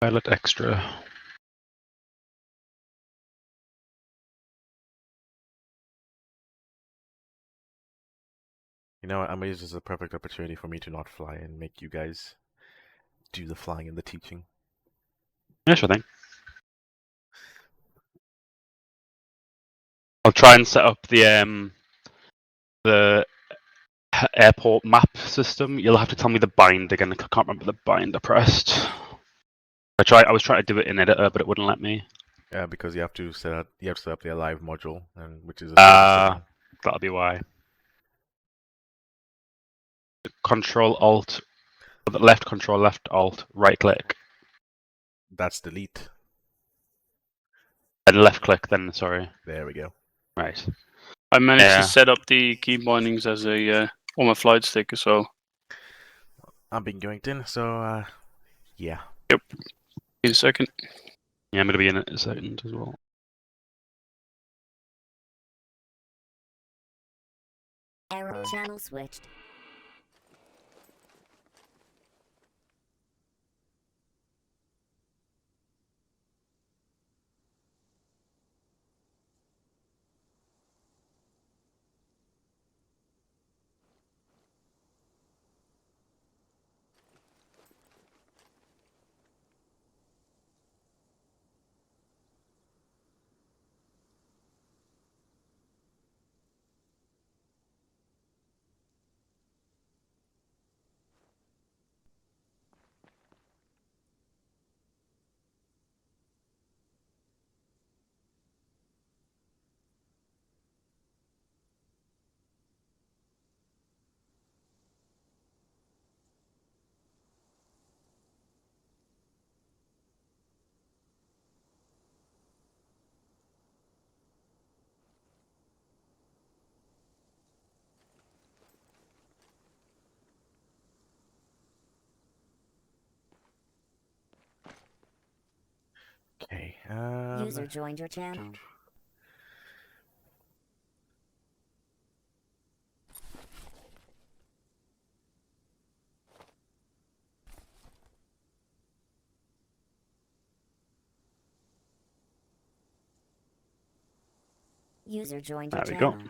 Pilot extra. You know what? I mean, this is a perfect opportunity for me to not fly and make you guys do the flying and the teaching. Yeah, sure thing. I'll try and set up the airport map system. You'll have to tell me the bind again. I can't remember the bind I pressed. I was trying to do it in editor, but it wouldn't let me. Yeah, because you have to set up the alive module, and which is a save setting. That'll be why. Control Alt, left Control left Alt, right click, That's delete. and left click. Then sorry. There we go. Right. I managed to set up the key bindings as a on my flight stick, so I'm being joined in, so yeah. yep. In a second. Yeah, I'm gonna be in it in a second as well. Error channel switched. Okay. User joined your channel. User joined your There we channel. go.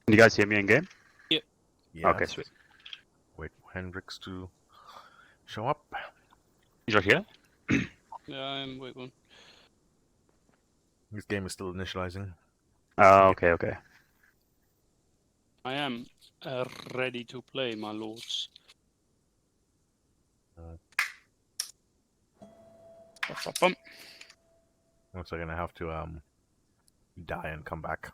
Can you guys hear me in game? Yep. Yes. Okay, sweet. Wait for Hendrix to show up. You're here? Yeah, I'm waiting. This game is still initializing. Oh, okay. I am ready to play, my lords. Bum. Looks like I'm gonna have to die and come back.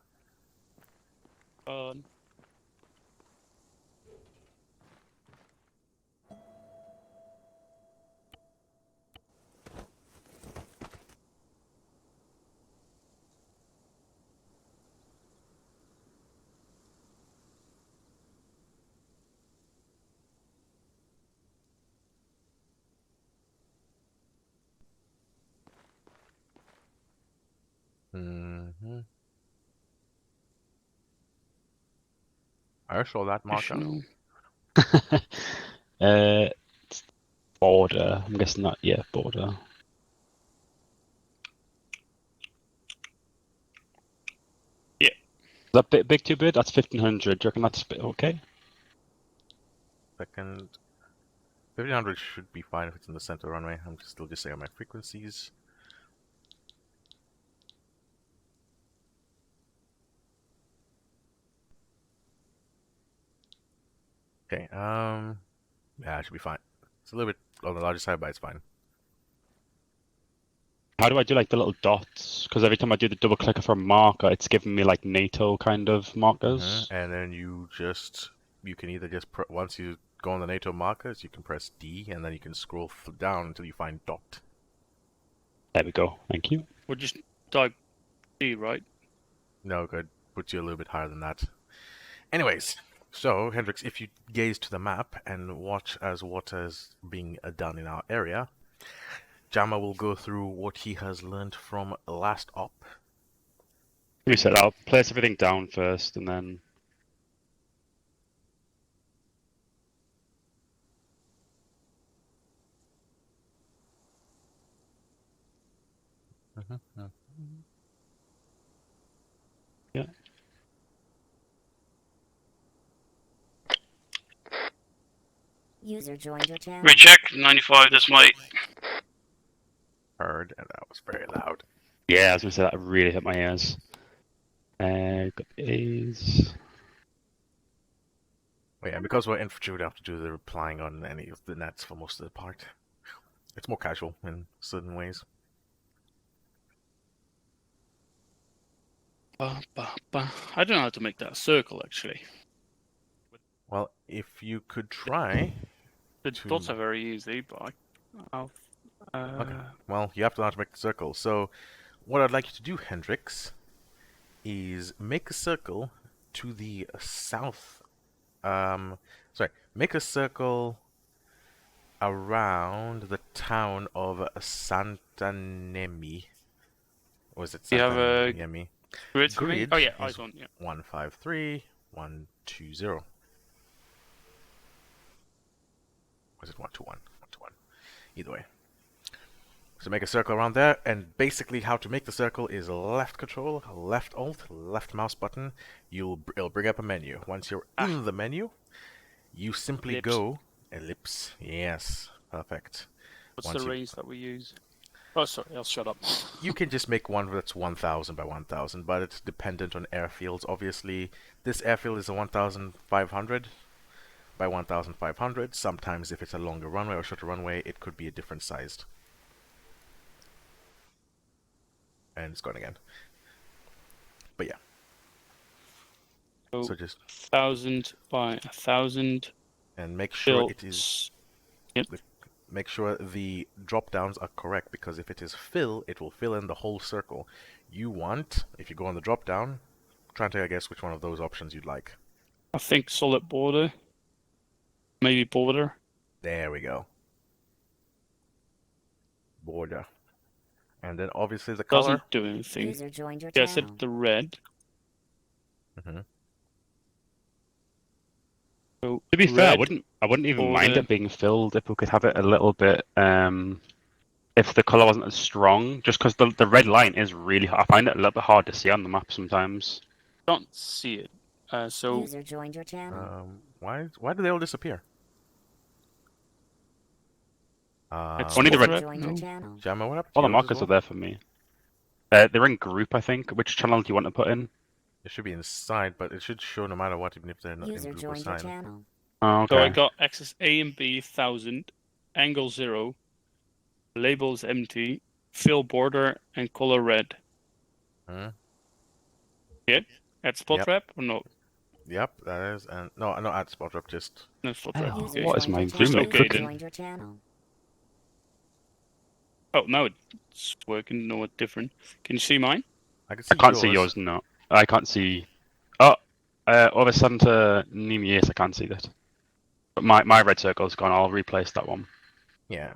Mm-hmm. I saw that marker. It's border. I'm guessing that. Yeah, border. Yeah. Is that big too big? That's 1500. Do you reckon that's okay? Second. 1500 should be fine if it's in the center runway. I'm still just saying my frequencies. Okay, yeah, it should be fine. It's a little bit on the larger side, but it's fine. How do I do like the little dots? Because every time I do the double click for a marker, it's giving me like NATO kind of markers. And then you can either just once you go on the NATO markers, you can press D, and then you can scroll down until you find dot. There we go. Thank you. Or just type D, right? No, good. Puts you a little bit higher than that. Anyways, so Hendrix, if you gaze to the map and watch as what is being done in our area, Jama will go through what he has learned from last op. Reset. I'll place everything down first, and then. Yeah. User joined your channel. Recheck 95. That's my. Heard, and that was very loud. Yeah, I was gonna say that really hit my ears. Got A's. Wait, and because we're infantry, we don't have to do the replying on any of the nets for most of the part. It's more casual in certain ways. I don't know how to make that a circle, actually. Well, if you could try. The dots are very easy, but I'll. Okay. Well, you have to know how to make the circle. So, what I'd like you to do, Hendrix, is make a circle to the south. Make a circle around the town of Santanemi. Or is it You have a Santanemi? grid for me? Grid Oh yeah, is eyes on. Yeah. 153, 120. Was it 121? 121. Either way. So make a circle around there, and basically how to make the circle is left control, left alt, left mouse button. It'll bring up a menu. Once you're in the menu, you simply Ellipse. go ellipse. Yes, perfect. What's the range that we use? Oh, sorry, I'll shut up. You can just make one that's 1,000 by 1,000, but it's dependent on airfields. Obviously, this airfield is a 1,500 by 1,500. Sometimes, if it's a longer runway or shorter runway, it could be a different sized. And it's gone again. But yeah. So just 1,000 by 1,000. and make sure Fill. it is. Yep. Make sure the drop downs are correct, because if it is fill, it will fill in the whole circle. You want, if you go on the drop down, try and take a guess which one of those options you'd like. I think solid border. Maybe border. There we go. Border. And then obviously the color. Doesn't do anything. User joined your Yeah, I channel. set the red. Mhm. So To be fair, I red, wouldn't even mind border. it being filled if we could have it a little bit. If the color wasn't as strong, just because the red line is really. I find it a little bit hard to see on the map sometimes. Can't see it. So User joined your channel. Why do they all disappear? It's Only the not red. Joined your No. channel. Jammer, what happened to All the yours as markers well? are there for me. They're in group, I think. Which channel do you want to put in? It should be inside, but it should show no matter what, even if they're not in User group or joined your sign. channel. Oh, okay. So I got axis A and B 1,000, angle 0, labels empty, fill border, and color red. Hmm? Yeah? Add spot Yep. wrap or no? Yep, that is, and no, add spot drop, just No spot Oh, wrap. User Okay. what is joined my your zoom channel. like Okay, User then. joined your channel. Oh, now it's working. No, it's different. Can you see mine? I can see I can't see yours. No, I can't see. Oh, all of a sudden to Nimi, yes, I can't see that. But my red circle's gone. I'll replace that one. Yeah.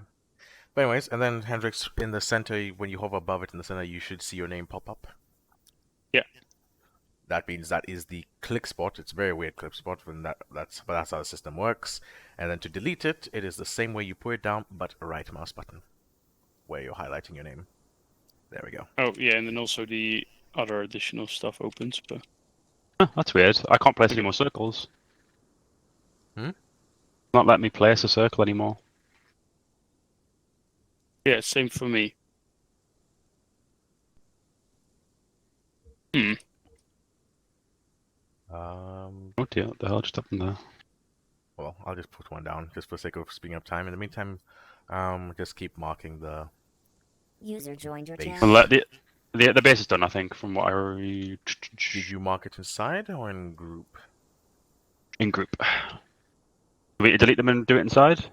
But anyways, and then Hendrix, in the center, when you hover above it in the center, you should see your name pop up. Yeah. That means that is the click spot. It's a very weird click spot, but that's how the system works. And then to delete it, it is the same way you put it down, but right mouse button, where you're highlighting your name. There we go. Oh, yeah, and then also the other additional stuff opens. But Huh, that's weird. I can't place any more circles. Hmm? Not letting me place a circle anymore. yeah, same for me. Oh dear, what the hell just happened there? Well, I'll just put one down, just for the sake of speeding up time. In the meantime, just keep marking the User joined your Base. channel. Well, the base is done, I think, from what I read. Did you mark it inside or in group? In group. Do we delete them and do it inside?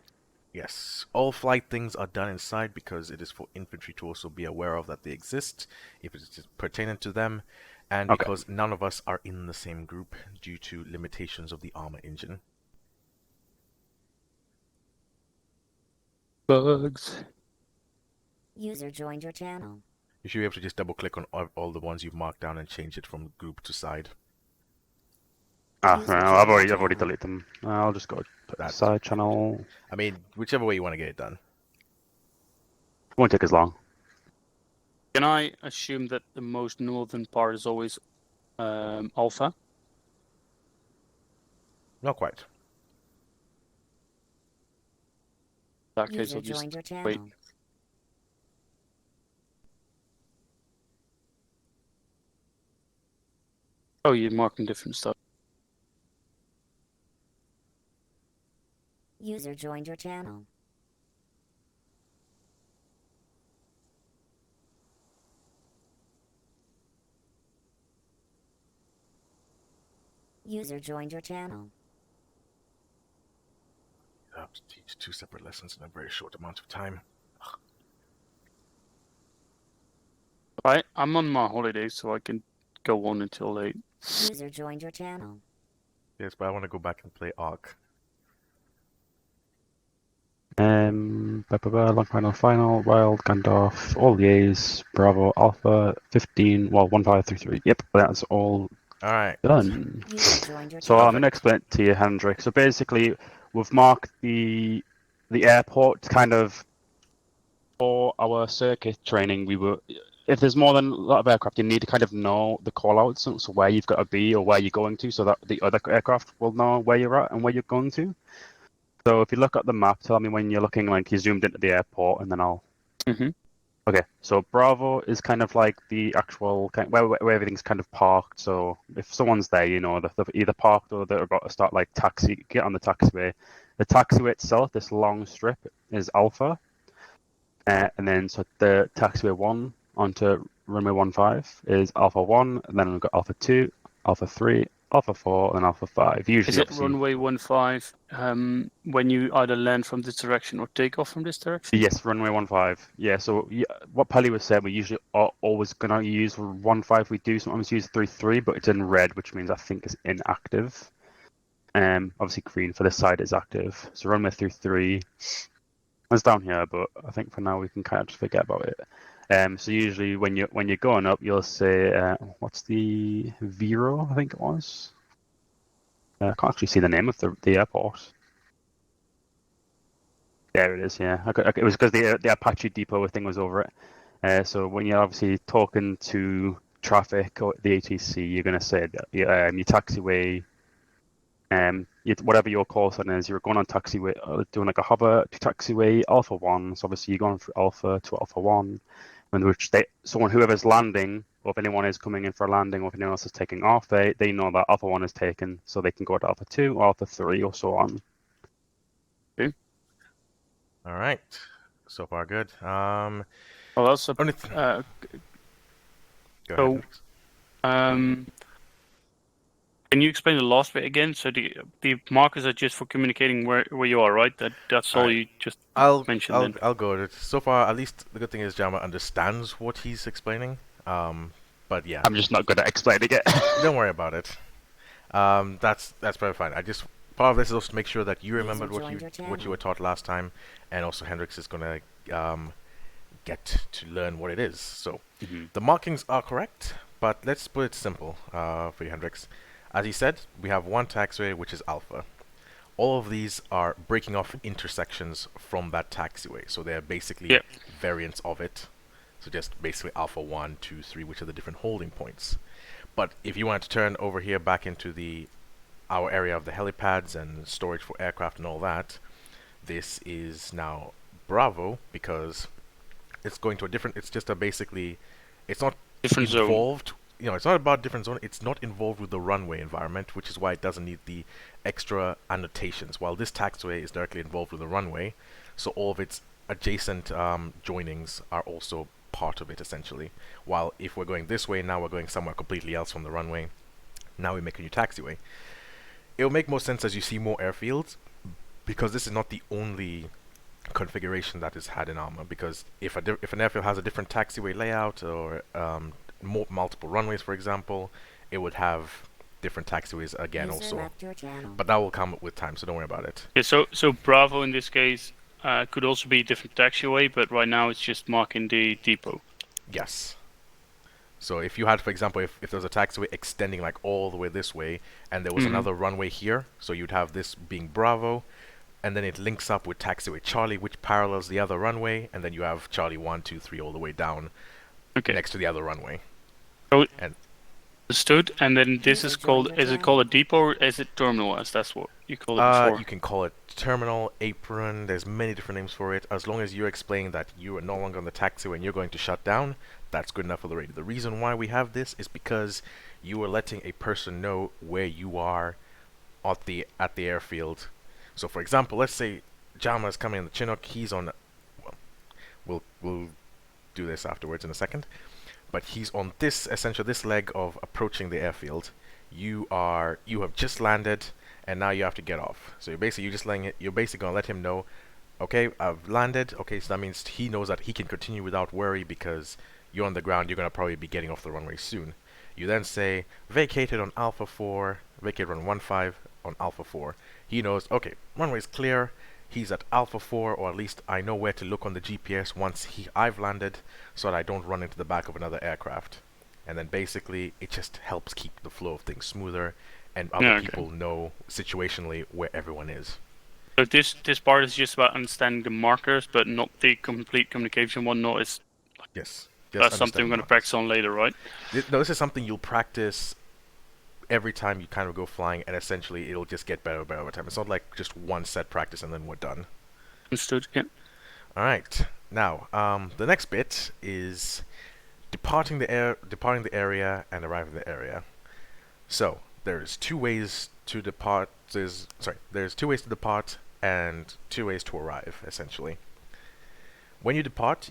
Yes. All flight things are done inside because it is for infantry to also be aware of that they exist, if it is pertaining to them, and Okay. because none of us are in the same group due to limitations of the ARMA engine. Bugs. User joined your channel. You should be able to just double click on all the ones you've marked down and change it from group to side. User Right, joined I've your already channel. deleted them. I'll just go put That's side channel. I mean, whichever way you want to get it done. Won't take as long. Can I assume that the most northern part is always alpha? Not quite. In that case, User I'll just joined your channel. wait. Oh, you're marking different stuff. User joined your channel. User joined your channel. I have to teach 2 separate lessons in a very short amount of time. I'm on my holiday, so I can go on until late. User joined your channel. Yes, but I want to go back and play Ark. Long final, Wild, Gandalf, all A's, Bravo, Alpha, 15, well, 1533. Yep, that's all Alright. done. User joined your So I'm channel. going to explain it to you, Hendrik. So basically, we've marked the airport kind of for our circuit training. If there's more than a lot of aircraft, you need to kind of know the call-outs, so where you've got to be or where you're going to, so that the other aircraft will know where you're at and where you're going to. So if you look at the map, tell me when you're looking, like you zoomed into the airport, and then I'll. Mm-hmm. Okay, so Bravo is kind of like the actual kind where everything's kind of parked. So if someone's there, you know, they're either parked or they're about to start like get on the taxiway. The taxiway itself, this long strip, is Alpha, and then so the taxiway 1 onto runway 15 is Alpha 1, and then we've got Alpha 2, Alpha 3, Alpha 4, and Alpha 5. Usually, Is it obviously, runway 15 when you either land from this direction or take off from this direction? yes, runway 15. Yeah, so what Pelly was saying, we usually are always going to use 15. We do sometimes use 33, but it's in red, which means I think it's inactive. Obviously green for this side is active. So runway 33 is down here, but I think for now we can kind of just forget about it. So usually when you're going up, you'll say what's the Vero? I think it was. I can't actually see the name of the airport. There it is. Yeah, it was because the Apache depot thing was over it. So when you're obviously talking to traffic or the ATC, you're going to say that your taxiway, whatever your call sign is, you're going on taxiway, doing like a hover to taxiway Alpha 1. So obviously you're going from Alpha to Alpha 1, in which whoever's landing, or if anyone is coming in for a landing, or if anyone else is taking off, they know that Alpha 1 is taken, so they can go to Alpha 2 or Alpha 3 or so on. Alright. So far good. Well, that's a Only uh, Go so- ahead. Can you explain the last bit again? So the markers are just for communicating where you are, right? That's all Alright. you just I'll mentioned then. I'll go with it. So far, at least the good thing is Jama understands what he's explaining. But yeah, I'm just not good at explaining it. don't worry about it. That's perfectly fine. I just part of this is also to make sure that you remembered what joined your you were taught last time, and also Hendrix is gonna get to learn what it is. So the markings are correct, but let's put it simple for you, Hendrix. As he said, we have one taxiway which is Alpha. All of these are breaking off intersections from that taxiway, so they're basically variants of it. So just basically Alpha 1, 2, 3, which are the different holding points. But if you want to turn over here back into our area of the helipads and storage for aircraft and all that, this is now Bravo, because it's going to a different, it's just a basically, it's not Different zone. involved, it's not about different zone, it's not involved with the runway environment, which is why it doesn't need the extra annotations, while this taxiway is directly involved with the runway, so all of its adjacent joinings are also part of it essentially. While if we're going this way, now we're going somewhere completely else from the runway. Now we make a new taxiway. It'll make more sense as you see more airfields, because this is not the only configuration that is had in ARMA. Because if an airfield has a different taxiway layout or multiple runways, for example, it would have different taxiways again User also. left your channel. But that will come with time, so don't worry about it. Yeah, so Bravo in this case could also be a different taxiway, but right now it's just marking the depot. Yes. So if you had, for example, if there was a taxiway extending like all the way this way, and there was another runway here, so you'd have this being Bravo, and then it links up with taxiway Charlie, which parallels the other runway, and then you have Charlie 1, 2, 3 all the way down next to the other runway. So And understood. And then this is User called, joined your is it called a depot or is it terminal, as that's what you called it before? you can call it terminal, apron, there's many different names for it. As long as you're explaining that you are no longer on the taxiway and you're going to shut down, that's good enough for the radio. The reason why we have this is because you are letting a person know where you are at the airfield. So for example, let's say Jama is coming in the Chinook, he's on, well, we'll do this afterwards in a second, but he's on this, essentially this leg of approaching the airfield. You have just landed, and now you have to get off. So you're basically gonna let him know, okay, I've landed. Okay, so that means he knows that he can continue without worry because you're on the ground. You're gonna probably be getting off the runway soon. You then say vacated on Alpha 4, vacated on 15 on Alpha 4. He knows, okay, runway's clear. He's at Alpha 4, or at least I know where to look on the GPS once I've landed, so that I don't run into the back of another aircraft. And then basically it just helps keep the flow of things smoother, and other people know situationally where everyone is. So this part is just about understanding the markers, but not the complete communication one. No, it's Yes. that's something we're going to practice on later, right? No, this is something you'll practice every time you kind of go flying, and essentially it'll just get better and better over time. It's not like just one set practice and then we're done. Understood. Yeah. Alright, now the next bit is departing the area and arriving the area. So there's two ways to depart. There's two ways to depart and two ways to arrive, essentially. When you depart,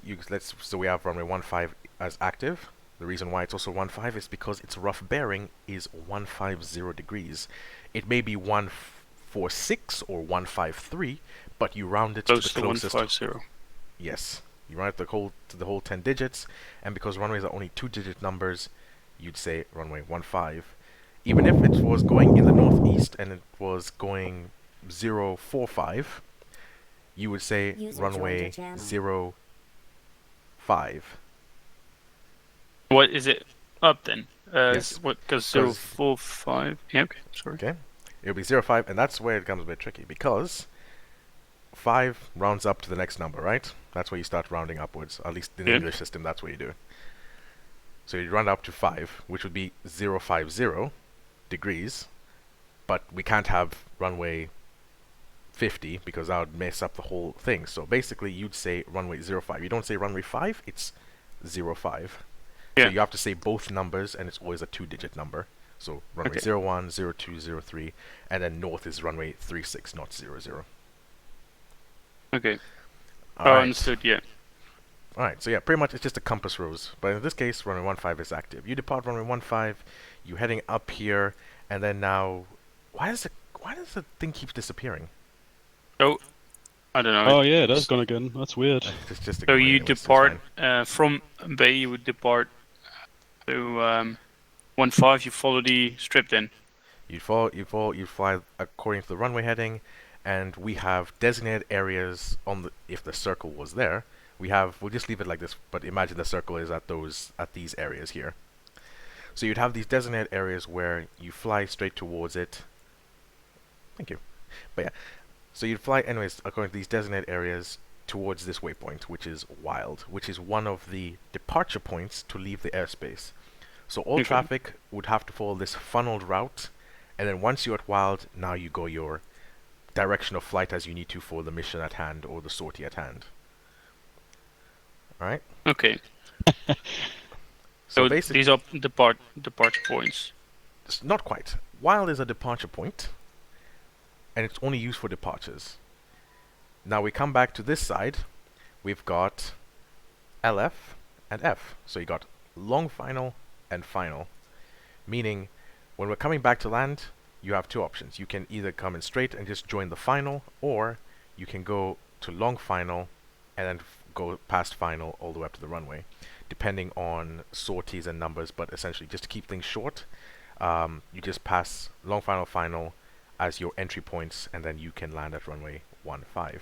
so we have runway 15 as active. The reason why it's also 15 is because its rough bearing is 150 degrees. It may be 146 or 153, but you round it to the closest. 150. Yes, you round it to the whole 10 digits, and because runways are only 2-digit numbers, you'd say runway 15. Even if it was going in the northeast and it was going 045, you would say runway 05. What is it up then? Yes. What? Because 045. Yeah. Okay. Sorry. Okay. It'll be 05, and that's where it becomes a bit tricky because 5 rounds up to the next number, right? That's where you start rounding upwards. At least in the English system, that's what you do. So you round up to 5, which would be 050 degrees, but we can't have runway 50 because that would mess up the whole thing. So basically, you'd say runway 05. You don't say runway 5, it's 05. Yeah. So you have to say both numbers, and it's always a 2-digit number. So runway 01, 02, 03, and then north is runway 36, not 00. Okay. Alright. Understood. Yeah. Alright, so yeah, pretty much it's just a compass rose. But in this case, runway 15 is active. You depart runway 15, you're heading up here, and then now, why does the thing keep disappearing? So, I don't know. Oh yeah, it has gone again. That's weird. It's just So you ignoring it, it's depart fine. from Bay. You would depart to 15. You follow the strip then. You fly according to the runway heading, and we have designated areas if the circle was there. We'll just leave it like this, but imagine the circle is at these areas here. So you'd have these designated areas where you fly straight towards it. Thank you. But yeah, so you'd fly anyways according to these designated areas towards this waypoint, which is Wild, which is one of the departure points to leave the airspace. So all traffic would have to follow this funneled route, and then once you're at Wild, now you go your direction of flight as you need to for the mission at hand or the sortie at hand. Alright? Okay. So basically, these are departure points. Not quite. Wild is a departure point, and it's only used for departures. Now we come back to this side. We've got LF, and F. So you got long final and final. Meaning, when we're coming back to land, you have two options. You can either come in straight and just join the final, or you can go to long final and then go past final all the way up to the runway, depending on sorties and numbers. But essentially, just to keep things short, you just pass long final final as your entry points, and then you can land at runway 15.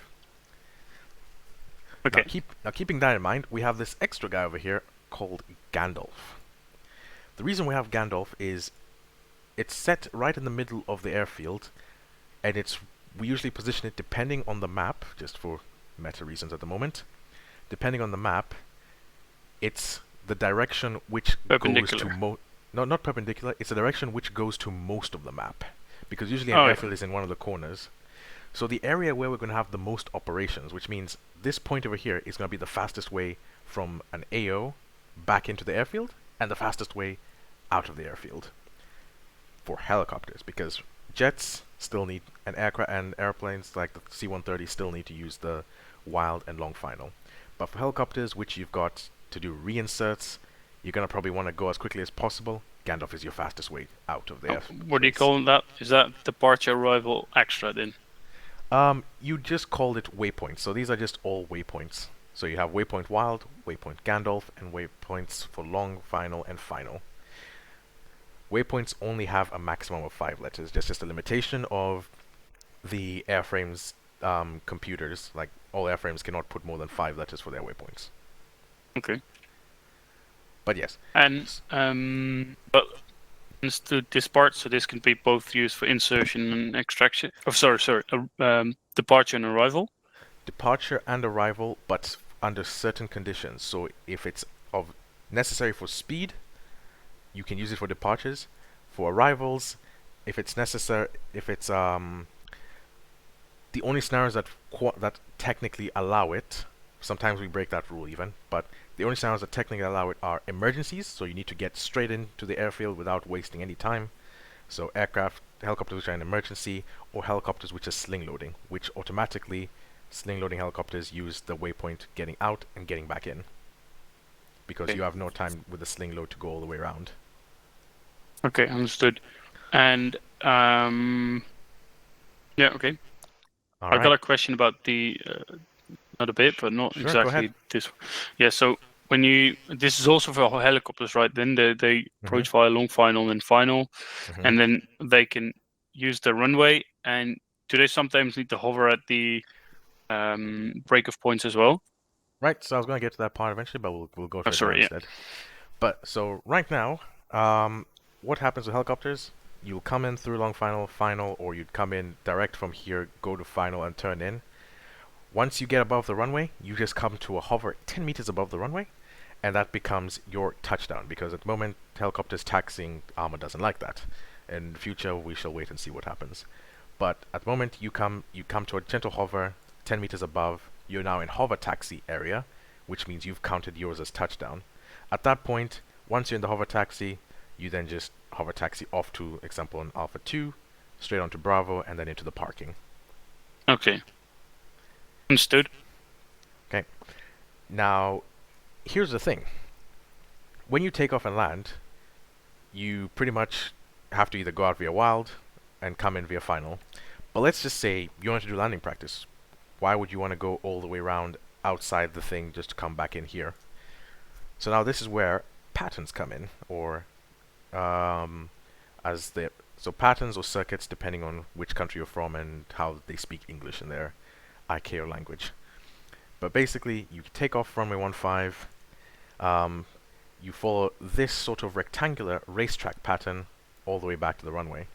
Okay. Now keeping that in mind, we have this extra guy over here called Gandalf. The reason we have Gandalf is it's set right in the middle of the airfield, and we usually position it depending on the map, just for meta reasons at the moment. Depending on the map, it's the direction which goes to not perpendicular, it's the direction which goes to most of the map. Because usually an airfield is in one of the corners. So the area where we're going to have the most operations, which means this point over here is going to be the fastest way from an AO back into the airfield, and the fastest way out of the airfield for helicopters, because jets still need and airplanes like the C-130 still need to use the wild and long final. But for helicopters, which you've got to do reinserts, you're going to probably want to go as quickly as possible. Gandalf is your fastest way out of the airfield. What do you call that? Is that departure arrival extra then? You just called it waypoints, so these are just all waypoints. So you have waypoint wild, waypoint Gandalf, and waypoints for long, final, and final. Waypoints only have a maximum of 5 letters. That's just a limitation of the airframe's computers. Like, all airframes cannot put more than 5 letters for their waypoints. Okay. But yes. And but to this part, so this can be both used for insertion and extraction. Oh, sorry. Departure and arrival. Departure and arrival, but under certain conditions. So if it's necessary for speed, you can use it for departures. For arrivals, if it's necessary, the only scenarios that technically allow it, sometimes we break that rule even, but the only scenarios that technically allow it are emergencies, so you need to get straight into the airfield without wasting any time. So helicopters which are an emergency, or helicopters which are sling loading, which automatically sling loading helicopters use the waypoint getting out and getting back in, because you have no time with the sling load to go all the way around. Okay, understood. And yeah, okay. I got a question about the not a bit, but not Sure, exactly this. Yeah, so this is also for helicopters, right? Then they approach via long final and final, and then they can use the runway. And do they sometimes need to hover at the break-off points as well? Right. So I was going to get to that part eventually, but we'll go to it now instead. But so right now, what happens with helicopters? You'll come in through long final, or you'd come in direct from here, go to final, and turn in. Once you get above the runway, you just come to a hover 10 meters above the runway, and that becomes your touchdown, because at the moment, helicopters taxiing, ARMA doesn't like that. In the future, we shall wait and see what happens. But at the moment, you come to a gentle hover 10 meters above. You're now in hover taxi area, which means you've counted yours as touchdown. At that point, once you're in the hover taxi, you then just hover taxi off to, example, an Alpha 2, straight onto Bravo, and then into the parking. Okay. Understood. Okay. Now, here's the thing. When you take off and land, you pretty much have to either go out via wild and come in via final. But let's just say you want to do landing practice. Why would you want to go all the way around outside the thing just to come back in here? So now this is where patterns come in, or so patterns or circuits, depending on which country you're from and how they speak English in their ICAO language. But basically, you take off runway 15, you follow this sort of rectangular racetrack pattern all the way back to the runway.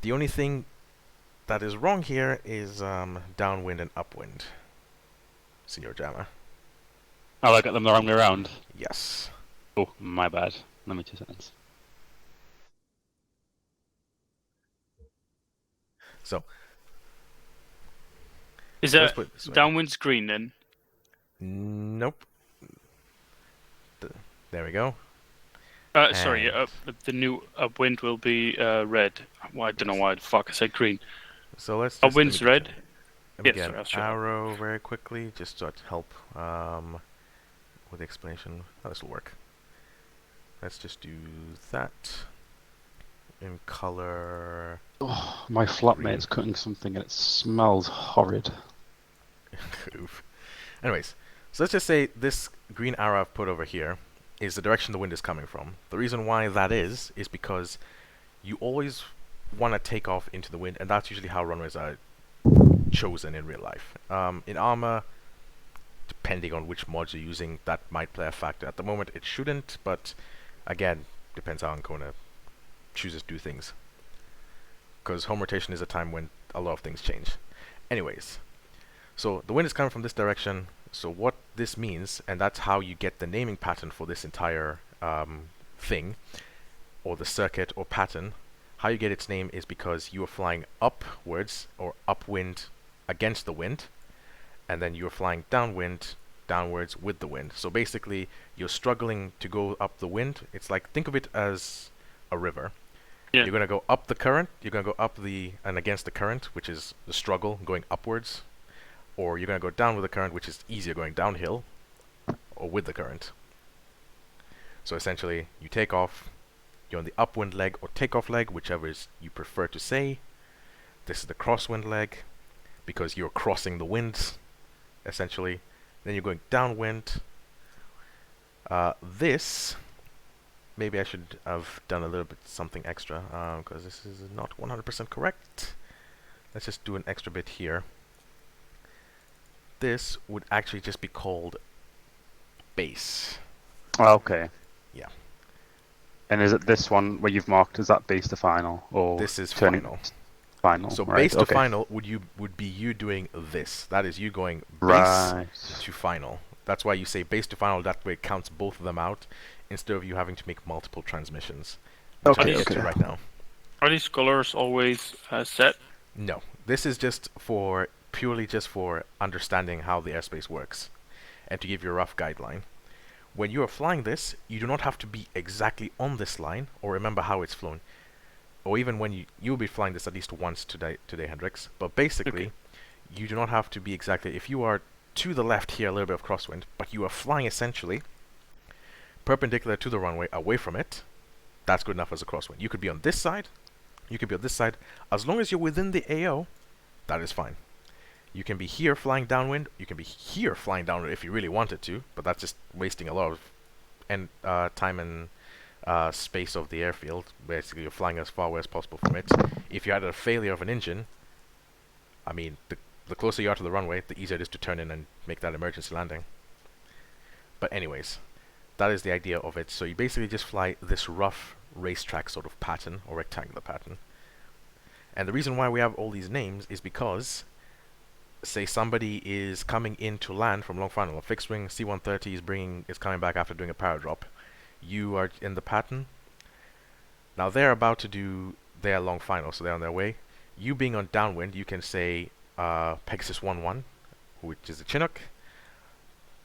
The only thing that is wrong here is downwind and upwind, Senor Jammer. Oh, I got them the wrong way around. Yes. Oh, my bad. Let me 2 seconds. So, is that downwind's green then? Nope. There we go. Sorry, the new upwind will be red. Well, I don't know why the fuck I said green. So let's. Upwind's red. Let me get an arrow very quickly, just to help with the explanation. How this will work. Let's just do that in color. Oh, my flatmate's cooking something and it smells horrid. Oof. Anyways, so let's just say this green arrow I've put over here is the direction the wind is coming from. The reason why that is because you always want to take off into the wind, and that's usually how runways are chosen in real life. In ARMA, depending on which mods you're using, that might play a factor. At the moment, it shouldn't, but again, depends how Ancona chooses to do things. Because home rotation is a time when a lot of things change. Anyways, so the wind is coming from this direction. So what this means, and that's how you get the naming pattern for this entire thing, or the circuit or pattern. How you get its name is because you are flying upwards or upwind against the wind, and then you're flying downwards with the wind. So basically, you're struggling to go up the wind. It's like, think of it as a river. Yeah. You're going to go up the current, you're going to go up and against the current, which is the struggle, going upwards. Or you're going to go down with the current, which is easier going downhill, or with the current. So essentially, you take off, you're on the upwind leg or takeoff leg, whichever is you prefer to say. This is the crosswind leg, because you're crossing the winds, essentially. Then you're going downwind. This, maybe I should have done a little bit something extra, because this is not 100% correct. Let's just do an extra bit here. This would actually just be called base. Okay. Yeah. And is it this one where you've marked, is that base to final? Or This is turning final. Final. So right, base to okay. final would be you doing this. That is you going base Right. to final. That's why you say base to final. That way it counts both of them out instead of you having to make multiple transmissions. Which Okay, I'll get to okay. right now. Are these colors always set? No, this is just purely just for understanding how the airspace works, and to give you a rough guideline. When you are flying this, you do not have to be exactly on this line, or remember how it's flown. Or even when you'll be flying this at least once today, Hendrix. But basically, you do not have to be exactly. If you are to the left here, a little bit of crosswind, but you are flying essentially perpendicular to the runway, away from it, that's good enough as a crosswind. You could be on this side, you could be on this side. As long as you're within the AO, that is fine. You can be here flying downwind, you can be here flying downwind if you really wanted to, but that's just wasting a lot of time and space of the airfield. Basically, you're flying as far away as possible from it. If you had a failure of an engine, I mean, the closer you are to the runway, the easier it is to turn in and make that emergency landing. But anyways, that is the idea of it. So you basically just fly this rough racetrack sort of pattern, or rectangular pattern. And the reason why we have all these names is because, say somebody is coming in to land from long final, a fixed wing C-130 is coming back after doing a paradrop. You are in the pattern. Now they're about to do their long final, so they're on their way. You being on downwind, you can say Pegasus 1-1, which is the Chinook,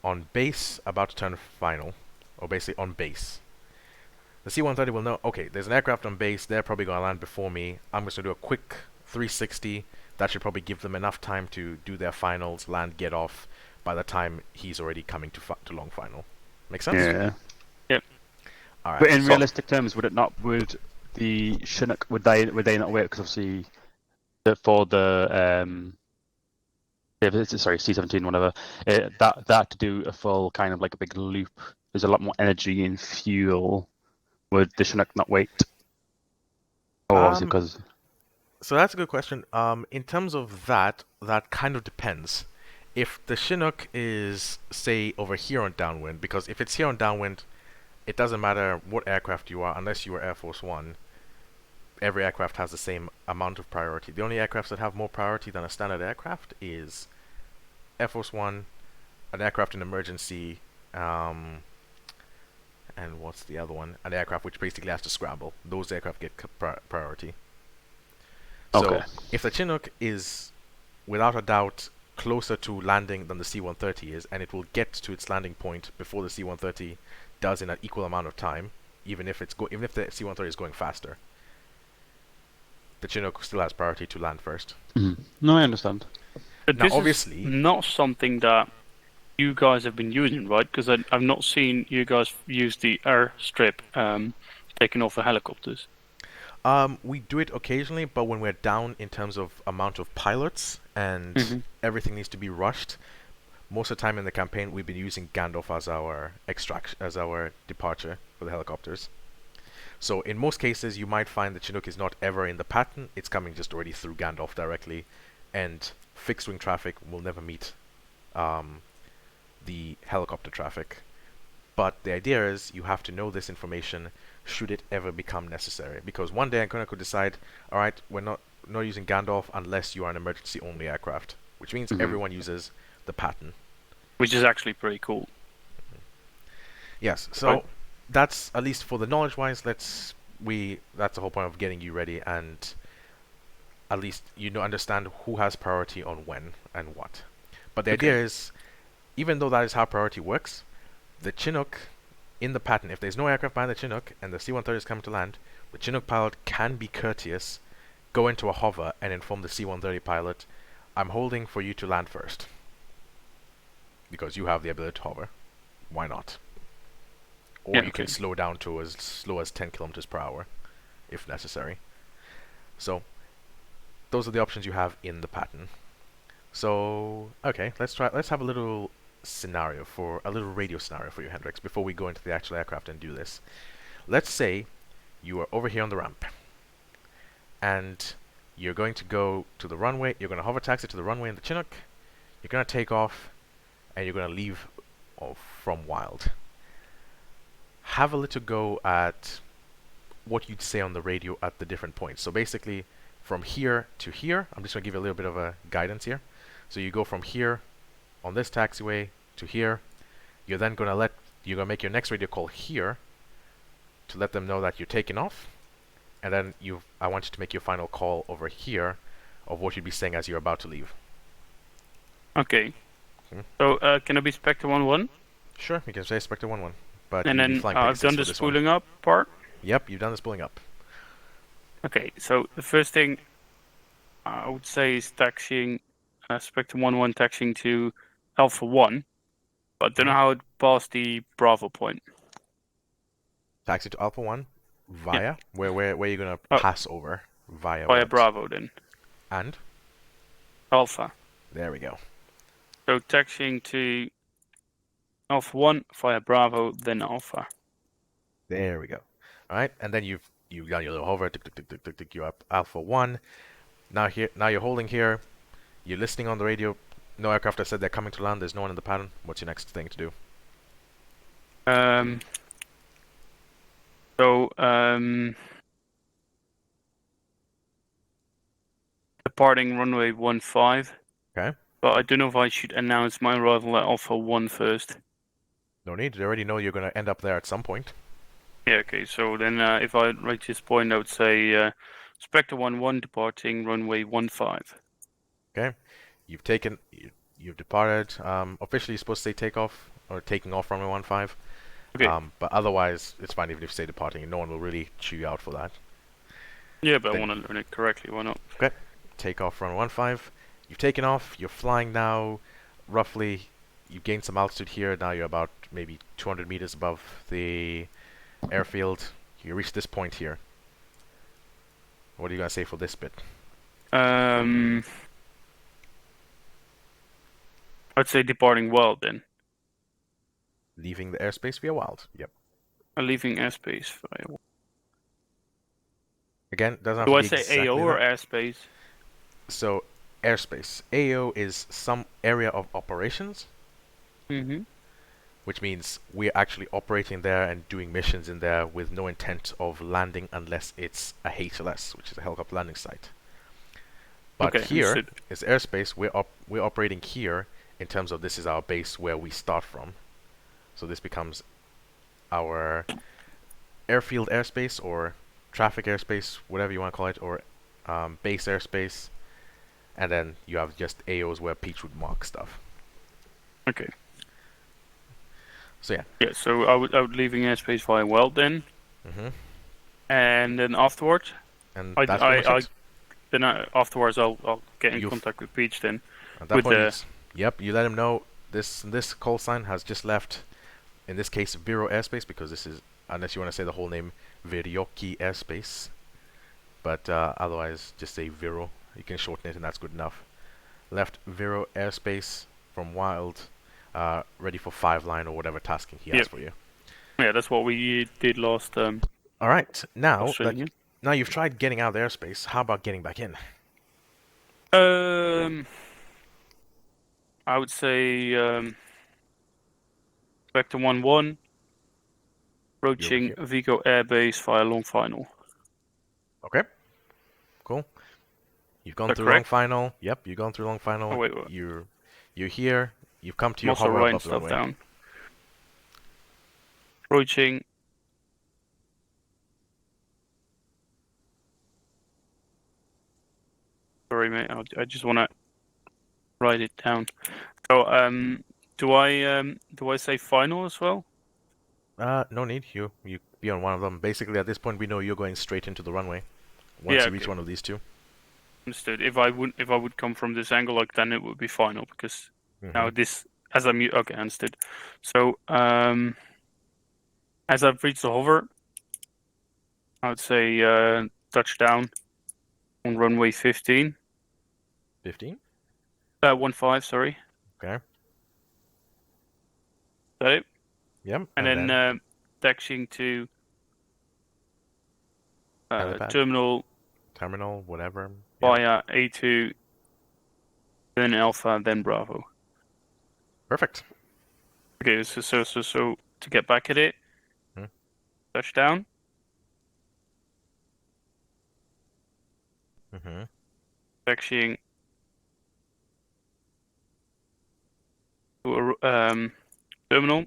on base, about to turn final, or basically on base. The C-130 will know, okay, there's an aircraft on base, they're probably going to land before me. I'm just going to do a quick 360. That should probably give them enough time to do their finals, land, get off, by the time he's already coming to long final. Make sense? Yeah. Yep. All right. But in so realistic terms, would the Chinook, would they not wait? Because obviously, for the C-17, whatever, that to do a full kind of like a big loop, there's a lot more energy and fuel. Would the Chinook not wait? Or obviously because So that's a good question. In terms of that kind of depends. If the Chinook is, say, over here on downwind, because if it's here on downwind, it doesn't matter what aircraft you are, unless you are Air Force One. Every aircraft has the same amount of priority. The only aircrafts that have more priority than a standard aircraft is Air Force One, an aircraft in emergency, and what's the other one? An aircraft which basically has to scramble. Those aircraft get priority. So Okay. if the Chinook is, without a doubt, closer to landing than the C-130 is, and it will get to its landing point before the C-130 does in an equal amount of time, even if the C-130 is going faster, the Chinook still has priority to land first. No, I understand. But Now, this obviously- is not something that you guys have been using, right? Because I've not seen you guys use the airstrip taking off the helicopters. We do it occasionally, but when we're down in terms of amount of pilots and everything needs to be rushed, most of the time in the campaign we've been using Gandalf as our departure for the helicopters. So in most cases you might find the Chinook is not ever in the pattern, it's coming just already through Gandalf directly, and fixed wing traffic will never meet the helicopter traffic. But the idea is you have to know this information should it ever become necessary. Because one day Ancona could decide, alright, we're not using Gandalf unless you are an emergency only aircraft. Which means everyone uses the pattern. Which is actually pretty cool. Yes, so that's, at least for the knowledge wise, that's the whole point of getting you ready, and at least you know, understand who has priority on when and what. But the idea is, even though that is how priority works, the Chinook in the pattern, if there's no aircraft behind the Chinook and the C-130 is coming to land, the Chinook pilot can be courteous, go into a hover and inform the C-130 pilot, I'm holding for you to land first. Because you have the ability to hover. Why not? Or you can slow down to as slow as 10 kilometers per hour, if necessary. So, those are the options you have in the pattern. So, okay, let's have a little radio scenario for you, Hendrix, before we go into the actual aircraft and do this. Let's say you are over here on the ramp, and you're going to go to the runway, you're going to hover taxi to the runway in the Chinook, you're going to take off, and you're going to leave from Wild. Have a little go at what you'd say on the radio at the different points. So basically, from here to here, I'm just going to give you a little bit of a guidance here. So you go from here on this taxiway to here. You're then going to make your next radio call here to let them know that you're taking off. And then I want you to make your final call over here of what you'd be saying as you're about to leave. Okay. So can it be Spectre 1-1? Sure, you can say Spectre 1-1. But and then I've done the spooling up part? Yep, you've done the spooling up. Okay, so the first thing I would say is taxiing Spectre 1-1 taxiing to Alpha 1. But I don't know how it passed the Bravo point. Taxi to Alpha 1 via? Where are you going to pass over? Via Bravo then. And? Alpha. There we go. So taxiing to Alpha 1 via Bravo, then Alpha. There we go. Alright, and then you've done your little hover, tick, you're up Alpha 1. Now you're holding here, you're listening on the radio, no aircraft have said they're coming to land, there's no one in the pattern. What's your next thing to do? Departing runway 15. Okay. But I don't know if I should announce my arrival at Alpha 1 first. No need, they already know you're going to end up there at some point. Yeah, okay, so then if I reach this point, I would say Spectre 1-1 departing runway 15. Okay. You've departed. Officially, you're supposed to say takeoff or taking off runway 15. Okay. But otherwise, it's fine even if you say departing. No one will really chew you out for that. Yeah, but then I want to learn it correctly. Why not? Okay. Take off runway 15. You've taken off. You're flying now. Roughly, you've gained some altitude here. Now you're about maybe 200 meters above the airfield. You reach this point here. What are you gonna say for this bit? I'd say departing Wild then. Leaving the airspace via Wild. Yep. Leaving airspace via Wild. Again, doesn't have Do to I be say exactly AO or that. airspace? So, airspace. AO is some area of operations. Mm-hmm. Which means we're actually operating there and doing missions in there with no intent of landing unless it's a HLS, which is a helicopter landing site. But Okay, here understood. is airspace. We're operating here in terms of this is our base where we start from. So this becomes our airfield airspace or traffic airspace, whatever you want to call it, or base airspace. And then you have just AOs where Peach would mark stuff. Okay. So yeah. Yeah, so I would leaving airspace via Wild then. Mm-hmm. And then afterwards, And that's pretty much it. afterwards I'll get in contact with Peach then. At that point, yep, you let him know this call sign has just left, in this case, Viro airspace, because this is, unless you want to say the whole name, Viryoki airspace. But otherwise, just say Viro. You can shorten it, and that's good enough. Left Viro airspace from Wild, ready for 5-line or whatever tasking he has for you. Yeah, that's what we did last. All right, now Australia. now you've tried getting out of the airspace. How about getting back in? I would say back to 1-1, approaching Vigo Airbase via long final. Okay, cool. You've gone Is that through long correct? final. Yep, you've gone through long final. Oh, wait. You're here. You've come to I'm your also hover writing above the stuff runway. down. Approaching. Sorry, mate. I just want to write it down. So, do I say final as well? No need. You be on one of them. Basically, at this point, we know you're going straight into the runway. Once you reach one of these two. Understood. If I would come from this angle, like, then it would be final, because now this, as I'm okay, understood. So as I've reached the hover, I would say touchdown on runway 15. 15. 15, sorry. Okay. Is that it? Yep. And then taxiing to terminal, whatever. via A2, then Alpha, then Bravo. Perfect. Okay, so to get back at it, touchdown. Taxiing to a terminal,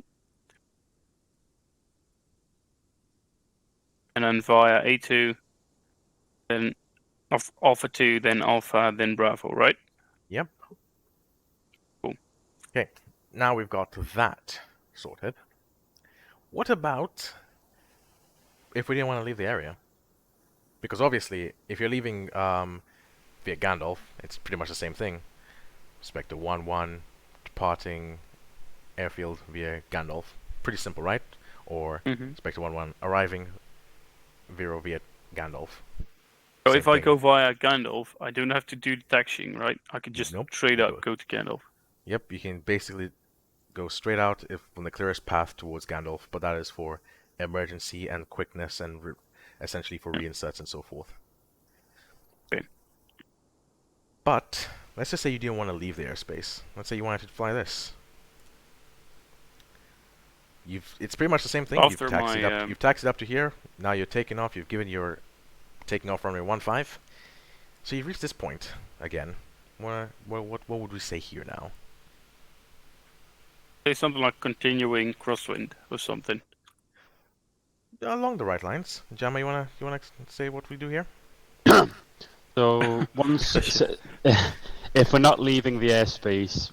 and then via A2, then Alpha 2, then Alpha, then Bravo, right? Yep. Cool. Okay, now we've got that sorted. What about if we didn't want to leave the area? Because obviously, if you're leaving via Gandalf, it's pretty much the same thing. Spectre 1-1, departing airfield via Gandalf. Pretty simple, right? Or Spectre 1-1, arriving Viro via Gandalf. So if I go via Gandalf, I don't have to do the taxiing, right? I could just straight up go to Gandalf. Yep, you can basically go straight out on the clearest path towards Gandalf, but that is for emergency and quickness and essentially for reinserts and so forth. Okay. But let's just say you didn't want to leave the airspace. Let's say you wanted to fly this. It's pretty much the same thing. You've taxied up to here. Now you're taking off. You've given your taking off runway 15. So you've reached this point again. What would we say here now? Say something like continuing crosswind or something. Along the right lines. Jama, you wanna say what we do here? So once, if we're not leaving the airspace,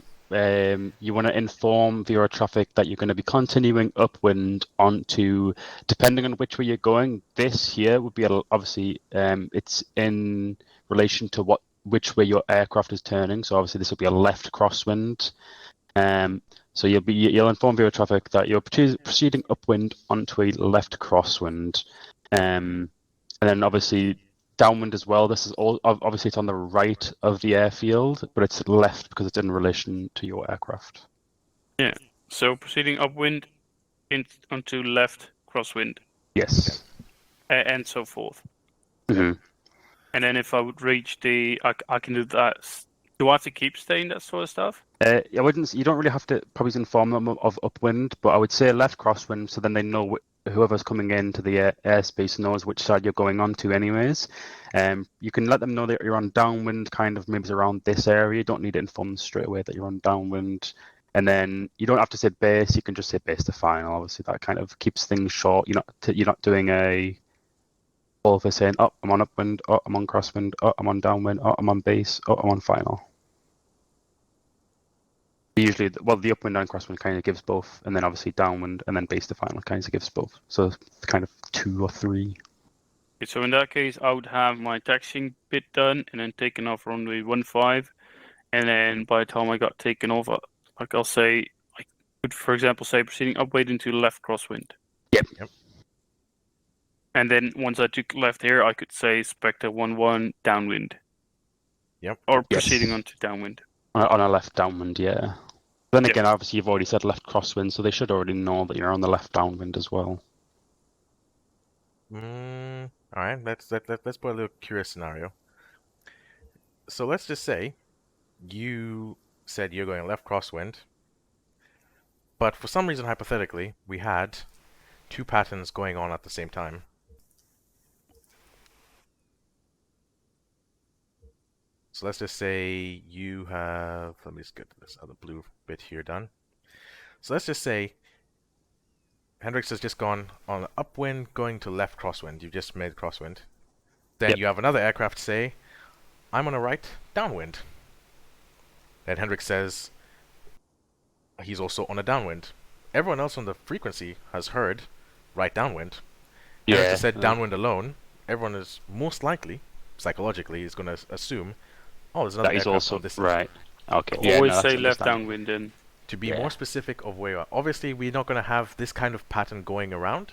you want to inform the air traffic that you're going to be continuing upwind onto, depending on which way you're going. This here would be obviously it's in relation to which way your aircraft is turning. So obviously this will be a left crosswind. So you'll inform the air traffic that you're proceeding upwind onto a left crosswind, and then obviously downwind as well. This is obviously it's on the right of the airfield, but it's left because it's in relation to your aircraft. Yeah. So proceeding upwind onto left crosswind. Yes. And so forth. Mm-hmm. And then if I would reach I can do that. Do I have to keep saying that sort of stuff? I wouldn't. You don't really have to probably inform them of upwind, but I would say left crosswind, so then they know whoever's coming into the airspace knows which side you're going on to anyways. You can let them know that you're on downwind, kind of maybe around this area. You don't need to inform them straight away that you're on downwind. And then you don't have to say base, you can just say base to final. Obviously that kind of keeps things short. You're not doing a all of us saying, oh, I'm on upwind, oh, I'm on crosswind, oh, I'm on downwind, oh, I'm on base, oh, I'm on final. Usually, the upwind and crosswind kind of gives both, and then obviously downwind and then base to final kind of gives both. So it's kind of 2 or 3. Okay, so in that case, I would have my taxiing bit done and then taken off runway 15, and then by the time I got taken off, Like I'll say, I could, for example, say proceeding upwind into left crosswind. Yep. And then once I took left here, I could say Spectre 1-1 downwind. Yep. Or Yes. proceeding onto downwind. On a left downwind, yeah. Then Yeah. again, obviously you've already said left crosswind, so they should already know that you're on the left downwind as well. All right. Let's put a little curious scenario. So let's just say you said you're going left crosswind, but for some reason, hypothetically, we had two patterns going on at the same time. So let's just say you have, let me just get this other blue bit here done. So let's just say Hendrix has just gone on upwind going to left crosswind. You've just made crosswind. Then Yep. you have another aircraft say, I'm on a right downwind. Then Hendrix says he's also on a downwind. Everyone else on the frequency has heard right downwind. Hendrix has said downwind alone. Everyone is most likely, psychologically, is going to assume, oh, there's another That is aircraft also on this. right. Okay. Always that's say left understandable. downwind then. To be Yeah. more specific of where you are. Obviously, we're not going to have this kind of pattern going around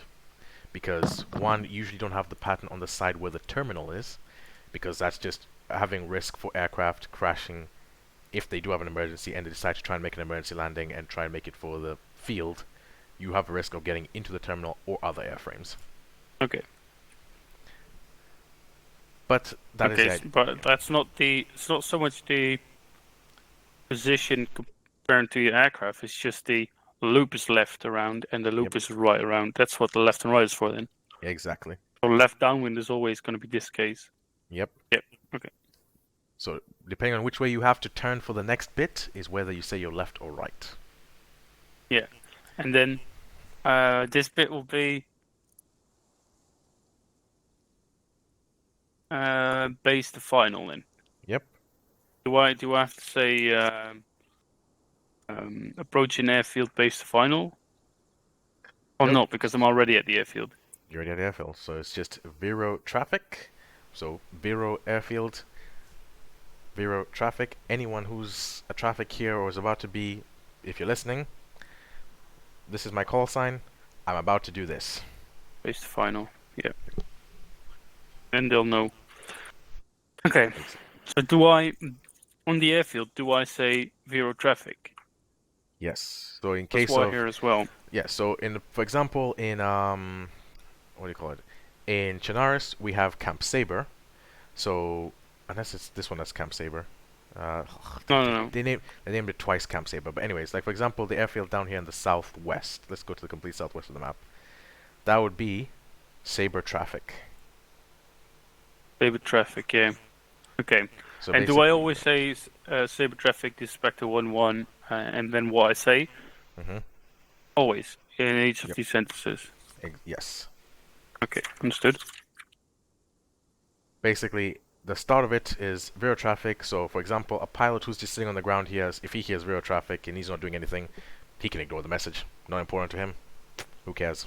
because, one, you usually don't have the pattern on the side where the terminal is because that's just having risk for aircraft crashing if they do have an emergency and they decide to try and make an emergency landing and try and make it for the field. You have a risk of getting into the terminal or other airframes. Okay. But that is Okay, it. but that's not the. It's not so much the position compared to the aircraft. It's just the loop is left around and the loop Yep. is right around. That's what the left and right is for then. Exactly. So left downwind is always going to be this case. Yep. Yep. Okay. So depending on which way you have to turn for the next bit is whether you say you're left or right. Yeah, and then this bit will be base to final then. Yep. Do I have to say approaching airfield base to final? Or Nope. not, because I'm already at the airfield. You're already at airfield, so it's just Vero traffic. So Vero airfield, Vero traffic. Anyone who's a traffic here or is about to be, if you're listening, this is my call sign. I'm about to do this. Base to final. Yeah. And they'll know. Okay. So do I, on the airfield, do I say Vero traffic? Yes. So in That's case why of here as well. yeah, so for example in what do you call it? In Chinaris we have Camp Saber. So unless it's this one that's Camp Saber. No. They named it twice Camp Saber. But anyways, like for example the airfield down here in the southwest. Let's go to the complete southwest of the map. That would be Saber traffic. Saber traffic, yeah. Okay. So And do I always say Saber traffic is Spectre 1-1 and then what I say? Mhm. Always. In each of Yep. these sentences. Yes. Okay, understood. Basically, the start of it is Vero traffic. So, for example, a pilot who's just sitting on the ground hears, if he hears Vero traffic and he's not doing anything, he can ignore the message. Not important to him. Who cares?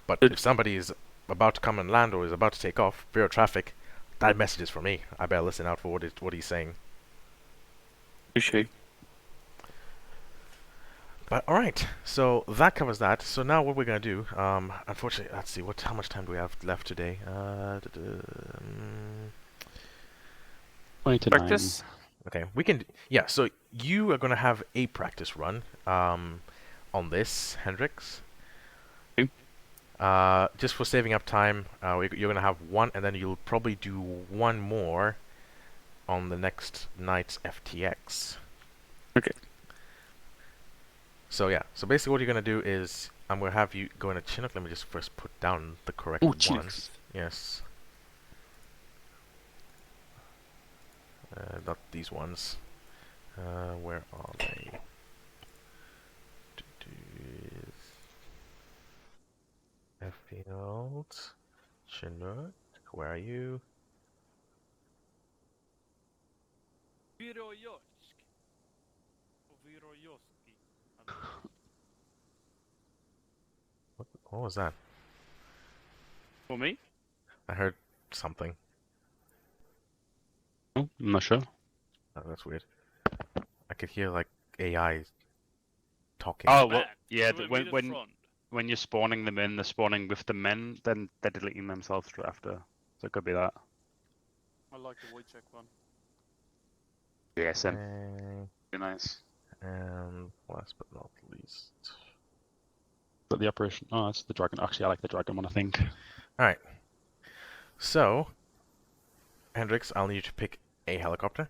But Good. if somebody is about to come and land or is about to take off, Vero traffic, that message is for me. I better listen out for what he's saying. Appreciate. But all right, so that covers that. So now what we're gonna do? Unfortunately, let's see. How much time do we have left today? 20 to 9. Practice? Okay, we can. Yeah, so you are gonna have a practice run on this, Hendrix. Okay. Just for saving up time, you're gonna have one, and then you'll probably do one more on the next night's FTX. Okay. So yeah, so basically what you're gonna do is I'm gonna have you go into Chinook. Let me just first put down the correct one. Yes. Not these ones. Where are they? Airfield. Chinook. Where are you? What was that? For me? I heard something. Oh, I'm not sure. Oh, that's weird. I could hear like AI talking. Oh, well, Bad. yeah, So we're at front. when you're spawning them in, they're spawning with the men, then they're deleting themselves straight after. So it could be that. I like the Wojciech one. Yeah, same. Okay. Be nice. And last but not least. But the operation. Oh, it's the dragon. Actually, I like the dragon one, I think. Alright. So, Hendrix, I'll need you to pick a helicopter.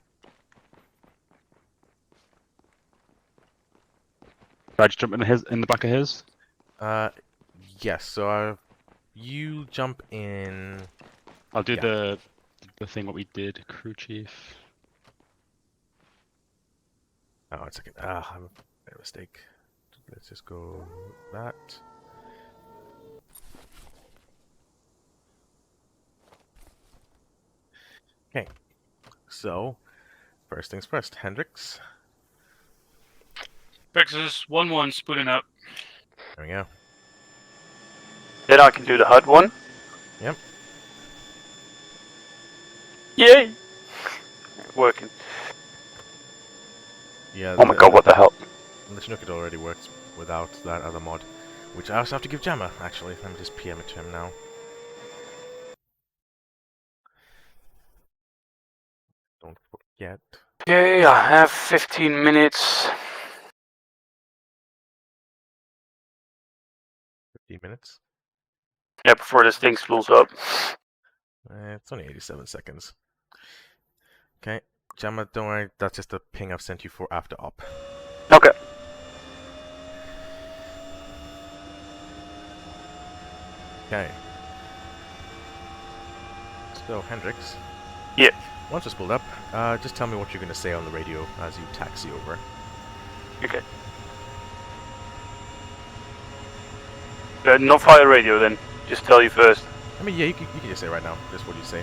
Should I just jump in the back of his? Yes, so you jump in. I'll do Yeah. the thing what we did, crew chief. Oh, it's okay. I made a mistake. Let's just go that. Okay. So, first things first, Hendrix. Pegasus 1-1 spooling up. There we go. Then I can do the HUD one. Yep. Yay! Working. Yeah. Oh my god, what the hell? The Chinook, it already works without that other mod, which I also have to give Jammer, actually. Let me just PM it to him now. Don't forget. Okay, I have 15 minutes. 15 minutes. Yeah, before this thing spools up. It's only 87 seconds. Okay. Jammer, don't worry, that's just a ping I've sent you for after op. Okay. Okay. So, Hendrix. Yeah. Once it's pulled up, just tell me what you're going to say on the radio as you taxi over. Okay. No fire radio then. Just tell you first. I mean, yeah, you can just say right now. Just what you say.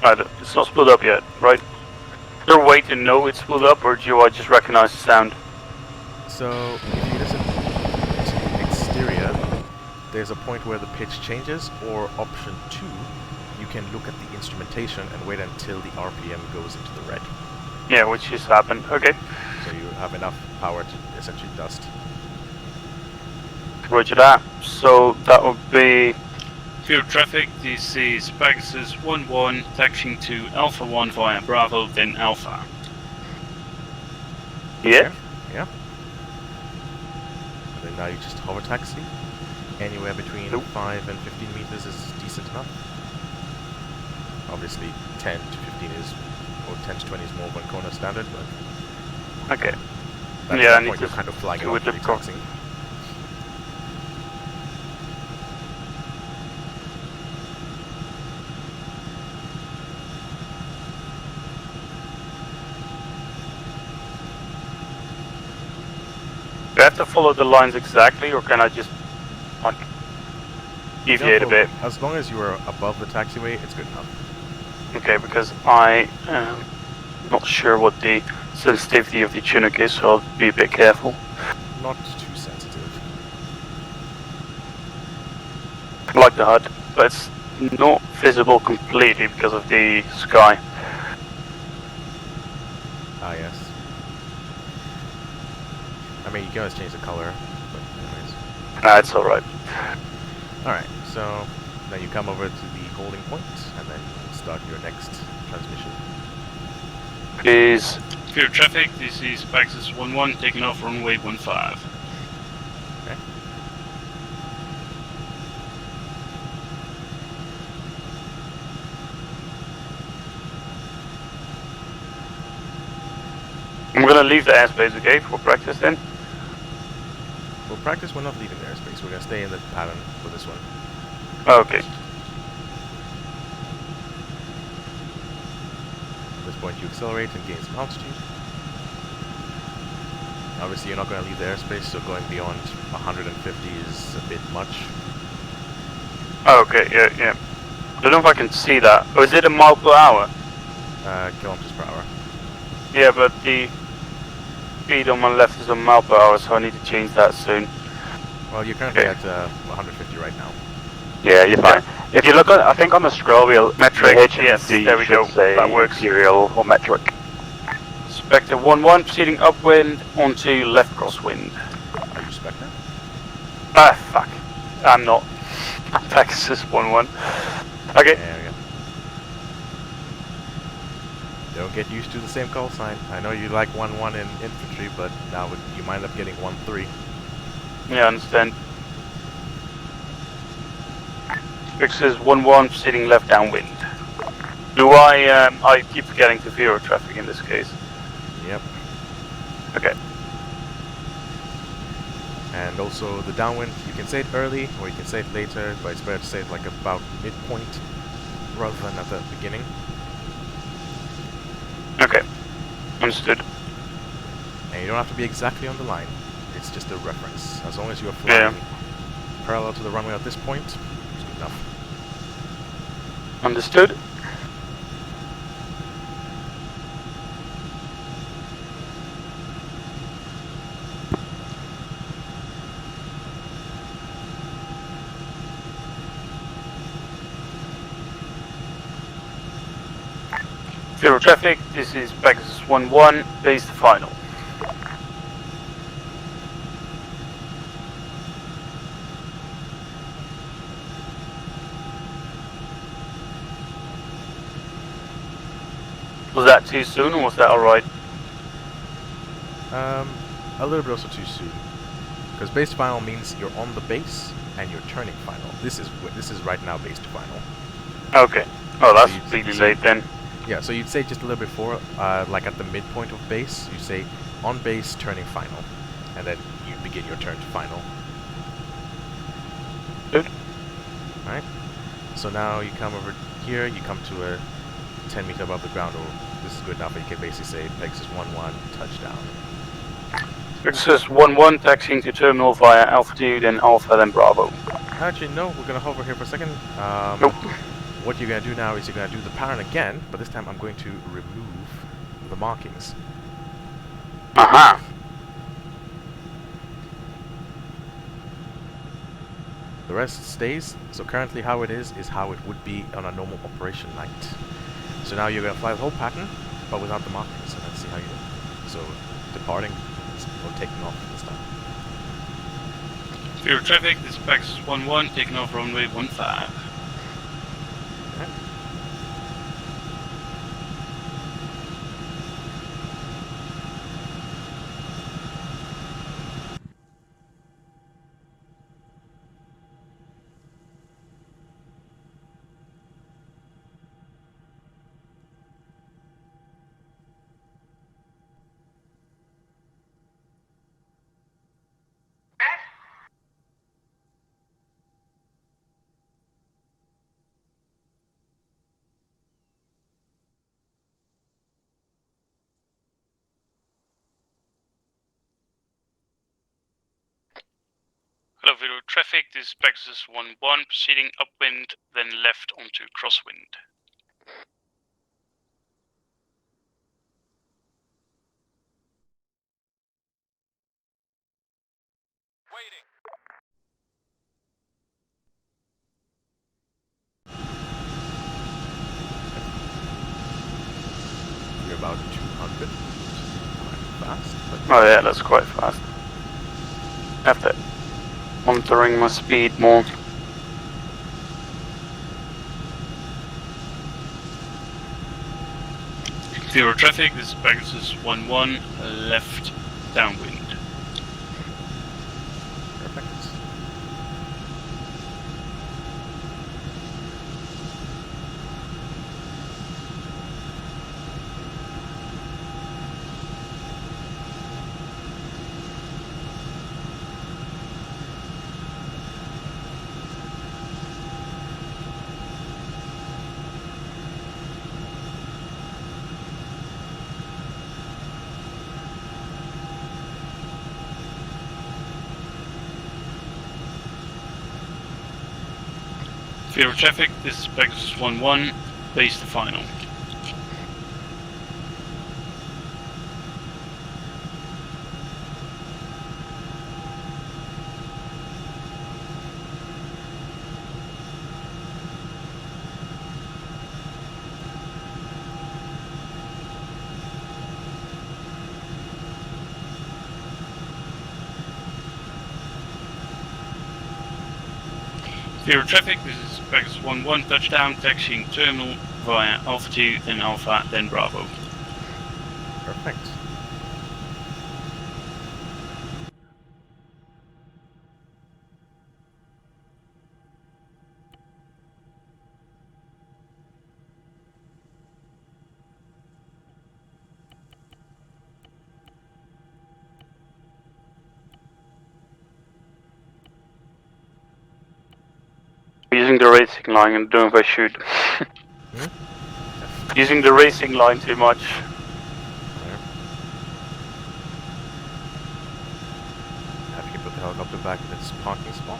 Right, it's not spooled up yet, right? Is there a way to know it's spooled up, or do I just recognize the sound? So, if you listen to exterior, there's a point where the pitch changes, or option 2, you can look at the instrumentation and wait until the RPM goes into the red. Yeah, which just happened. Okay. So you have enough power to essentially dust. Roger that. So that would be field traffic. This is Pegasus 1-1 taxiing to Alpha 1 via Bravo, then Alpha. Yeah. Okay. Yeah. And then now you just hover taxi. Anywhere between 5 and 15 meters is decent enough. Obviously 10 to 15 is, or 10 to 20 is more one corner standard, but Okay. that's Yeah, I the need point to you're kind of flying do out it and taxing. Do I have to follow the lines exactly, or can I just like deviate a bit? As long as you are above the taxiway, it's good enough. Okay, because I am not sure what the sensitivity of the tunic is, so I'll be a bit careful. Not too sensitive. I like the HUD, but it's not visible completely because of the sky. Ah, yes. I mean, you can always change the color, but anyways. That's alright. Alright, so then you come over to the holding point, and then start your next transmission. Is field traffic. This is Pegasus 1-1 taking off runway 15. Okay. I'm gonna leave the airspace, okay, for practice then? For practice, we're not leaving the airspace. We're going to stay in the pattern for this one. Okay. At this point, you accelerate and gain some altitude. Obviously, you're not going to leave the airspace, so going beyond 150 is a bit much. Okay, yeah. I don't know if I can see that. Or is it a mile per hour? Kilometers per hour. Yeah, but the speed on my left is a mile per hour, so I need to change that soon. Well, you're currently Okay. at 150 right now. Yeah, you're fine. If you look at, I think on the scroll wheel, Metric, the H and yes, C there we should go. say That works. imperial or metric. Vector 1-1, proceeding upwind onto left crosswind. Are you Spectre? Ah, fuck. I'm not. Pegasus 1-1. Okay. There we go. Don't get used to the same call sign. I know you like 1-1 in infantry, but now you might end up getting 1-3. Yeah, I understand. Pegasus 1-1, proceeding left downwind. Do I keep forgetting to zero traffic in this case. Yep. Okay. And also the downwind, you can say it early or you can say it later, but it's better to say it like about midpoint rather than at the beginning. Okay. Understood. And you don't have to be exactly on the line. It's just a reference. As long as you are flying parallel to the runway at this point, it's good enough. Understood. Zero traffic, this is Pegasus 1-1, base to final. Was that too soon or was that alright? A little bit also too soon. Because base to final means you're on the base and you're turning final. This is right now base to final. Okay. Oh, that's So really late then. Yeah, so you'd say just a little before, like at the midpoint of base, you say on base turning final, and then you begin your turn to final. Good. Alright, so now you come over here, you come to a 10 meter above the ground, or this is good enough, you can basically say Pegasus 1-1, touchdown. Pegasus 1-1, taxiing to terminal via altitude and Alpha then Bravo. Actually, no, we're gonna hover here for a second. Nope. What you're going to do now is you're going to do the pattern again, but this time I'm going to remove the markings. Aha! The rest stays, so currently how it is how it would be on a normal operation night. So now you're going to fly the whole pattern, but without the markings, so let's see how you do. So, departing, or taking off this time. Zero traffic, this is Pegasus 1-1, taking off runway 15. Hello, Vero traffic. This is Pegasus 1-1, proceeding upwind, then left onto crosswind. You're about 200, quite fast. But Oh yeah, that's quite fast. After monitoring my speed more. Zero traffic, this is Pegasus 1-1, left downwind. perfect. Zero traffic, this is Pegasus 1-1, base to final. Zero traffic, this is Vegas 1-1, touchdown, taxiing terminal via Alpha 2, then Alpha, then Bravo. Perfect. Using the racing line and doing if I shoot. Using the racing line too much. Have you put the helicopter back in its parking spot?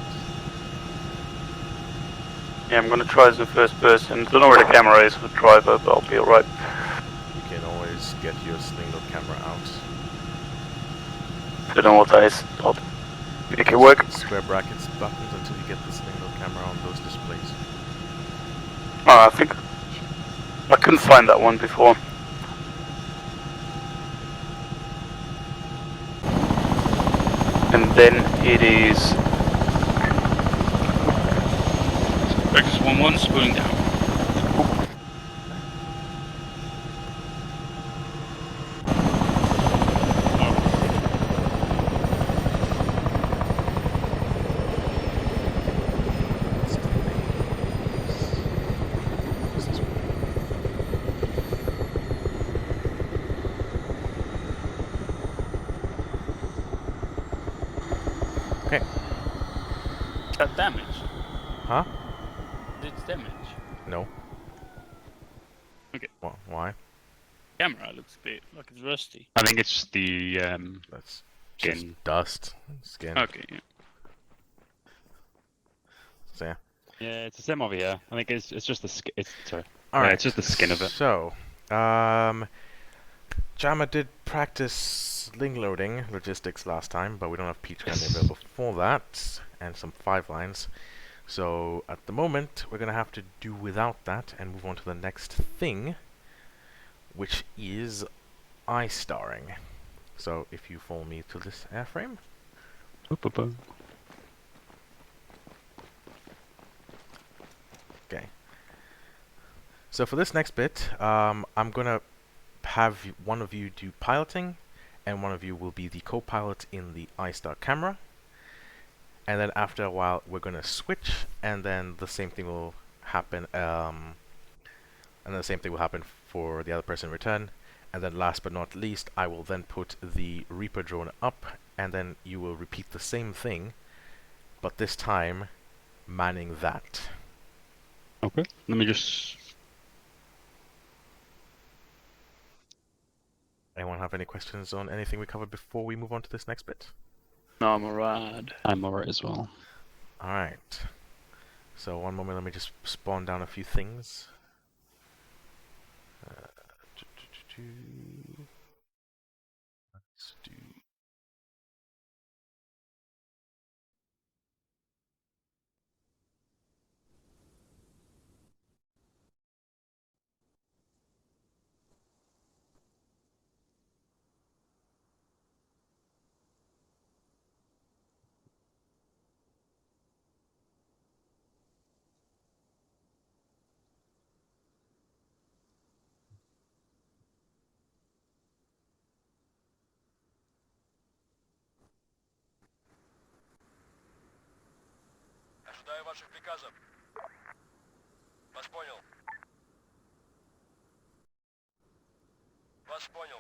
Yeah, I'm gonna try as a first person. Don't know where the camera is with driver, but I'll be alright. You can always get your sling load camera out. Don't know what that is. I'll make it work. Square brackets buttons until you get the sling load camera on those displays. Oh, I think I couldn't find that one before. And then it is Vegas 1-1 spooling down. Okay. That damage? Huh? It's damage. No. Okay. Why? Camera looks a bit like it's rusty. I think it's the That's skin. just dust. Skin. Okay, yeah. So, yeah. Yeah, it's the same over here. I think it's just the skin. Sorry. Alright. It's just the skin of it. So, Jama did practice sling loading logistics last time, but we don't have Peach Candy available for that, and some 5 lines. So, at the moment, we're gonna have to do without that and move on to the next thing, which is eye starring. So, if you follow me to this airframe. Boop, boop, boop. Okay. So for this next bit, I'm gonna have one of you do piloting, and one of you will be the co-pilot in the iStar camera. And then after a while, we're gonna switch, and then the same thing will happen. And the same thing will happen for the other person in return. And then last but not least, I will then put the Reaper drone up, and then you will repeat the same thing, but this time manning that. Okay. Let me just. Anyone have any questions on anything we covered before we move on to this next bit? No, I'm alright. I'm alright as well. Alright. So one moment, let me just spawn down a few things. Let's do... Ожидаю ваших приказов. Вас понял. Вас понял.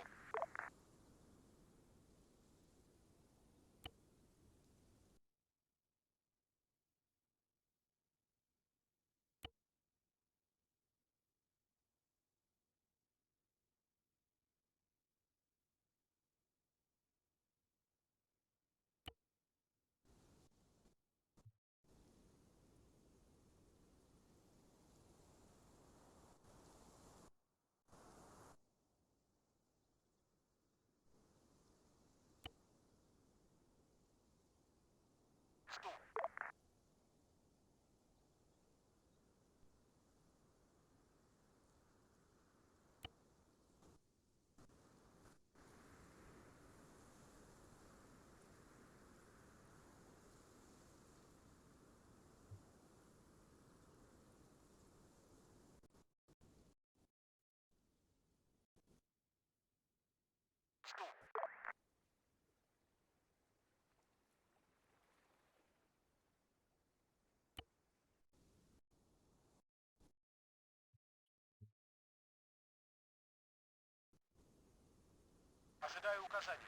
Ожидаю указаний.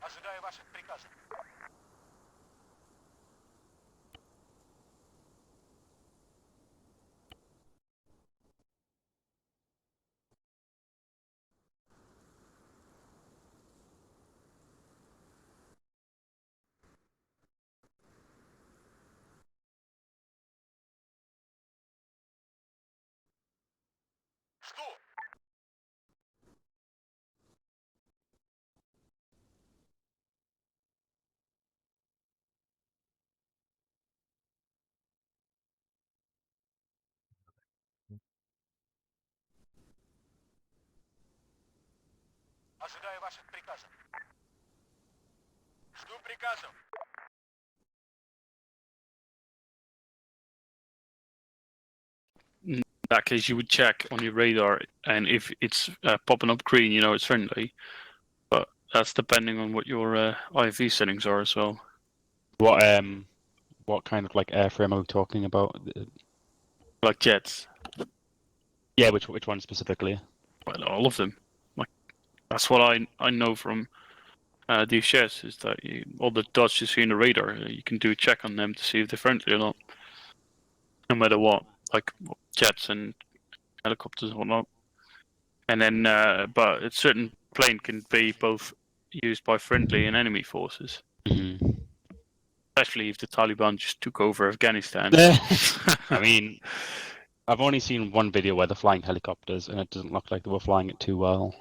Ожидаю ваших приказов. Жду. Ожидаю ваших приказов. Жду приказов. In that case, you would check on your radar, and if it's popping up green, you know it's friendly. But that's depending on what your IV settings are as well. What kind of like airframe are we talking about? Like jets, Yeah, which one specifically? well, all of them. Like that's what I know from DHS is that all the dots you see in the radar, you can do a check on them to see if they're friendly or not, no matter what, like jets and helicopters and whatnot. And then, but a certain plane can be both used by friendly and enemy forces, Mm-hmm. especially if the Taliban just took over Afghanistan. I mean, I've only seen one video where they're flying helicopters, and it doesn't look like they were flying it too well.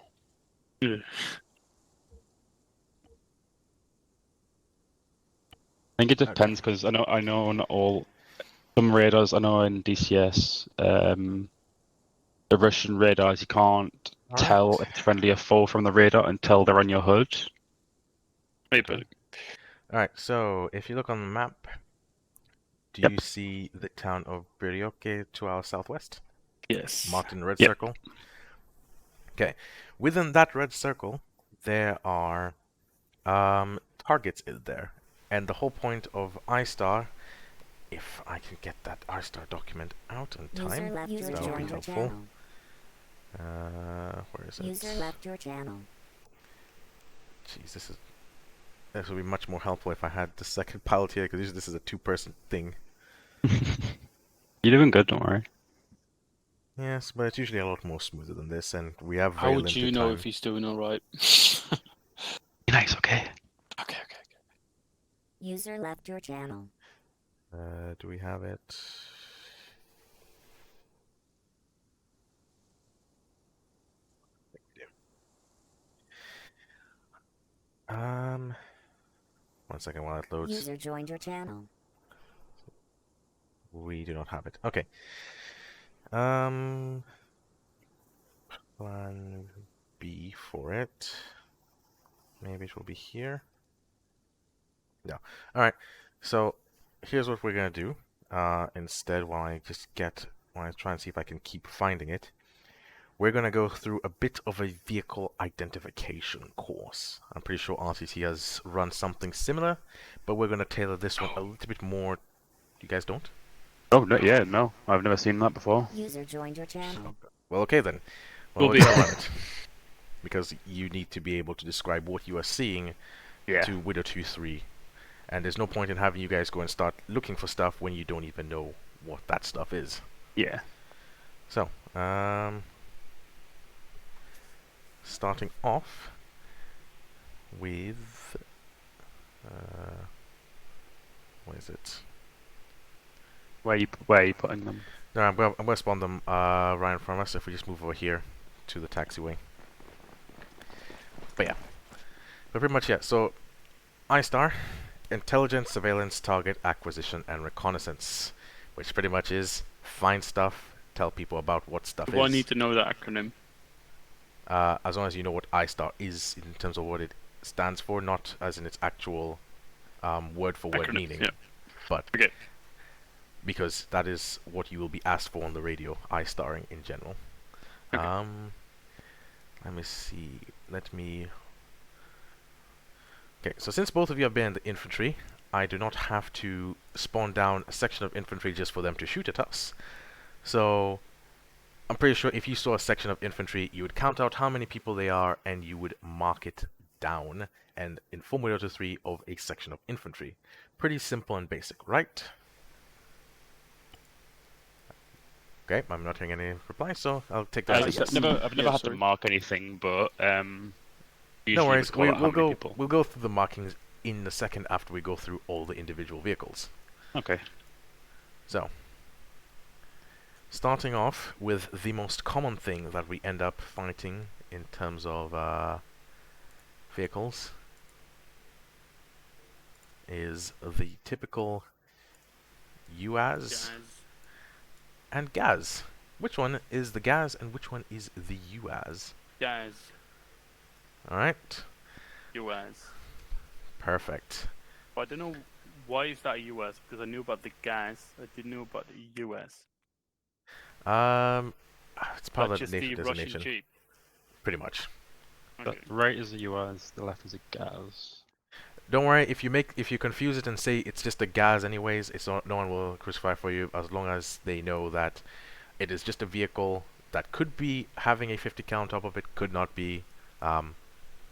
Yeah. I think it depends because I know on all some radars. I know in DCS, the Russian radars you can't tell if it's friendly or foe from the radar until they're on your HUD. Maybe. Alright, so if you look on the map, do Yep. you see the town of Bryoke to our southwest? Yes. Marked in the red Yep. circle? Okay. Within that red circle, there are targets in there. And the whole point of iStar, if I can get that iStar document out in time, that would be helpful. Where is it? User left your channel. Jeez, this would be much more helpful if I had the second pilot here, because usually this is a two-person thing. You're doing good, don't worry. Yes, but it's usually a lot more smoother than this, and we have very How would limited you know time. if he's doing all right? Nice, okay. Okay. User left your channel. Do we have it? I think we do. 1 second while it loads. User joined your channel. We do not have it. Okay. Plan B for it. Maybe it will be here. No. Alright. So here's what we're gonna do. Instead, while I try and see if I can keep finding it, we're gonna go through a bit of a vehicle identification course. I'm pretty sure RTT has run something similar, but we're gonna tailor this one a little bit more. You guys don't? Oh no, yeah, no, I've never seen that before. User joined your channel. Well, okay then. Well, We'll we're be- gonna run it. Because you need to be able to describe what you are seeing Yeah. to Widow 2-3. And there's no point in having you guys go and start looking for stuff when you don't even know what that stuff is. Yeah. So, starting off with, what is it? Where are you putting them? No, I'm gonna spawn them right in front of us if we just move over here to the taxiway. But yeah, but pretty much yeah. So, iStar, intelligence, surveillance, target acquisition, and reconnaissance, which pretty much is find stuff, tell people about what stuff Do I is. need to know the acronym? As long as you know what iStar is in terms of what it stands for, not as in its actual word for word Acronym, meaning, yeah. but Okay. because that is what you will be asked for on the radio, iStarring in general. Okay. Let me see. Let me... Okay, so since both of you have been in the infantry, I do not have to spawn down a section of infantry just for them to shoot at us. So, I'm pretty sure if you saw a section of infantry, you would count out how many people they are, and you would mark it down, and inform Widow 3 of a section of infantry. Pretty simple and basic, right? Okay, I'm not hearing any replies, so I'll take that as a yes. I've never had to mark anything, but No usually worries, we call out how many people. we'll go through the markings in a second after we go through all the individual vehicles. Okay. So, starting off with the most common thing that we end up fighting in terms of vehicles is the typical UAZ and GAZ. Which one is the GAZ and which one is the UAZ? Gaz. Alright, US. perfect. But I don't know why is that US, because I knew about the gas. I didn't know about the US. It's part of Just the the nation Russian designation, Jeep. pretty much. Okay. The right is the US, the left is a gas. Don't worry, if you confuse it and say it's just a GAZ anyways, it's not, no one will crucify for you as long as they know that it is just a vehicle that could be having a 50 cal on top of it, could not be.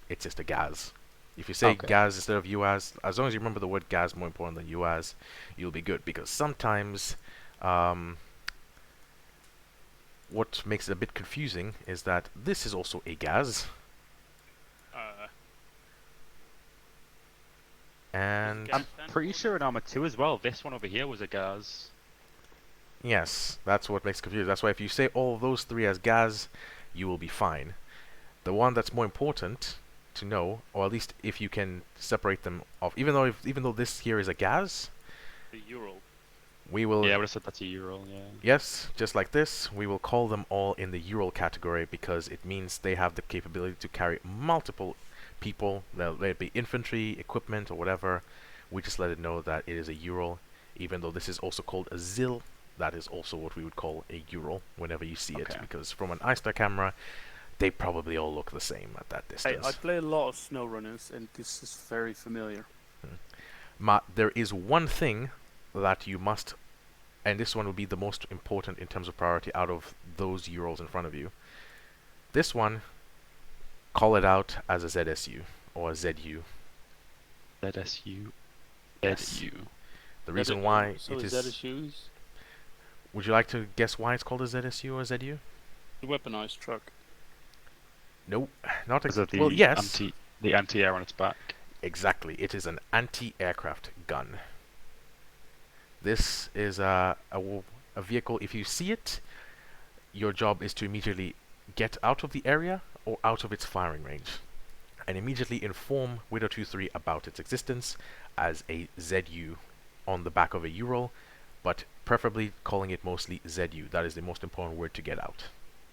It's just a GAZ. If you say GAZ instead of UAZ, as long as you remember the word GAZ more important than UAZ, you'll be good. Because sometimes, what makes it a bit confusing is that this is also a GAZ. And I'm pretty sure in Arma 2 as well, this one over here was a gas. yes, that's what makes it confusing. That's why if you say all of those three as GAZ, you will be fine. The one that's more important to know, or at least if you can separate them off, even though this here is a GAZ, The Ural. we will... Yeah, I would have said that's a Ural, yeah. Yes, just like this, we will call them all in the Ural category because it means they have the capability to carry multiple people, let it be infantry, equipment, or whatever. We just let it know that it is a Ural, even though this is also called a ZIL. That is also what we would call a Ural whenever you see it, because from an iStar camera, they probably all look the same at that distance. I play a lot of SnowRunners, and this is very familiar. There is one thing that you must, and this one will be the most important in terms of priority out of those Urals in front of you. This one, call it out as a ZSU or a ZU. ZSU. Yes. ZU. The reason why so it is... ZSUs? Would you like to guess why it's called a ZSU or ZU? The weaponized truck. No, not exactly. Well, yes. The anti-air on its back. Exactly. It is an anti-aircraft gun. This is a vehicle, if you see it, your job is to immediately get out of the area or out of its firing range, and immediately inform Widow 2-3 about its existence as a ZU on the back of a Ural, but preferably calling it mostly ZU. That is the most important word to get out.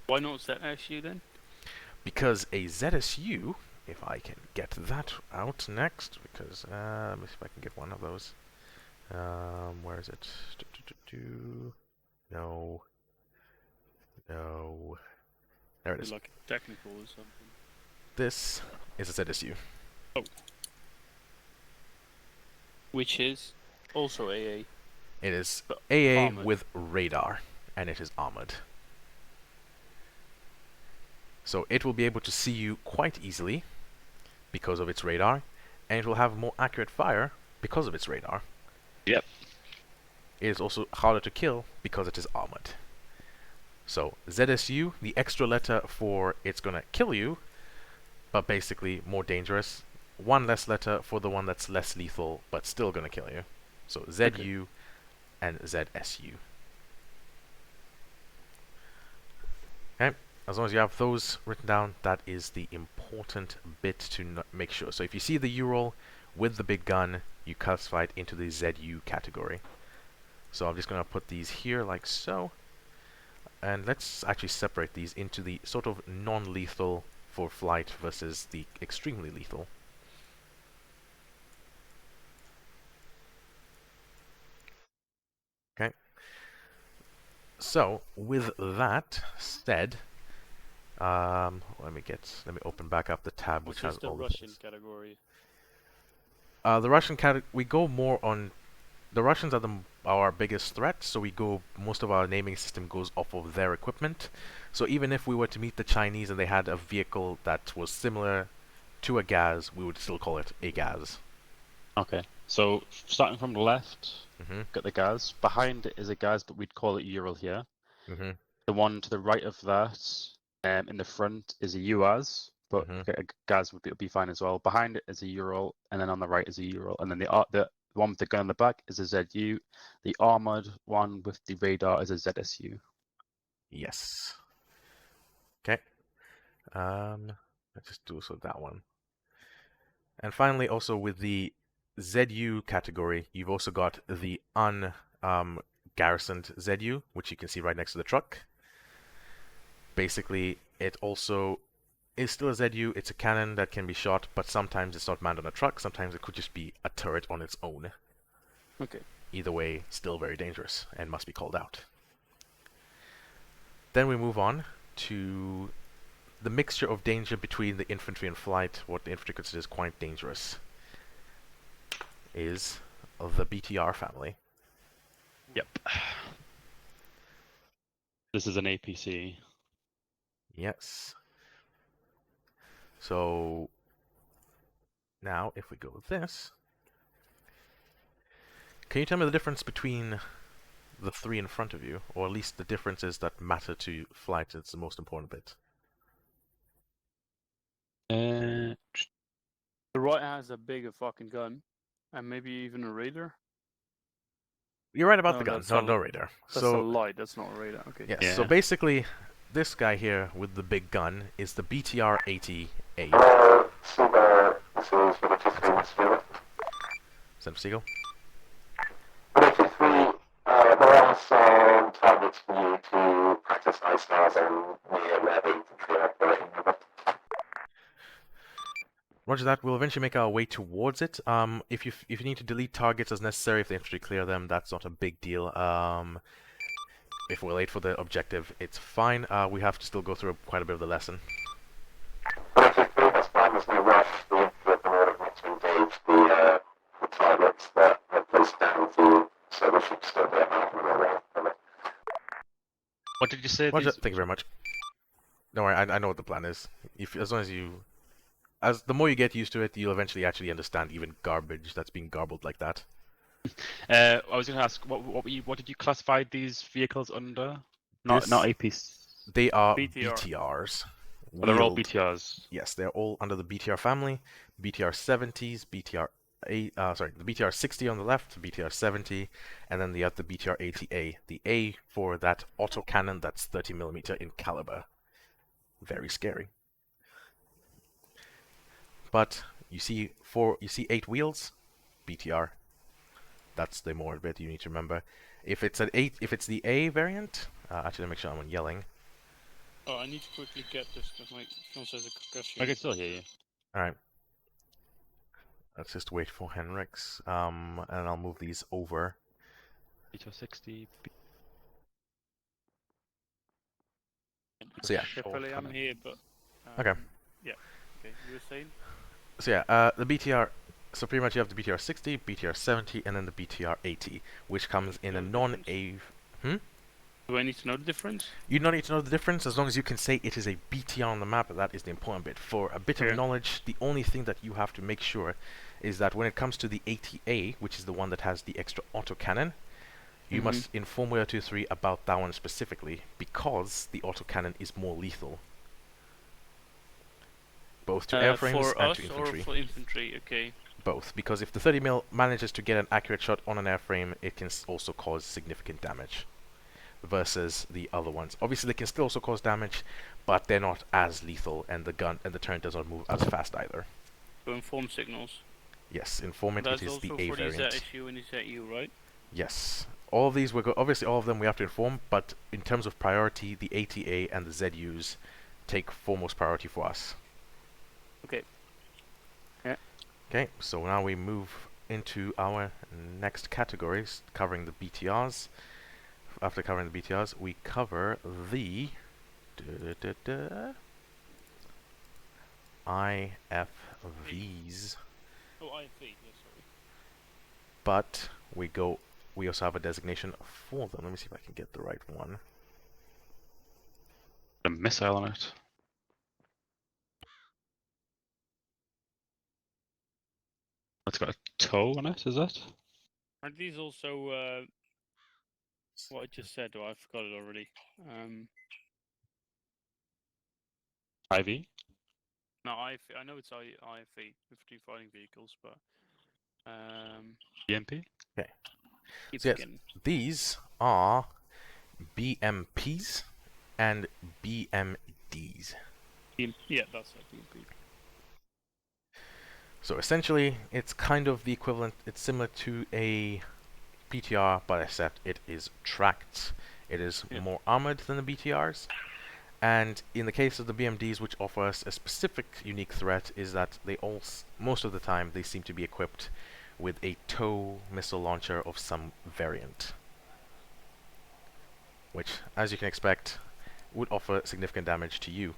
Why not ZSU then? Because a ZSU, if I can get that out next, because let me see if I can get one of those. Where is it? No. No. There it is. Like technical or something. This is a ZSU. Oh. Which is also AA. It is AA armored. with radar, and it is armored. So it will be able to see you quite easily because of its radar, and it will have more accurate fire because of its radar. Yep. It is also harder to kill because it is armored. So ZSU, the extra letter for it's gonna kill you, but basically more dangerous. One less letter for the one that's less lethal, but still gonna kill you. So ZU and ZSU. Okay, as long as you have those written down, that is the important bit to make sure. So if you see the Ural with the big gun, you classify it into the ZU category. So I'm just gonna put these here like so. And let's actually separate these into the sort of non-lethal for flight versus the extremely lethal. Okay. So, with that said, Let me open back up the tab which What's has just the all the Russian things. category? The Russian category, we go more on the Russians are our biggest threat, so most of our naming system goes off of their equipment. So even if we were to meet the Chinese and they had a vehicle that was similar to a gas, we would still call it a gas. Okay. So starting from the left, Mhm. got the gas. Behind it is a gas, but we'd call it Ural here. Mhm. The one to the right of that, in the front, is a UAZ, but Mhm. a gas would be fine as well. Behind it is a Ural, and then on the right is a Ural, and then the one with the gun on the back is a ZU. The armored one with the radar is a ZSU. Yes. Okay. Let's just do so that one. And finally, also with the ZU category, you've also got the garrisoned ZU, which you can see right next to the truck. Basically, it also is still a ZU. It's a cannon that can be shot, but sometimes it's not manned on a truck. Sometimes it could just be a turret on its own. Okay. Either way, still very dangerous and must be called out. Then we move on to the mixture of danger between the infantry and flight, what the infantry considers quite dangerous, is the BTR family. Yep. This is an APC. Yes. So now if we go with this, can you tell me the difference between the three in front of you, or at least the differences that matter to flight? It's the most important bit. Uh, The right has a bigger fucking gun, and maybe even a radar. You're right about No, the gun. that's No, a- no radar. That's a So light. That's not a radar. Okay. yes. Yeah. So basically, this guy here with the big gun is the BTR-80A. Super, this is Military Sam Siegel. Military, there are some targets for you to practice ISTARs and near where the infantry are operating. Roger that. We'll eventually make our way towards it. If you need to delete targets as necessary, if the infantry clear them, that's not a big deal. If we're late for the objective, it's fine. We have to still go through quite a bit of the lesson. Military, that's fine, there's no rush. The infantry at the moment need to engage the targets that are placed down for you, so we should still be able to around from it. What did you say? Roger. These... Thank you very much. Don't worry. I know what the plan is. As long as the more you get used to it, you'll eventually actually understand even garbage that's being garbled like that. I was going to ask, what did you classify these vehicles under? Not APC. They are BTR. BTRs. Oh, they're all Wheeled. BTRs. Yes, they're all under the BTR family. BTR 70s, the BTR 60 on the left, BTR 70, and then the BTR 80A. The A for that autocannon that's 30mm in caliber. Very scary. But you see 8 wheels, BTR. That's the more bit you need to remember. If it's the A variant, actually, make sure I'm yelling. Oh, I need to quickly get this because my phone says a concussion. I can still hear you. All right. Let's just wait for Henrik's, and I'll move these over. BTR 60. So yeah. Probably I'm here, but. Okay. Yeah. Okay. You were saying? So yeah, the BTR. So pretty much you have the BTR 60, BTR 70, and then the BTR 80, which comes in a non-A. Do I need to know the difference? You don't need to know the difference as long as you can say it is a BTR on the map. That is the important bit. For a bit of knowledge, the only thing that you have to make sure is that when it comes to the 80A, which is the one that has the extra autocannon, you must inform Way 2-3 about that one specifically, because the autocannon is more lethal. Both to airframes for and us to infantry. or for infantry? Okay. Both, because if the 30mm manages to get an accurate shot on an airframe, it can also cause significant damage. Versus the other ones. Obviously, they can still also cause damage, but they're not as lethal, and the turret does not move as fast either. So inform signals. Yes, informant, it is the A That's also for variant. the ZSU and the ZU, right? Yes. All of these, obviously all of them we have to inform, but in terms of priority, the ATA and the ZUs take foremost priority for us. Okay. Yeah. Okay, so now we move into our next categories, covering the BTRs. After covering the BTRs, we cover the IFVs, Oh, IFV. Yeah, sorry. but we also have a designation for them. Let me see if I can get the right one. A missile on it. It's got a toe on it, is it? Aren't these also what I just said? Oh, I forgot it already. IV? No, I know it's IFV, infantry fighting vehicles, but BMP? Okay. keep So yes, forgetting. these are BMPs and BMDs. Yeah, that's it. BMP. So essentially, it's kind of the equivalent. It's similar to a BTR, but except it is tracked. It is Yep. more armored than the BTRs. And in the case of the BMDs, which offer us a specific unique threat, is that they all, most of the time, they seem to be equipped with a tow missile launcher of some variant, which, as you can expect, would offer significant damage to you.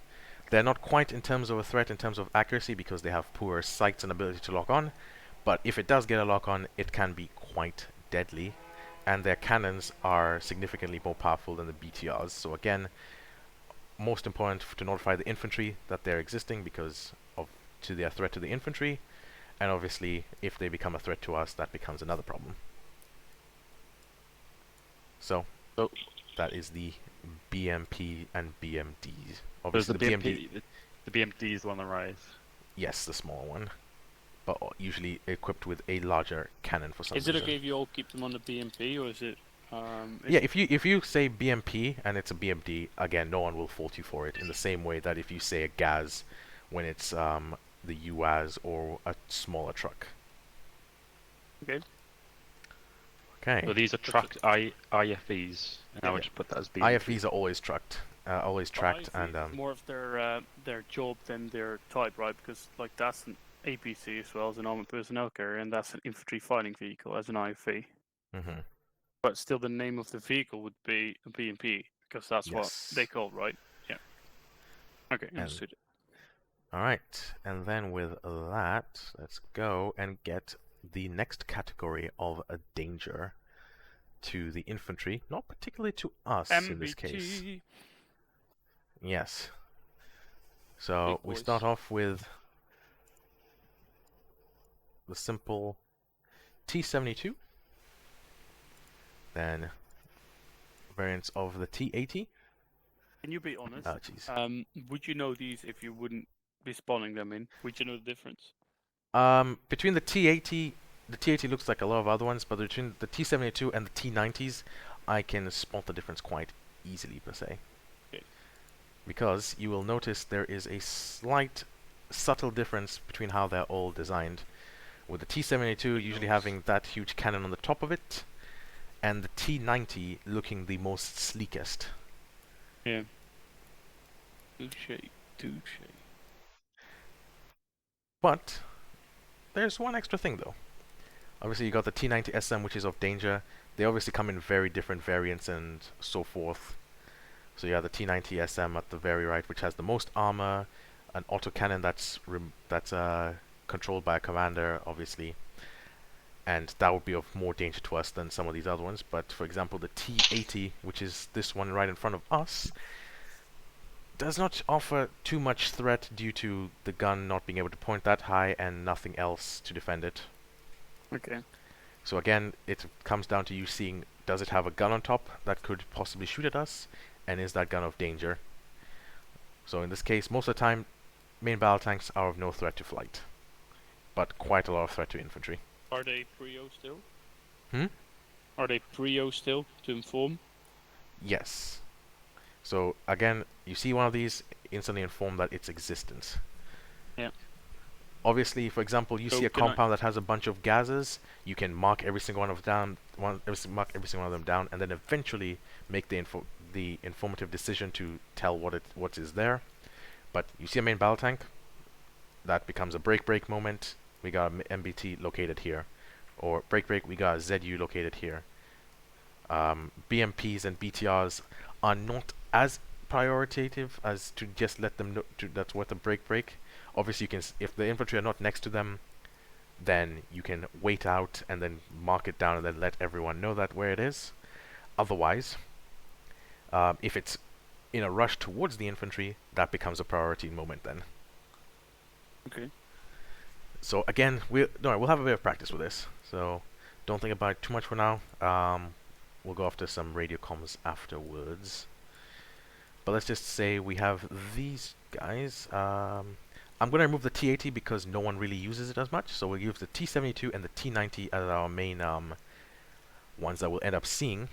They're not quite in terms of a threat in terms of accuracy because they have poor sights and ability to lock on, but if it does get a lock on, it can be quite deadly, and their cannons are significantly more powerful than the BTRs. So again, most important to notify the infantry that they're existing because of their threat to the infantry, and obviously if they become a threat to us, that becomes another problem. So that is the BMP and BMDs. There's Obviously the BMP. The BMD is the one on the right. yes, the small one, but usually equipped with a larger cannon for some Is it reason. okay if you all keep them on the BMP, or is it? Yeah, if you say BMP and it's a BMD, again, no one will fault you for it. In the same way that if you say a GAZ when it's the UAZ or a smaller truck. Okay. Okay. So these are tracked IFVs, and I would Yeah. just put that as BMP. IFVs are always tracked, IFV is more of their job than their type, right? Because like that's an APC as well as an armored personnel carrier, and that's an infantry fighting vehicle as an IFV. Mm-hmm. But still, the name of the vehicle would be a BMP because that's what Yes. they call, right? Yeah. Okay, And understood. alright, and then with that, let's go and get the next category of a danger to the infantry, not particularly to us in this case. MBT. Yes. So Big we boys. start off with the simple T-72, then variants of the T-80. Can you be honest? Oh, jeez. Would you know these if you wouldn't be spawning them in? Would you know the difference? Between the T-80 looks like a lot of other ones, but between the T-72 and the T-90s, I can spot the difference quite easily, per se. Okay. Because you will notice there is a slight, subtle difference between how they're all designed. With the T-72 usually having that huge cannon on the top of it, and the T-90 looking the most sleekest. Yeah. Touche. But there's one extra thing, though. Obviously, you got the T-90 SM, which is of danger. They obviously come in very different variants and so forth. So you have the T-90 SM at the very right, which has the most armor, an autocannon that's controlled by a commander, obviously, and that would be of more danger to us than some of these other ones. But for example, the T-80, which is this one right in front of us, does not offer too much threat due to the gun not being able to point that high and nothing else to defend it. Okay. So again, it comes down to you seeing, does it have a gun on top that could possibly shoot at us, and is that gun of danger? So in this case, most of the time, main battle tanks are of no threat to flight, but quite a lot of threat to infantry. Are they Prio still? Hmm? Are they Prio still to inform? Yes. So again, you see one of these, instantly inform that its existence. Yeah. Obviously, for example, you So see a can I- compound that has a bunch of gases, you can mark every single one of them down, mark every single one of them down, and then eventually make the informative decision to tell what is there. But you see a main battle tank, that becomes a break moment. We got a MBT located here, or break, we got a ZU located here. BMPs and BTRs are not as prioritative as to just let them know that's what the break. Obviously, you can if the infantry are not next to them, then you can wait out and then mark it down and then let everyone know that where it is. Otherwise, if it's in a rush towards the infantry, that becomes a priority moment then. Okay. So again, we'll have a bit of practice with this. So don't think about it too much for now. We'll go after some radio comms afterwards. But let's just say we have these guys. I'm going to remove the T-80 because no one really uses it as much. So we'll use the T-72 and the T-90 as our main ones that we'll end up seeing.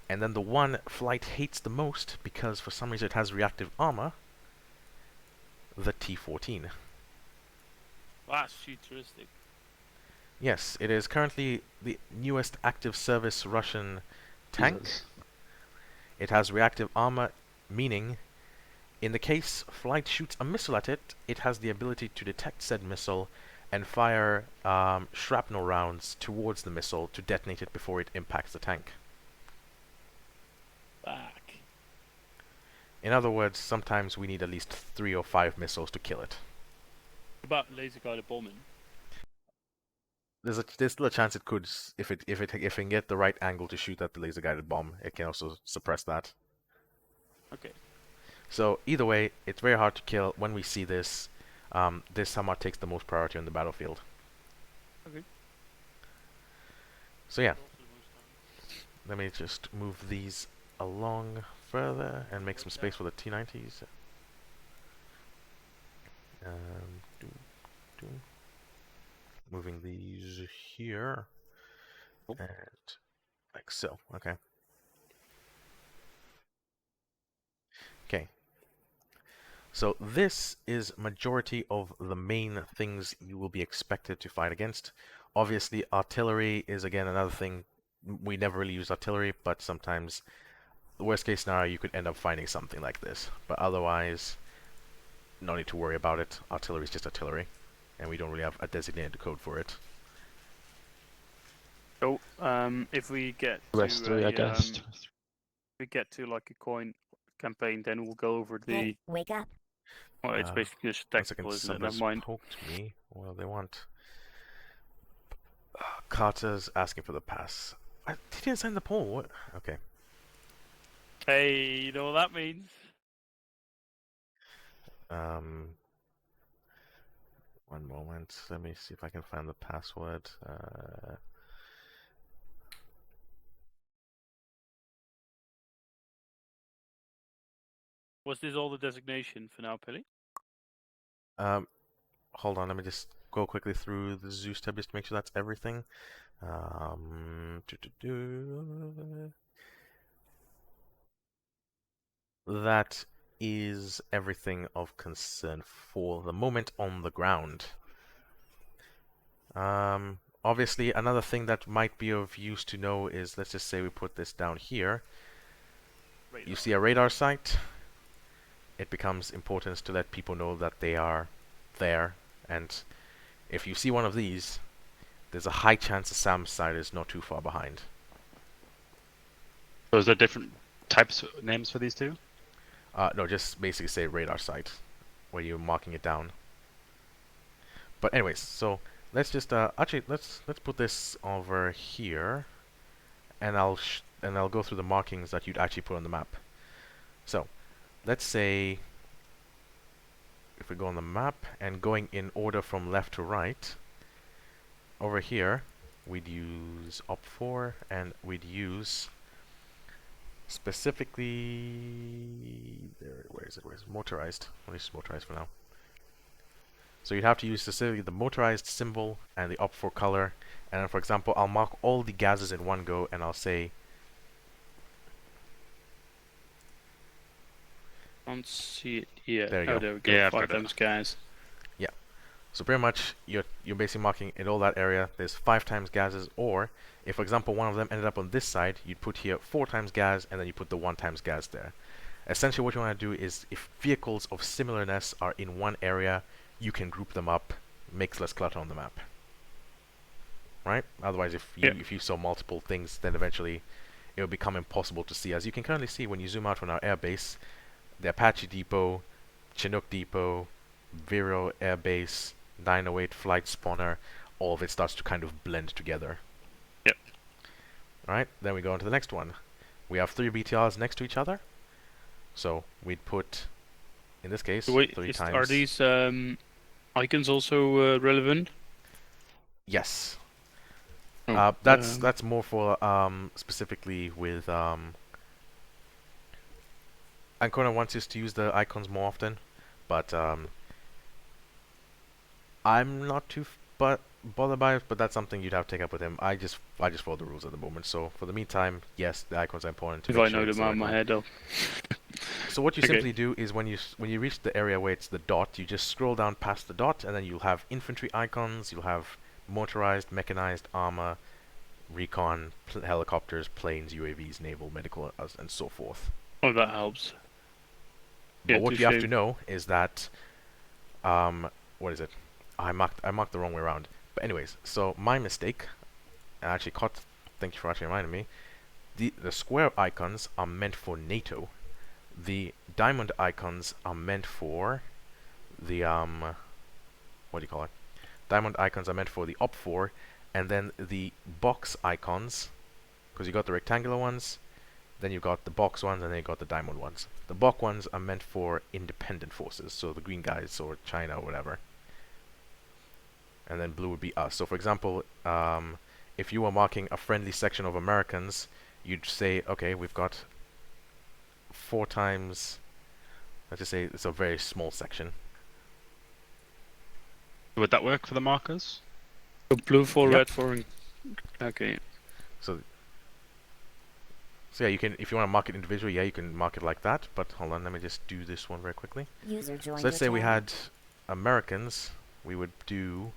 And then the one Flight hates the most, because for some reason it has reactive armor, the T-14. That's futuristic. Yes, it is currently the newest active service Russian tank. Jesus. It has reactive armor, meaning in the case Flight shoots a missile at it, it has the ability to detect said missile and fire shrapnel rounds towards the missile to detonate it before it impacts the tank. Back. In other words, sometimes we need at least 3 or 5 missiles to kill it. About laser guided bombing. There's still a chance it could, if it can get the right angle to shoot at the laser guided bomb, it can also suppress that. Okay. So either way, it's very hard to kill. When we see this, this somewhat takes the most priority on the battlefield. Okay. So yeah, let me just move these along further and make some space for the T-90s. Do, do. Moving these here, and like so. Okay. Okay. So this is majority of the main things you will be expected to fight against. Obviously, artillery is again another thing. We never really use artillery, but sometimes, the worst case scenario, you could end up finding something like this. But otherwise, no need to worry about it. Artillery is just artillery, and we don't really have a designated code for it. So, if we get Rest to 3, I a, guess. if we get to like a coin campaign, then we'll go over the. Hey, wake up. Well, it's basically just 1 second, technical, isn't it? Never somebody's mind. poked me. What do they want? Carter's asking for the pass. He didn't sign the poll. What? Okay. Hey, you know what that means? One moment. Let me see if I can find the password. Was this all the designation for now, Pilly? Hold on. Let me just go quickly through the Zeus tab just to make sure that's everything. That is everything of concern for the moment on the ground. Obviously, another thing that might be of use to know is, let's just say we put this down here. Radar. You see a radar site. It becomes important to let people know that they are there, and if you see one of these, there's a high chance the SAM site is not too far behind. So is there different types of names for these two? No, just basically say radar site, where you're marking it down. But anyways, so let's just actually let's put this over here, and I'll go through the markings that you'd actually put on the map. So let's say if we go on the map and going in order from left to right, over here we'd use op4 and we'd use specifically where is it motorized. Let me just motorized for now. So you'd have to use specifically the motorized symbol and the op4 color, and then, for example, I'll mark all the gases in one go and I'll say Can't see it yet. There you Oh, go. there we go. Yeah, I've 5 got it. times gas. so pretty much you're basically marking in all that area there's 5 times gases, or if for example one of them ended up on this side, you'd put here 4 times gas and then you put the 1 times gas there. Essentially what you want to do is, if vehicles of similarness are in one area, you can group them up, makes less clutter on the map. Right? Otherwise if you saw multiple things, then eventually it will become impossible to see. As you can currently see when you zoom out from our airbase, the Apache Depot, Chinook Depot, Vero Air Base, 908 Flight Spawner, all of it starts to kind of blend together. Yep. Alright, then we go on to the next one. We have 3 BTRs next to each other. So we'd put, in this case, Wait, 3 times. are these icons also relevant? Yes. Oh, That's more for specifically with Ancona wants us to use the icons more often, but I'm not too bothered by it. But that's something you'd have to take up with him. I just follow the rules at the moment. So for the meantime, yes, the icons are important to if make I sure know it's them the out right of my one. head, though. So what you Okay. simply do is when you reach the area where it's the dot, you just scroll down past the dot, and then you'll have infantry icons. You'll have motorized, mechanized, armor, recon, helicopters, planes, UAVs, naval, medical, and so forth. Oh, that helps. But Yeah, what you have touche. to know is that, what is it? I marked the wrong way around. But anyways, so my mistake, I actually caught. Thank you for actually reminding me. The square icons are meant for NATO. The diamond icons are meant for the what do you call it? Diamond icons are meant for the OP4, and then the box icons, because you got the rectangular ones, then you got the box ones, and then you got the diamond ones. The box ones are meant for independent forces, so the green guys or China or whatever. And then blue would be us. So for example, if you were marking a friendly section of Americans, you'd say, okay, we've got 4 times, let's just say it's a very small section. Would that work for the markers? So blue for Yep. red for. Okay. So yeah, you can, if you want to mark it individually, yeah, you can mark it like that. But hold on, let me just do this one very quickly. User joined So let's say your we channel. had Americans, we would do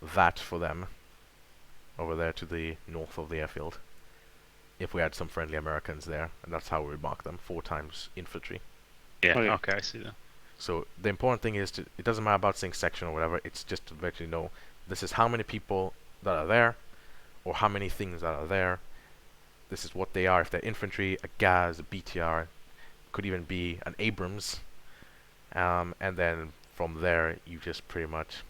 that for them over there to the north of the airfield. If we had some friendly Americans there, and that's how we would mark them, 4 times infantry. Yeah. Okay. Okay, I see that. So the important thing is it doesn't matter about saying section or whatever, it's just to let you know this is how many people that are there, or how many things that are there. This is what they are. If they're infantry, a GAZ, a BTR, could even be an Abrams, and then from there you just pretty much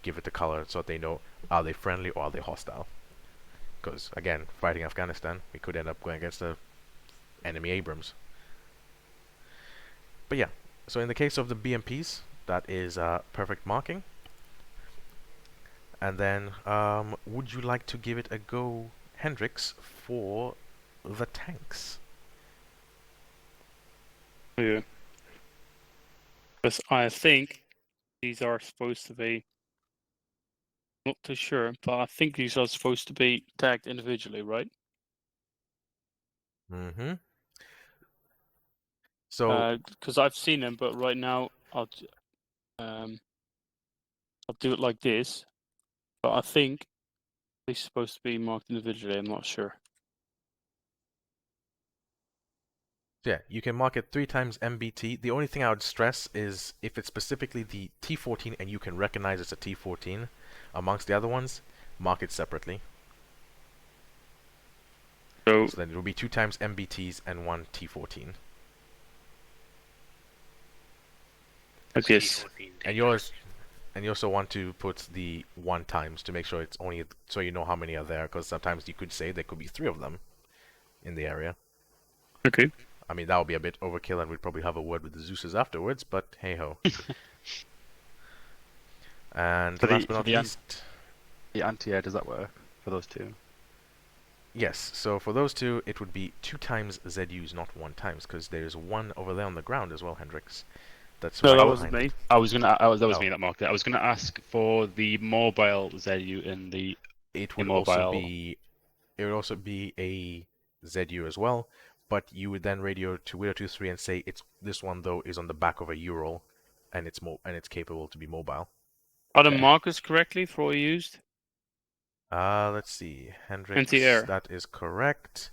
give it the color so that they know, are they friendly or are they hostile. Because again, fighting Afghanistan, we could end up going against the enemy Abrams. But yeah, so in the case of the BMPs, that is perfect marking. And then, would you like to give it a go, Hendrix, for the tanks? Yeah. Because I think these are supposed to be. Not too sure, but I think these are supposed to be tagged individually, right? Mm-hmm. So, Because I've seen them, but right now I'll do it like this. But I think they're supposed to be marked individually. I'm not sure. yeah, you can mark it 3 times MBT. The only thing I would stress is if it's specifically the T14 and you can recognize it's a T14 amongst the other ones, mark it separately. So So then it will be 2 times MBTs and 1 T14. like this. And yours, and you also want to put the 1 times to make sure it's only, so you know how many are there, because sometimes you could say there could be 3 of them in the area. Okay. I mean, that would be a bit overkill, and we'd probably have a word with the Zeus's afterwards, but hey-ho. And For the- last but for not the least... The anti-air, does that work for those two? Yes, so for those two, it would be 2 times ZUs, not 1 times, because there's 1 over there on the ground as well, Hendrix. That's No, right that behind wasn't me. it. That was Oh. me that marked it. I was gonna ask for the mobile ZU in the It would immobile. also be a ZU as well, but you would then radio to Widow23 and say this one though is on the back of a Ural, and it's capable to be mobile. Are the Okay. markers correctly for what you used? Let's see, Hendrix, Anti-air. that is correct.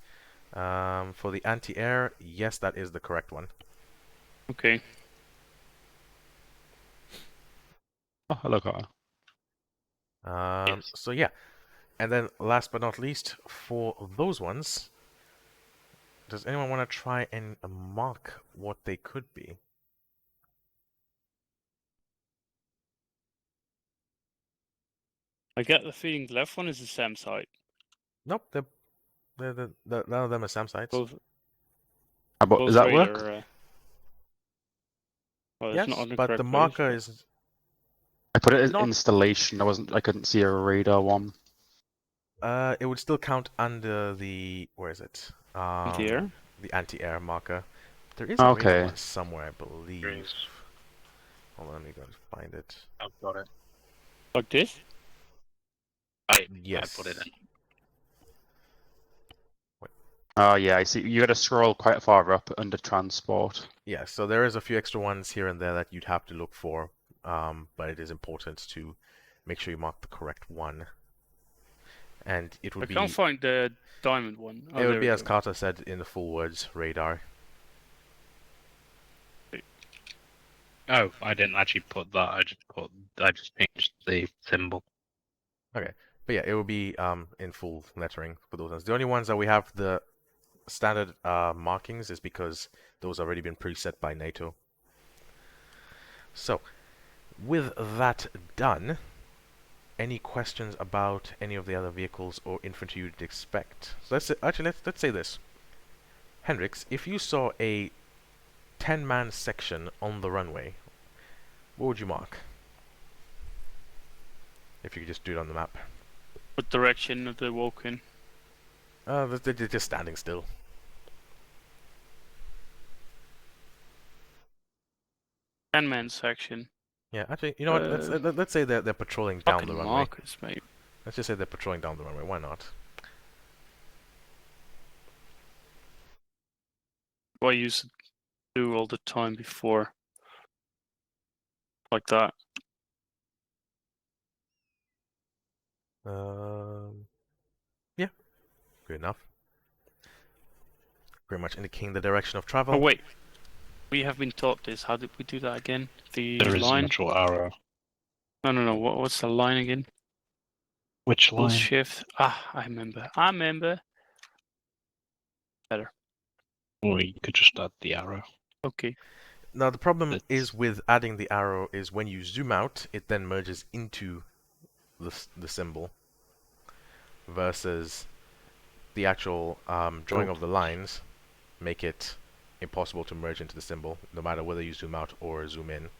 For the anti-air, yes, that is the correct one. Okay. Oh, hello, Carter. Yes. So yeah, and then last but not least, for those ones, does anyone want to try and mark what they could be? I get the feeling the left one is the SAM site. Nope, none of them are SAM sites. Both, But both does that radar. work? Well, it's not Yes, on the but correct the page, marker but- is I put it as Not- installation. I couldn't see a radar one. it would still count under the where is it? Anti-air? The anti-air marker. There is a radar Okay. one somewhere, I believe. There is. Hold on, let me go and find it. I've got it. Like this? I Yes. put it in. Oh yeah, I see. You got to scroll quite far up under transport. Yeah, so there is a few extra ones here and there that you'd have to look for, but it is important to make sure you mark the correct one. And it would I be can't find the diamond one. Oh, it would there be we as go. Carter said in the full words, radar. Oh, I didn't actually put that. I just changed the symbol. But yeah, it will be in full lettering for those ones. The only ones that we have the standard markings is because those already been preset by NATO. So, with that done, any questions about any of the other vehicles or infantry you'd expect? So let's say this. Hendrix, if you saw a 10-man section on the runway, what would you mark? If you could just do it on the map. What direction of the walk in? They're just standing still. Ten-man section. Yeah, actually, you know what? Let's say they're patrolling down Fucking the runway. markers, mate. Let's just say they're patrolling down the runway. Why not? What I used to do all the time before. Like that. Yeah, good enough. Pretty much indicating the direction of travel. Oh wait, we have been taught this. How did we do that again? The There is an line? actual arrow. No. What's the line again? Which Full line? shift. Ah, I remember. Better. Or you could just add the arrow. Okay. Now the problem It's- is with adding the arrow is when you zoom out, it then merges into the symbol versus the actual drawing of the lines make it impossible to merge into the symbol, no matter whether you zoom out or zoom in.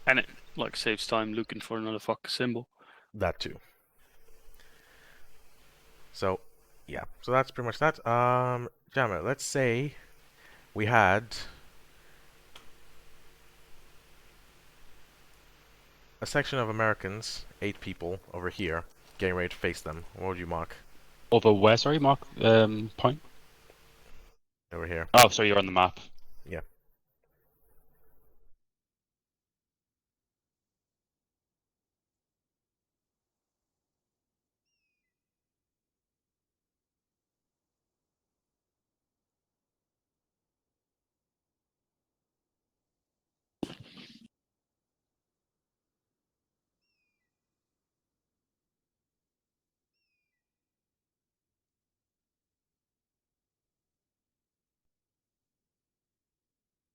And it like saves time looking for another fucking symbol. That too. So, yeah. So that's pretty much that. Jammer, let's say we had a section of Americans, 8 people, over here, getting ready to face them. What would you mark? Over where? Sorry, Mark. Point. Over here. Oh, sorry, you're on the map. Yeah.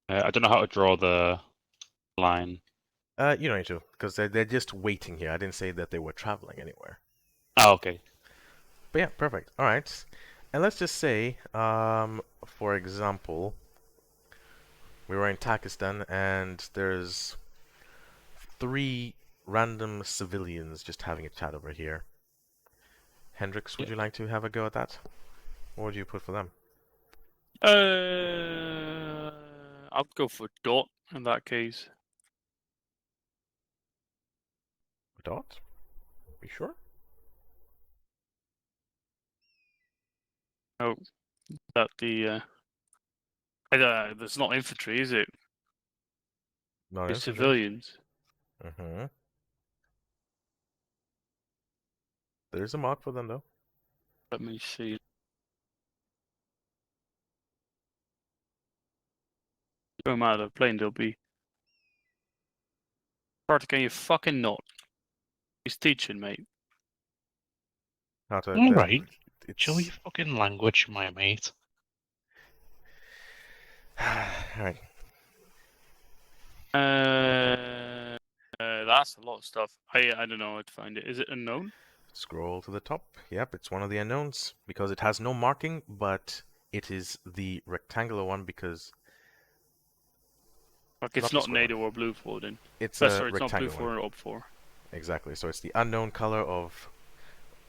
I don't know how to draw the line. You don't need to, because they're just waiting here. I didn't say that they were traveling anywhere. Oh, okay. But yeah, perfect. All right. And let's just say, for example, we were in Pakistan and there's 3 random civilians just having a chat over here. Hendrix, would you like to have a go at that? What would you put for them? I'll go for dot in that case. Dot? Be sure? Oh, that the there's not infantry, is it? Not It's infantry. civilians. Mm-hmm. There's a mark for them though. Let me see. Throw them out of the plane, they'll be. Carter, can you fucking not? He's teaching, mate. How to, All right. Show your fucking language, my mate. Alright. That's a lot of stuff. I don't know how to find it. Is it unknown? Scroll to the top. Yep, it's one of the unknowns because it has no marking, but it is the rectangular one because Like it's Not the not square one. NATO or Blue 4 then. it's a Sorry, it's not Blue rectangular 4 one. or Op 4. Exactly. So it's the unknown color of,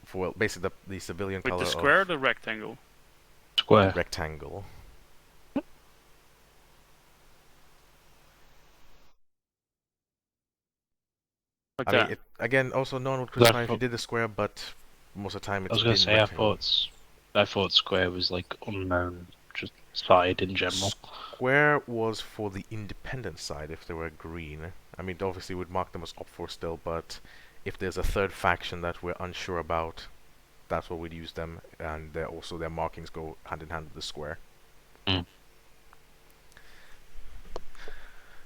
for well, basically the civilian With color the square or of the rectangle? Square. rectangle. Like I that. mean, it, again, also no one would crucify if you thought- did the square, but most of the time I it's was gonna been say rectangle. I thought square was like unknown, just side in general. Square was for the independent side if they were green. I mean, obviously we'd mark them as op 4 still, but if there's a third faction that we're unsure about, that's what we'd use them, and also their markings go hand in hand with the square. Mm.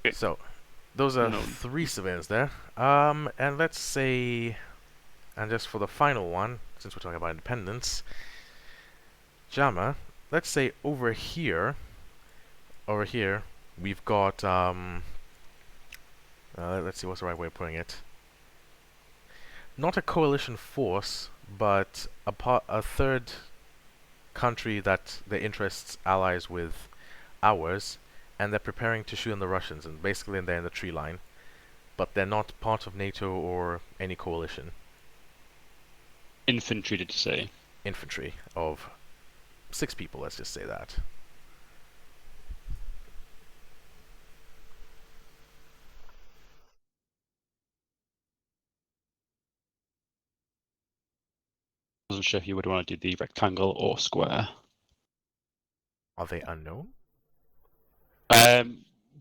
Okay. So, those are Unknown. 3 civilians there. And let's say, and just for the final one, since we're talking about independence, JAMA, let's say over here, we've got, let's see what's the right way of putting it. Not a coalition force, but a third country that their interests allies with ours, and they're preparing to shoot on the Russians, and basically they're in the tree line. But they're not part of NATO or any coalition. Infantry, did you say? Infantry of 6 people, let's just say that. Wasn't sure if you would want to do the rectangle or square. Are they unknown?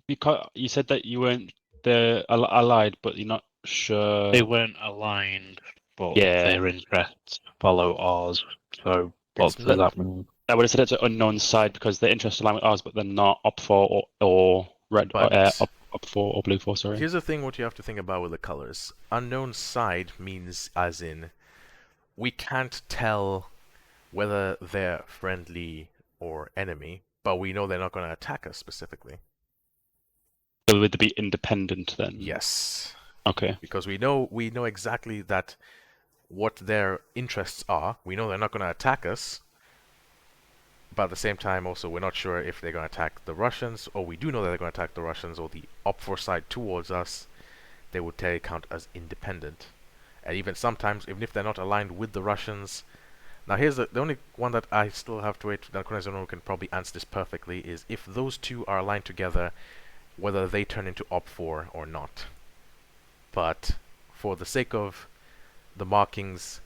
Because you said that you weren't the allied, but you're not sure. They weren't aligned, but Yeah. their interests follow ours. So what It's does not- that mean? I would have said it's an unknown side because their interests align with ours, but they're not op 4 or red But- op 4 or blue 4. Sorry. Here's the thing: what you have to think about with the colors. Unknown side means, as in, we can't tell whether they're friendly or enemy, but we know they're not going to attack us specifically. So would they be independent then? Yes, Okay. because we know exactly that what their interests are. We know they're not going to attack us, but at the same time, also we're not sure if they're going to attack the Russians, or we do know that they're going to attack the Russians or the op 4 side towards us. They would count as independent, and even sometimes, even if they're not aligned with the Russians. Now here's the only one that I still have to wait. That Konezono can probably answer this perfectly. Is if those two are aligned together, whether they turn into op 4 or not. But for the sake of the markings,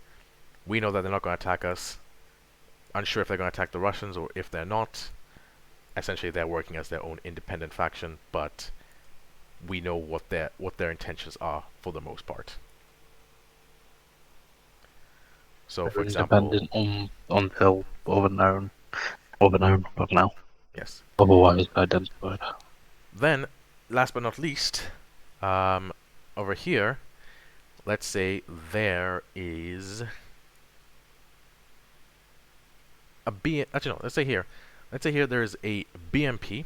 we know that they're not going to attack us. Unsure if they're going to attack the Russians or if they're not. Essentially, they're working as their own independent faction, but we know what their intentions are for the most part. So, for example, Independent until overknown, not now. yes. Otherwise identified. Then, last but not least, over here, let's say there is a B. Actually, no. Let's say here there is a BMP,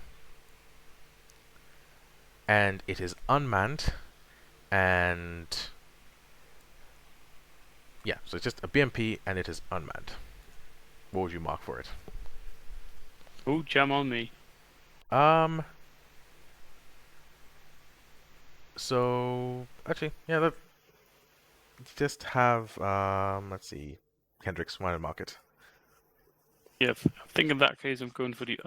and it is unmanned, and yeah, so it's just a BMP and it is unmanned. What would you mark for it? Oh, jam on me. So actually, yeah, let's just have let's see, Hendrix, why not mark it? Yeah, I think in that case I'm going for the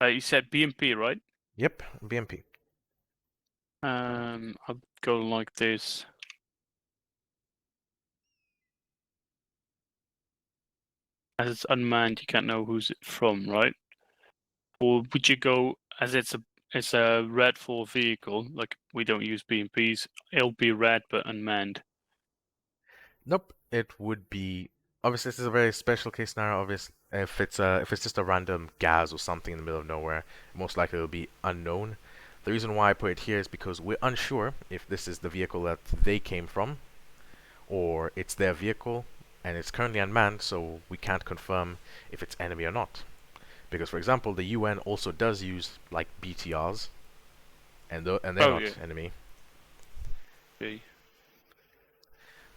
you said BMP, right? Yep, BMP. I'll go like this. As it's unmanned, you can't know who's it from, right? Or would you go as it's a red 4 vehicle? Like we don't use BMPs. It'll be red but unmanned. Nope, it would be. Obviously, this is a very special case scenario. Obviously, if it's just a random gas or something in the middle of nowhere, most likely it will be unknown. The reason why I put it here is because we're unsure if this is the vehicle that they came from, or it's their vehicle. and it's currently unmanned, so we can't confirm if it's enemy or not. Because, for example, the UN also does use like BTRs, and they're not enemy. Okay.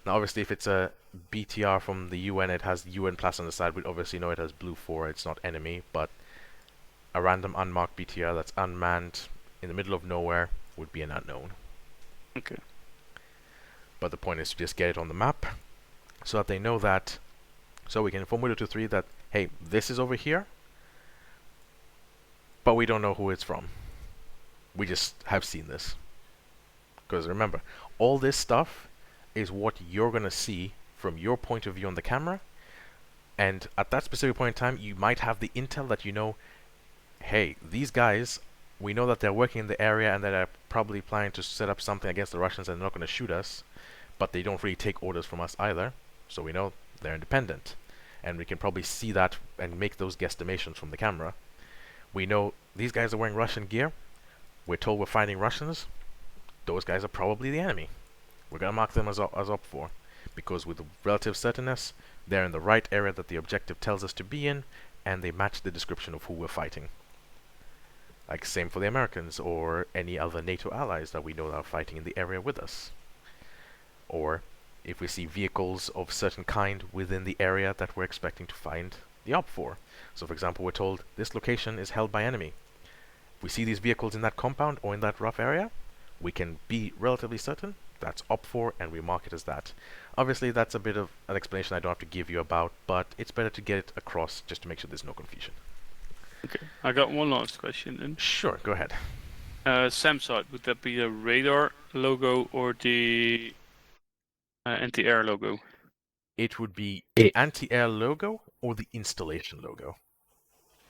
Now, obviously, if it's a BTR from the UN, it has UN plus on the side. We obviously know it has blue 4. It's not enemy, but a random unmarked BTR that's unmanned in the middle of nowhere would be an unknown. Okay. But the point is to just get it on the map, so that they know that. So we can inform Widow 2-3 that, hey, this is over here, but we don't know who it's from. We just have seen this. Because remember, all this stuff is what you're going to see from your point of view on the camera, and at that specific point in time, you might have the intel that you know, hey, these guys, we know that they're working in the area and that they're probably planning to set up something against the Russians and they're not going to shoot us, but they don't really take orders from us either, so we know they're independent. And we can probably see that and make those guesstimations from the camera. We know these guys are wearing Russian gear. We're told we're fighting Russians. Those guys are probably the enemy. We're going to mark them as op 4, because with relative certainness, they're in the right area that the objective tells us to be in, and they match the description of who we're fighting. Like same for the Americans or any other NATO allies that we know that are fighting in the area with us. Or if we see vehicles of certain kind within the area that we're expecting to find the op for. So for example, we're told this location is held by enemy. If we see these vehicles in that compound or in that rough area, we can be relatively certain that's op 4 and we mark it as that. Obviously that's a bit of an explanation I don't have to give you about, but it's better to get it across just to make sure there's no confusion. Okay. I got one last question then. Sure, go ahead. SAM-site, would that be the radar logo or the anti-air logo? It would be the anti-air logo or the installation logo.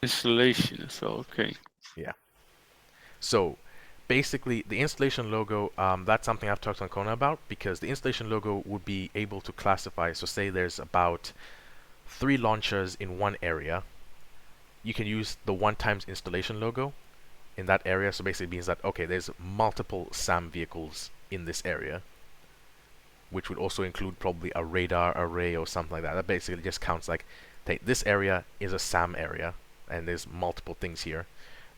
Installation as well, okay. Yeah. So basically the installation logo, that's something I've talked to Ancona about, because the installation logo would be able to classify, so say there's about 3 launchers in one area, you can use the 1 times installation logo in that area, so basically it means that, okay, there's multiple SAM vehicles in this area, which would also include probably a radar array or something like that. That basically just counts like, this area is a SAM area, and there's multiple things here,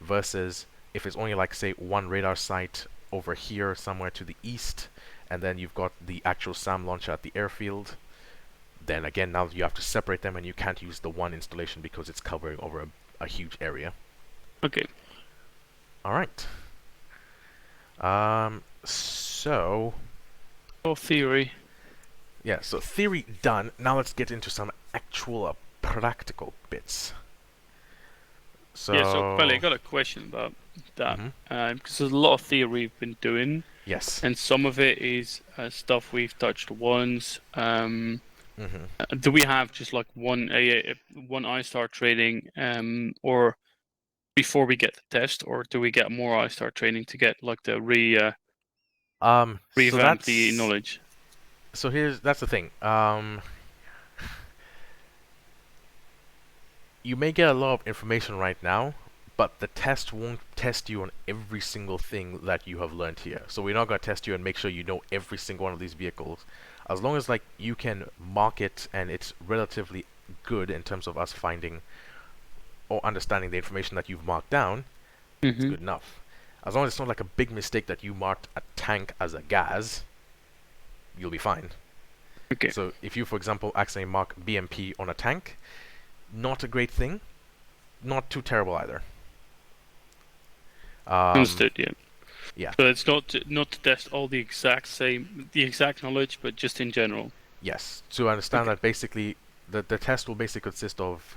versus if it's only like, say, 1 radar site over here somewhere to the east, and then you've got the actual SAM launcher at the airfield, then again, now you have to separate them, and you can't use the 1 installation because it's covering over a huge area. Okay. Alright. So... Well, theory. Yeah, so theory done. Now let's get into some actual practical bits. So... Yeah, so, Pele, I got a question about that. Because there's a lot of theory we've been doing. Yes. And some of it is stuff we've touched once. Do we have just like one iStar trading, or before we get the test, or do we get more iStar training to get like the revamp the knowledge? So that's the thing. You may get a lot of information right now, but the test won't test you on every single thing that you have learned here. So we're not going to test you and make sure you know every single one of these vehicles. As long as like you can mark it and it's relatively good in terms of us finding or understanding the information that you've marked down, it's good enough. As long as it's not like a big mistake that you marked a tank as a gas, you'll be fine. Okay. So if you, for example, accidentally mark BMP on a tank, not a great thing, not too terrible either. Understood. Yeah. Yeah. So it's not to test all the exact knowledge, but just in general. Yes. To understand that basically the test will basically consist of,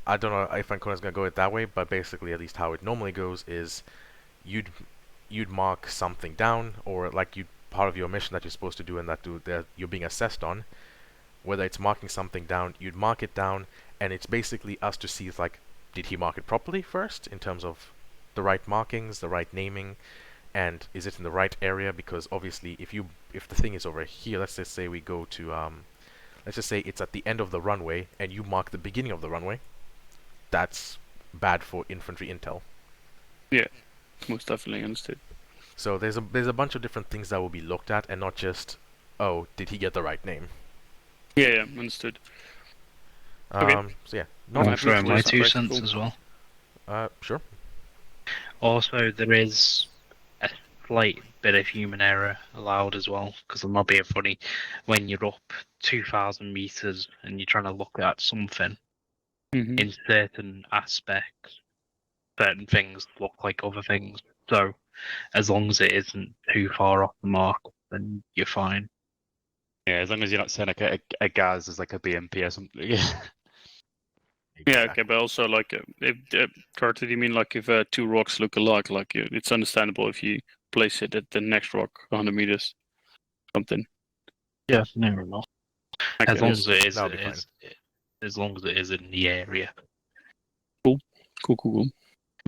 I don't know if Ancona's gonna go it that way, but basically at least how it normally goes is you'd mark something down, or like part of your mission that you're supposed to do and that you're being assessed on, whether it's marking something down, you'd mark it down, and it's basically us to see if like, did he mark it properly first in terms of the right markings, the right naming, and is it in the right area? Because obviously if the thing is over here, let's just say we go to let's just say it's at the end of the runway and you mark the beginning of the runway, that's bad for infantry intel. Yeah, most definitely understood. So there's a bunch of different things that will be looked at, and not just, oh, did he get the right name? Yeah, understood. Okay. So yeah, I'm I'll not happy throw for in my this 2 cents practical. as well. sure. Also, there is a slight bit of human error allowed as well, because I'm not being funny. When you're up 2,000 meters and you're trying to look at something, Mhm. in certain aspects, certain things look like other things. So, as long as it isn't too far off the mark, then you're fine. Yeah, as long as you're not saying like a gas is like a BMP or something. Yeah, okay, but also like, if Carter, do you mean like if two rocks look alike, like it's understandable if you place it at the next rock 100 meters, something. Yeah, near enough. Okay, As long as it is, that'll be fine. as long as it is in the area. cool.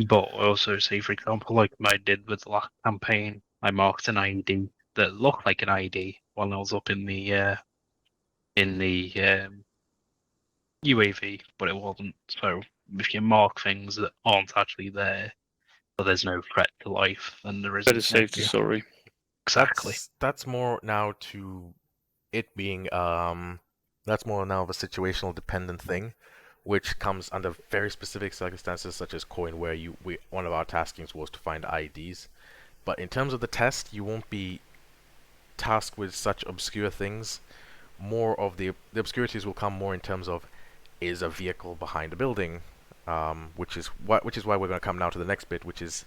But also, say for example, like I did with the last campaign, I marked an IED that looked like an IED while I was up in the UAV, but it wasn't. So if you mark things that aren't actually there, but there's no threat to life, then there Better isn't. safe than sorry. Exactly. That's more now to it being that's more now of a situational dependent thing, which comes under very specific circumstances such as coin, where one of our taskings was to find IEDs. But in terms of the test, you won't be tasked with such obscure things. More of the obscurities will come more in terms of, is a vehicle behind a building, which is why we're going to come now to the next bit, which is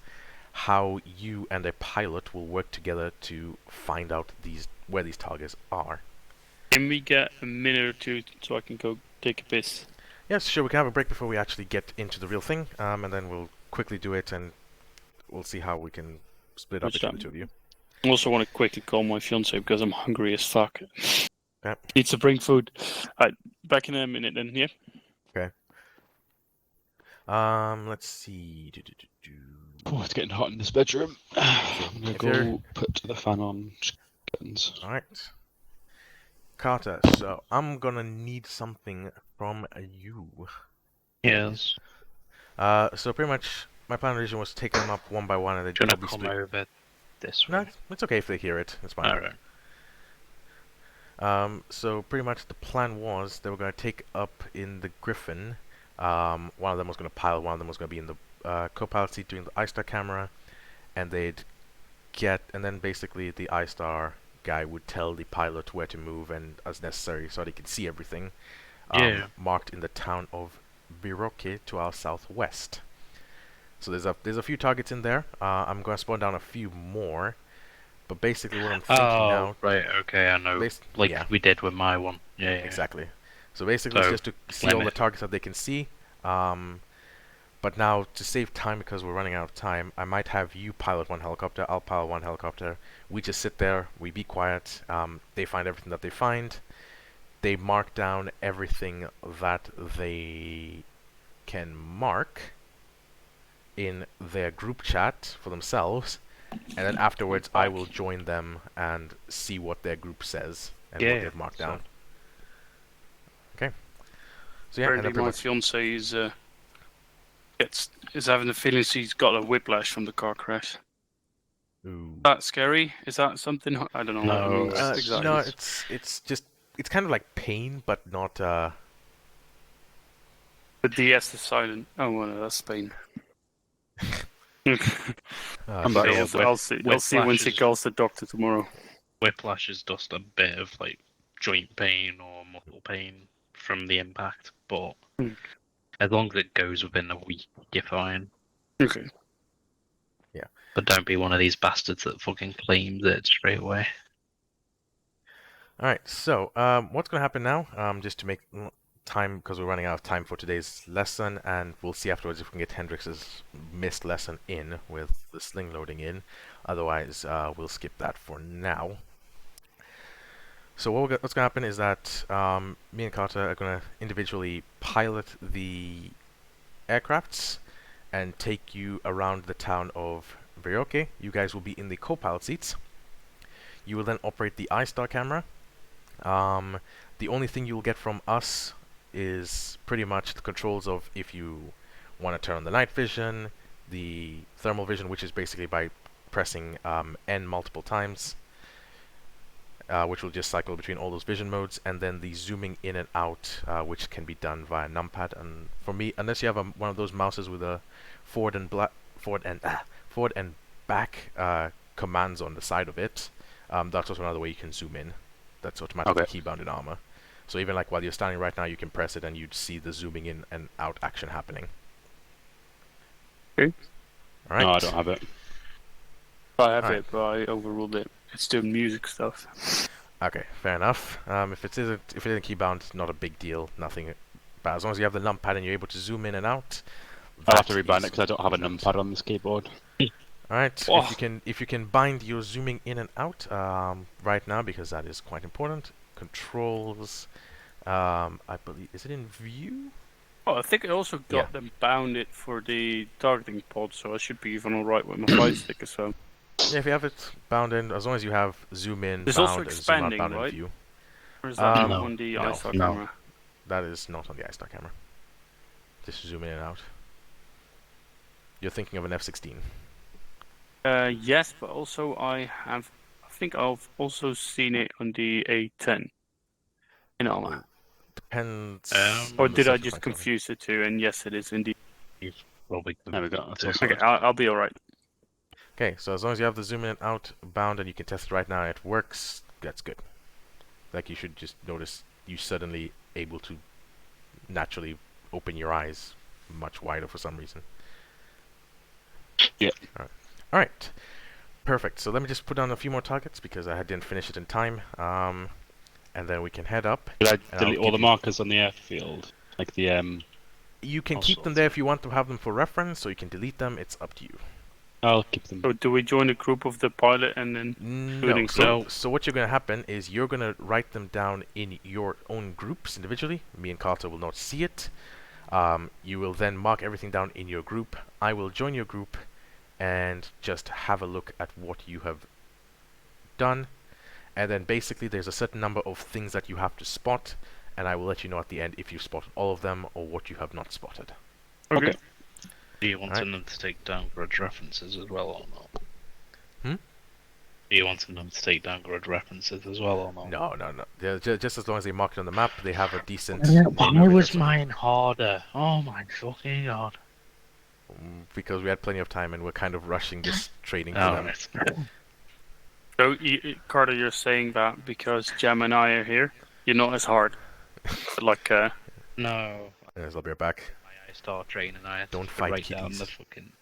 how you and a pilot will work together to find out where these targets are. Can we get a minute or two so I can go take a piss? Yes, sure. We can have a break before we actually get into the real thing, and then we'll quickly do it, and we'll see how we can split up Which between the time? two of you. I also want to quickly call my fiance because I'm hungry as fuck. Okay. Needs to bring food. Alright, back in a minute then, yeah? Okay. Let's see. Oh, it's getting hot in this bedroom. See, I'm gonna if you're go put the fan on. Curtains. all right, Carter. So I'm gonna need something from you. Yes. So pretty much, my plan originally was to take them up one by one, and Do you they'll want be to come split. over this No, way? it's okay if they hear it. It's fine. Alright. So pretty much the plan was they were going to take up in the Griffin. One of them was going to pilot, one of them was going to be in the co-pilot seat doing the iStar camera, and then basically the iStar guy would tell the pilot where to move and as necessary so they can see everything. Yeah. Marked in the town of Biroke to our southwest. So there's a few targets in there. I'm going to spawn down a few more. But basically what I'm thinking now... right, okay, I know. Like yeah, we did with my one. Yeah. exactly. So basically it's So, just to see all the limit. targets that they can see. But now, to save time because we're running out of time, I might have you pilot one helicopter, I'll pilot one helicopter. We just sit there, we be quiet, they find everything that they find. They mark down everything that they can mark in their group chat for themselves. And then afterwards, I will join them and see what their group says and what they've marked down. Okay. So yeah, and Apparently then pretty my much... fiance is having the feelings he's got a whiplash from the car crash. Ooh. Is that scary? Is that something? I don't know what it No, means exactly. No, it's just it's kind of like pain, but not. The DS is silent. Oh well, no, that's Spain. Sorry. I'll see. I'll see when he calls the doctor tomorrow. Whiplash is just a bit of like joint pain or muscle pain from the impact, but as long as it goes within a week, you're fine. Okay. Yeah. But don't be one of these bastards that fucking claims it straight away. All right. So, what's going to happen now? Just to make time, because we're running out of time for today's lesson, and we'll see afterwards if we can get Hendrix's missed lesson in with the sling loading in. Otherwise, we'll skip that for now. So what's going to happen is that me and Carter are going to individually pilot the aircrafts and take you around the town of Berioke. You guys will be in the co-pilot seats. You will then operate the iStar camera. The only thing you'll get from us is pretty much the controls of if you want to turn on the night vision, the thermal vision, which is basically by pressing N multiple times, which will just cycle between all those vision modes, and then the zooming in and out, which can be done via numpad. And for me, unless you have one of those mouses with a forward and back commands on the side of it, that's also another way you can zoom in. That's automatically keybound in ARMA. So even like while you're standing right now, you can press it and you'd see the zooming in and out action happening. Okay. All right. No, I don't have it. I have it, but I overruled it. It's the music stuff. Okay, fair enough. If it isn't keybound, not a big deal. Nothing. But as long as you have the numpad and you're able to zoom in and out, I'll have to rebind it because I don't have a numpad on this keyboard. All right. Oh. If you can bind your zooming in and out right now, because that is quite important. Controls. I believe, is it in view? Oh, I think I also got them bounded for the targeting pod, so I should be even alright with my fight stick as well. Yeah, if you have it bound in, as long as you have zoom in, There's bound, also and zoom out, expanding, bound right? in view. Or is that No. on the No. iStar No. camera? That is not on the iStar camera. Just zoom in and out. You're thinking of an F-16. Yes, but also I think I've also seen it on the A10 in ARMA. Depends. Or on the did I center just point, sorry. confuse the two? And yes, it is indeed. You've probably There we go. That's also Okay, I'll be alright. Okay, so as long as you have the zoom in and out bound and you can test it right now and it works, that's good. Like you should just notice you suddenly able to naturally open your eyes much wider for some reason. Yeah. Alright. Perfect. So let me just put down a few more targets because I didn't finish it in time. And then we can head up. Did I delete all the markers on the airfield? Like the You can keep them there if you want to have them for reference, or you can delete them. It's up to you. I'll keep them. So do we join a group of the pilot and then No. So what you're going to happen is you're going to write them down in your own groups individually. Me and Carter will not see it. You will then mark everything down in your group. I will join your group and just have a look at what you have done. And then basically there's a certain number of things that you have to spot, and I will let you know at the end if you've spotted all of them or what you have not spotted. Okay. Do you want them to take down grid references as well or not? Hmm? Do you want them to take down grid references as well or not? No. They're just as long as they mark it on the map, they have a decent... Why was mine harder? Oh my fucking god. Because we had plenty of time and we're kind of rushing this training for them. Right. So, Carter, you're saying that because Jam and I are here, you're not as hard. Like, No. Yes, I'll be right back. I start training, I had Don't to fight write down kitties. the fucking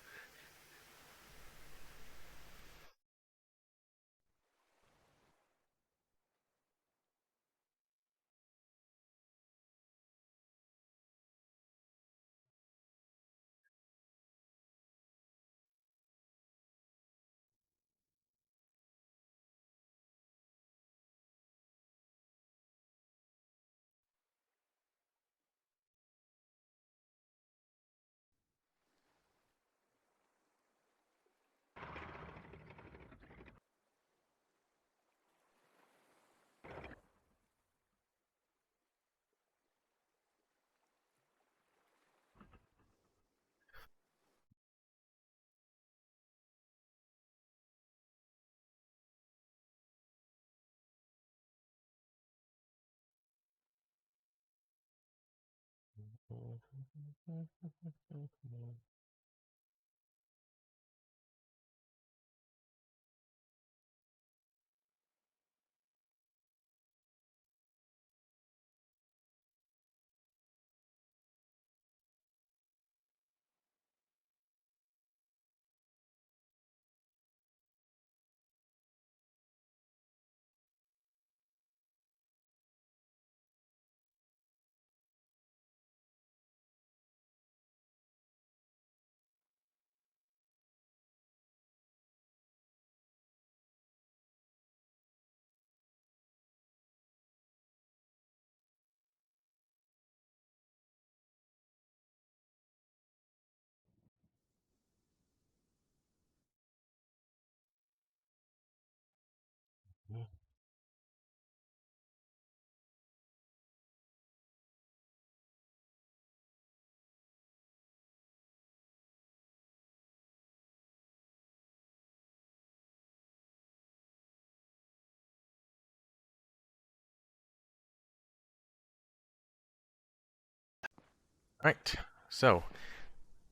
Alright, so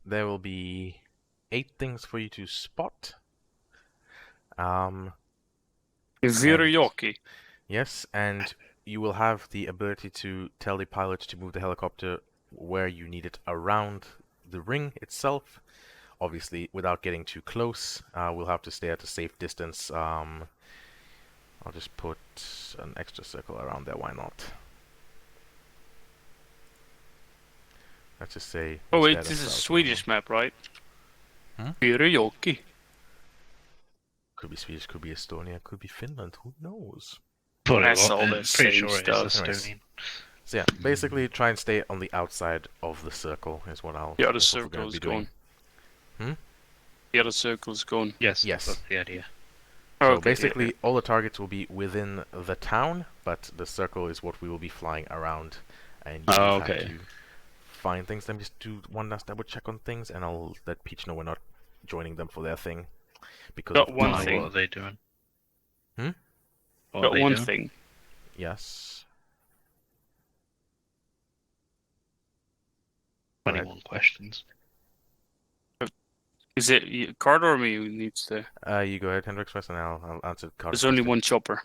there will be 8 things for you to spot. Viryoki. Yes, and you will have the ability to tell the pilot to move the helicopter where you need it around the ring itself. Obviously, without getting too close, we'll have to stay at a safe distance. I'll just put an extra circle around there, why not? Let's just say... Oh, instead this is a south Swedish map, right? Hmm? Viryoki. Could be Swedish, could be Estonia, could be Finland, who knows? But That's all I'm the pretty same sure it is stuff. Anyways. Estonian. So yeah, basically try and stay on the outside of the circle is what I'll... The other is what we're circle gonna is be doing. gone. The other circle is gone. Yes, Yes. that's the idea. So Okay, basically, all the targets will be within the town, but the circle is what we will be flying around, and you Oh, will have okay. to find things. Let me just do one last double check on things, and I'll let Peach know we're not joining them for their thing because Got of one time. thing. What are they doing? Hmm? What Got are they one doing? thing. Yes. Go ahead. 21 questions. Is it Carter or me who needs to? You go ahead, Hendrix, first, and I'll answer Carter's There's only question. one chopper.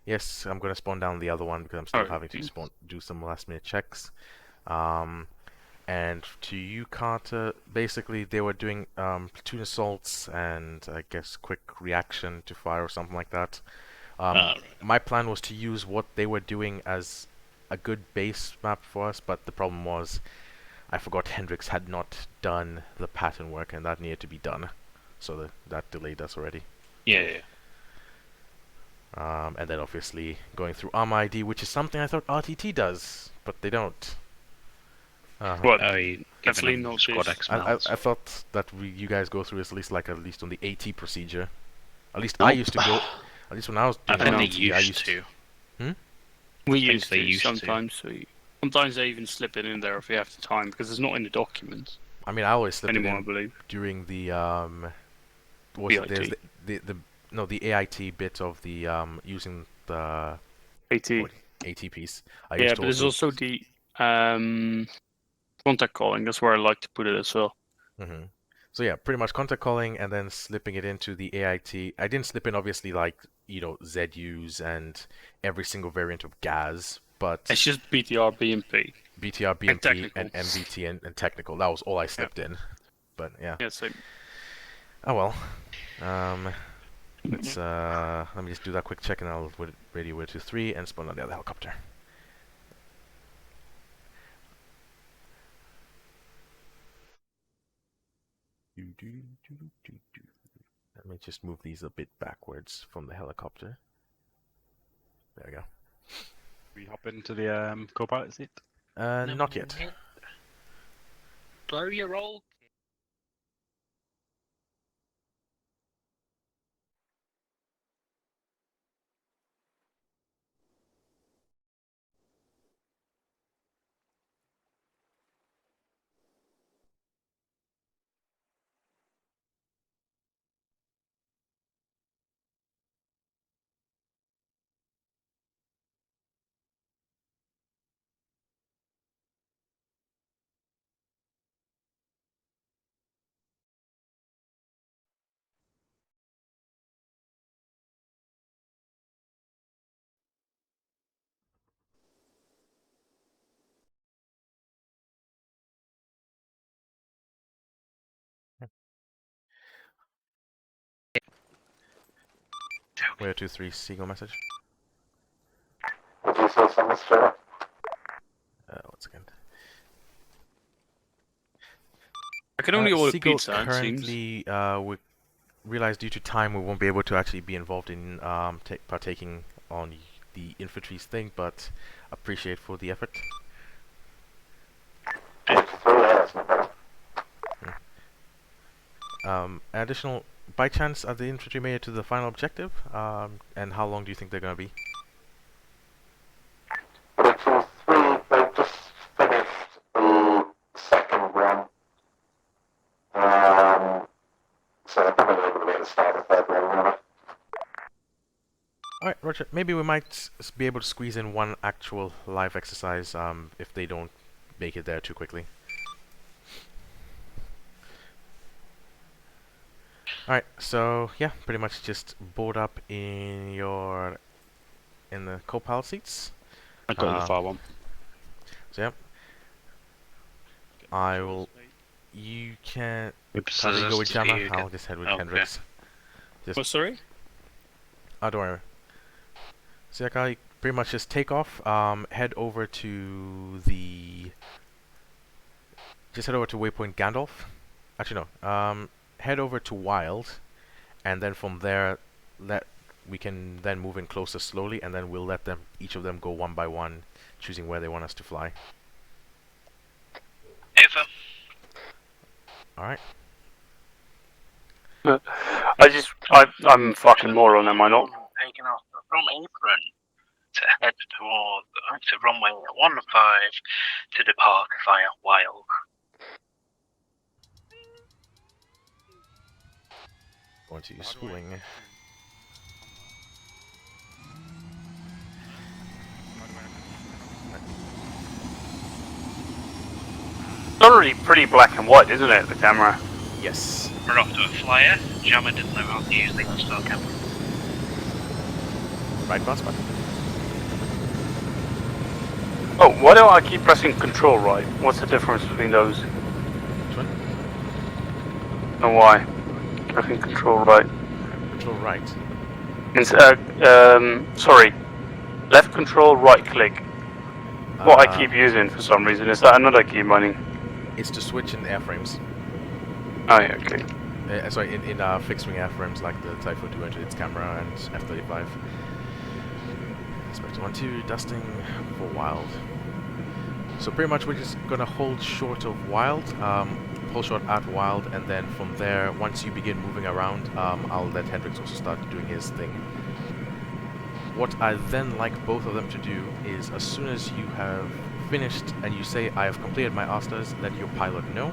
Yes, I'm gonna spawn down the other one because I'm still Alright, having to thanks. do some last minute checks. And to you, Carter, basically they were doing platoon assaults and I guess quick reaction to fire or something like that. Right. My plan was to use what they were doing as a good base map for us, but the problem was I forgot Hendrix had not done the pattern work and that needed to be done. So that delayed us already. Yeah. And then obviously going through ARMA ID, which is something I thought RTT does, but they don't. What? I Definitely giving them not squad this. XMLs. I thought that you guys go through at least on the AT procedure. At least I used to go. At least when I was I doing think they RTT, I used used to. We think used they to used to. sometimes. So sometimes they even slip it in there if we have the time because it's not in the documents I mean, I always slip it anymore, I in believe. during the what was it? There's BIT. the AIT bit of the using the AT. AT piece. I Yeah, used but to there's also the contact calling. That's where I like to put it as well. hmm So yeah, pretty much contact calling and then slipping it into the AIT. I didn't slip in obviously like ZUs and every single variant of GAS, but It's just BTR, BMP. BTR, And BMP, technical. and MBT and technical. That was all I slipped in. But yeah. Yeah, same. Oh well. Let's let me just do that quick check and I'll radio where to 3 and spawn on the other helicopter. Let me just move these a bit backwards from the helicopter. There we go. We hop into the co-pilot seat. Not yet. Blow your roll. Where to 3 Seagull message. Would you say something, Stuart? 1 second. I can only order Seagull pizza, it seems. currently, we realize due to time we won't be able to actually be involved in partaking on the infantry's thing, but appreciate for the effort. 53 hours, no problem. Additional, by chance, are the infantry made it to the final objective? And how long do you think they're gonna be? 53, they've just finished the second one. So they're probably able to be at the start of the third one, really. Alright, Roger. Maybe we might be able to squeeze in one actual live exercise if they don't make it there too quickly. so yeah, pretty much just board up in the co-pilot seats. I got the far one. So yeah, I will. You can Oops, probably go with scissors to Jammer. you I'll again. just head with Okay. Hendrix. Oh, sorry. Oh, don't worry. So yeah, I pretty much just take off. Head over to the. Just head over to waypoint Gandalf. Actually, no. Head over to Wild, and then from there, we can then move in closer slowly, and then we'll let them each of them go one by one, choosing where they want us to fly. Ava. All right. I'm fucking moron, am I not? Taking off from apron to head toward to runway 15 to depart via Wild. Going to swing. It's already pretty black and white, isn't it, the camera? Yes. We're off to a flyer. Jammer didn't know how to use the star camera. Right mouse button. Oh, why do I keep pressing control right? What's the difference between those? Which one? And why? Pressing control right. Control right. Sorry. Left control, right click. What I keep using for some reason. Is that another key binding? It's to switch in airframes. Oh yeah, okay. Sorry, in fixed wing airframes like the Typhoon 200, its camera and F-35. Spectre 1-2, dusting for Wild. So pretty much we're just gonna hold short of Wild, hold short at Wild, and then from there, once you begin moving around, I'll let Hendrix also start doing his thing. What I then like both of them to do is, as soon as you have finished and you say, I have completed my ASTAs, let your pilot know,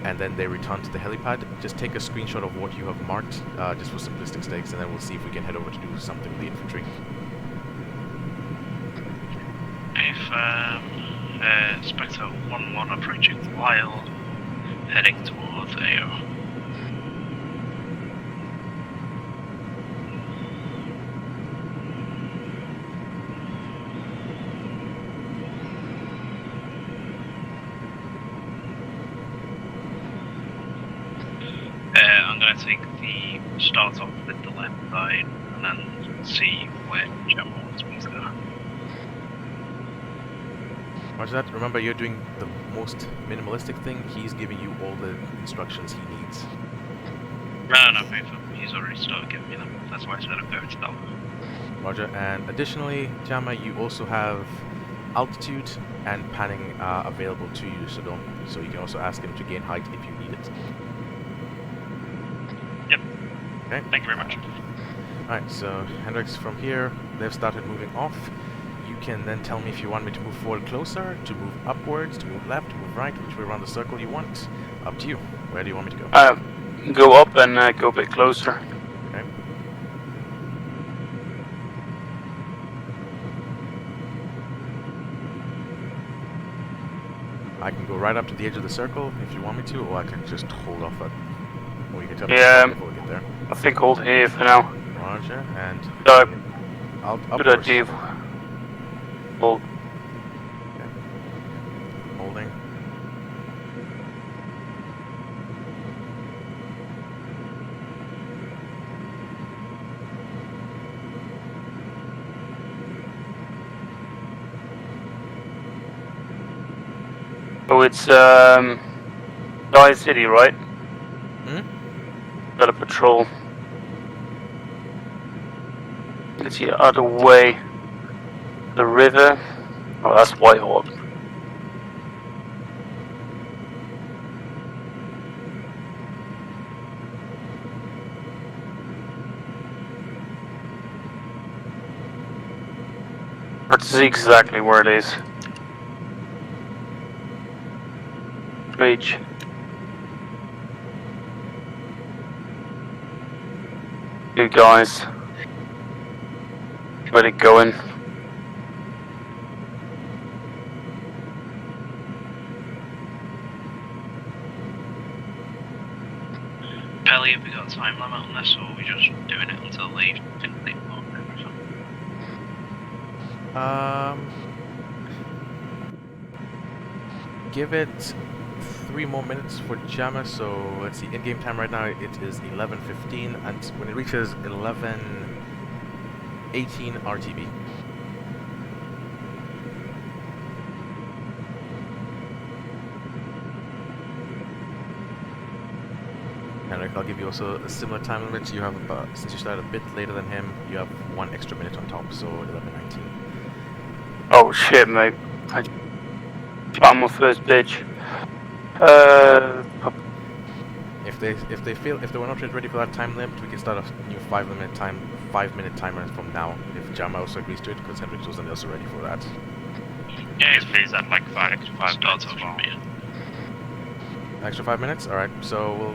and then they return to the helipad. Just take a screenshot of what you have marked, just for simplistic stakes, and then we'll see if we can head over to do something with the infantry. If Spectre 1-1 approaching Wild, heading towards AO. I'm going to take the start off with the left side and then see where Jammer wants me to go. Roger that. Remember, you're doing the most minimalistic thing. He's giving you all the instructions he needs. No, he's already started giving me them. That's why I said I'm going to stealth. Roger. And additionally, Jama, you also have altitude and panning available to you, so you can also ask him to gain height if you need it. Yep. Okay. Thank you very much. Alright, so Hendrix, from here, they've started moving off. You can then tell me if you want me to move forward closer, to move upwards, to move left, to move right, which way around the circle you want. Up to you. Where do you want me to go? Go up and go a bit closer. Okay. I can go right up to the edge of the circle if you want me to, or I can just hold off at... Or you can tell me before we get there. I think hold here for now. Roger, and... Good upwards. idea. Hold. Okay. Holding. Oh, it's Dye City, right? Got a patrol. It's the other way. The river. Oh, that's Whitehall. Let's see exactly where it is. Reach. You guys. Where'd it going? Pelly have we got a time limit on this, or are we just doing it until they think they've got everything? Give it 3 more minutes for JAMA. So let's see. In-game time right now it is 11:15, and when it reaches 11:18 RTB. Henrik, I'll give you also a similar time limit. You have about, since you started a bit later than him, you have 1 extra minute on top, so 11:19. Oh shit, mate. I'm my first bitch. If they were not yet ready for that time limit, we can start a new 5-minute timer from now. If JAMA also agrees to it, because Henrik wasn't also ready for that. Yes, please. I'd like 5 minutes as well. Extra 5 minutes. All right. So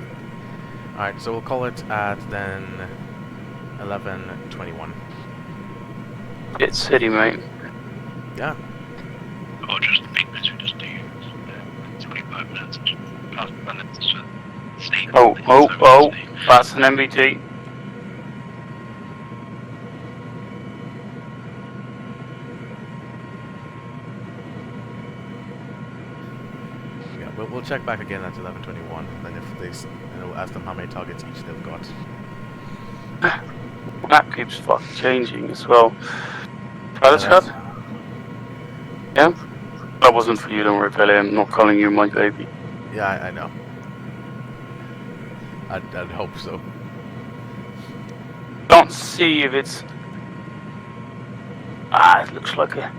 we'll call it at then 11:21. It's city, mate. Yeah. Or just the big bits we just do 25 minutes. Oh, that's an MBT. Yeah. We'll check back again at 11:21. Then if they, we'll ask them how many targets each they've got. Map keeps fucking changing as well. Pilot shot? Yeah? That wasn't for you, don't worry, Pele. I'm not calling you my baby. Yeah, I know. I'd hope so. Can't see if it's... it looks like a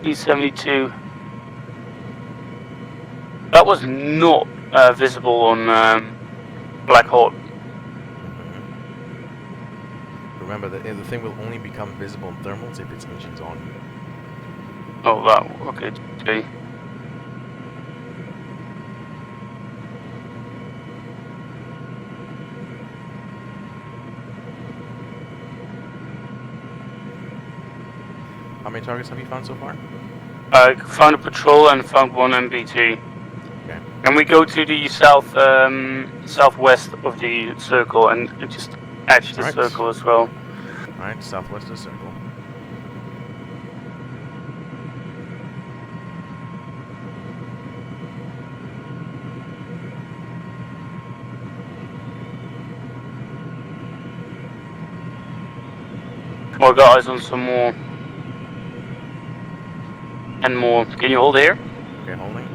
E72. That was not visible on Black Hawk. Remember that the thing will only become visible in thermals if its engine's on. Oh, that. Okay. How many targets have you found so far? I found a patrol and found 1 MBT. Okay. And we go to the southwest of the circle and just edge the circle as well. Alright, southwest of the circle. More guys on some more. And more. Can you hold here? Okay, holding.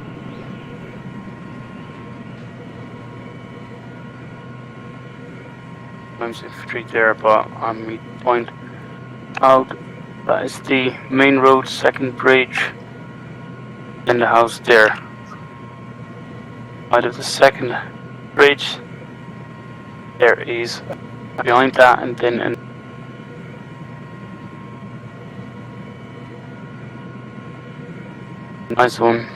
I'm 63 there, but I'm point out that is the main road, second bridge, and the house there. Out of the second bridge, there is behind that, and then an nice one,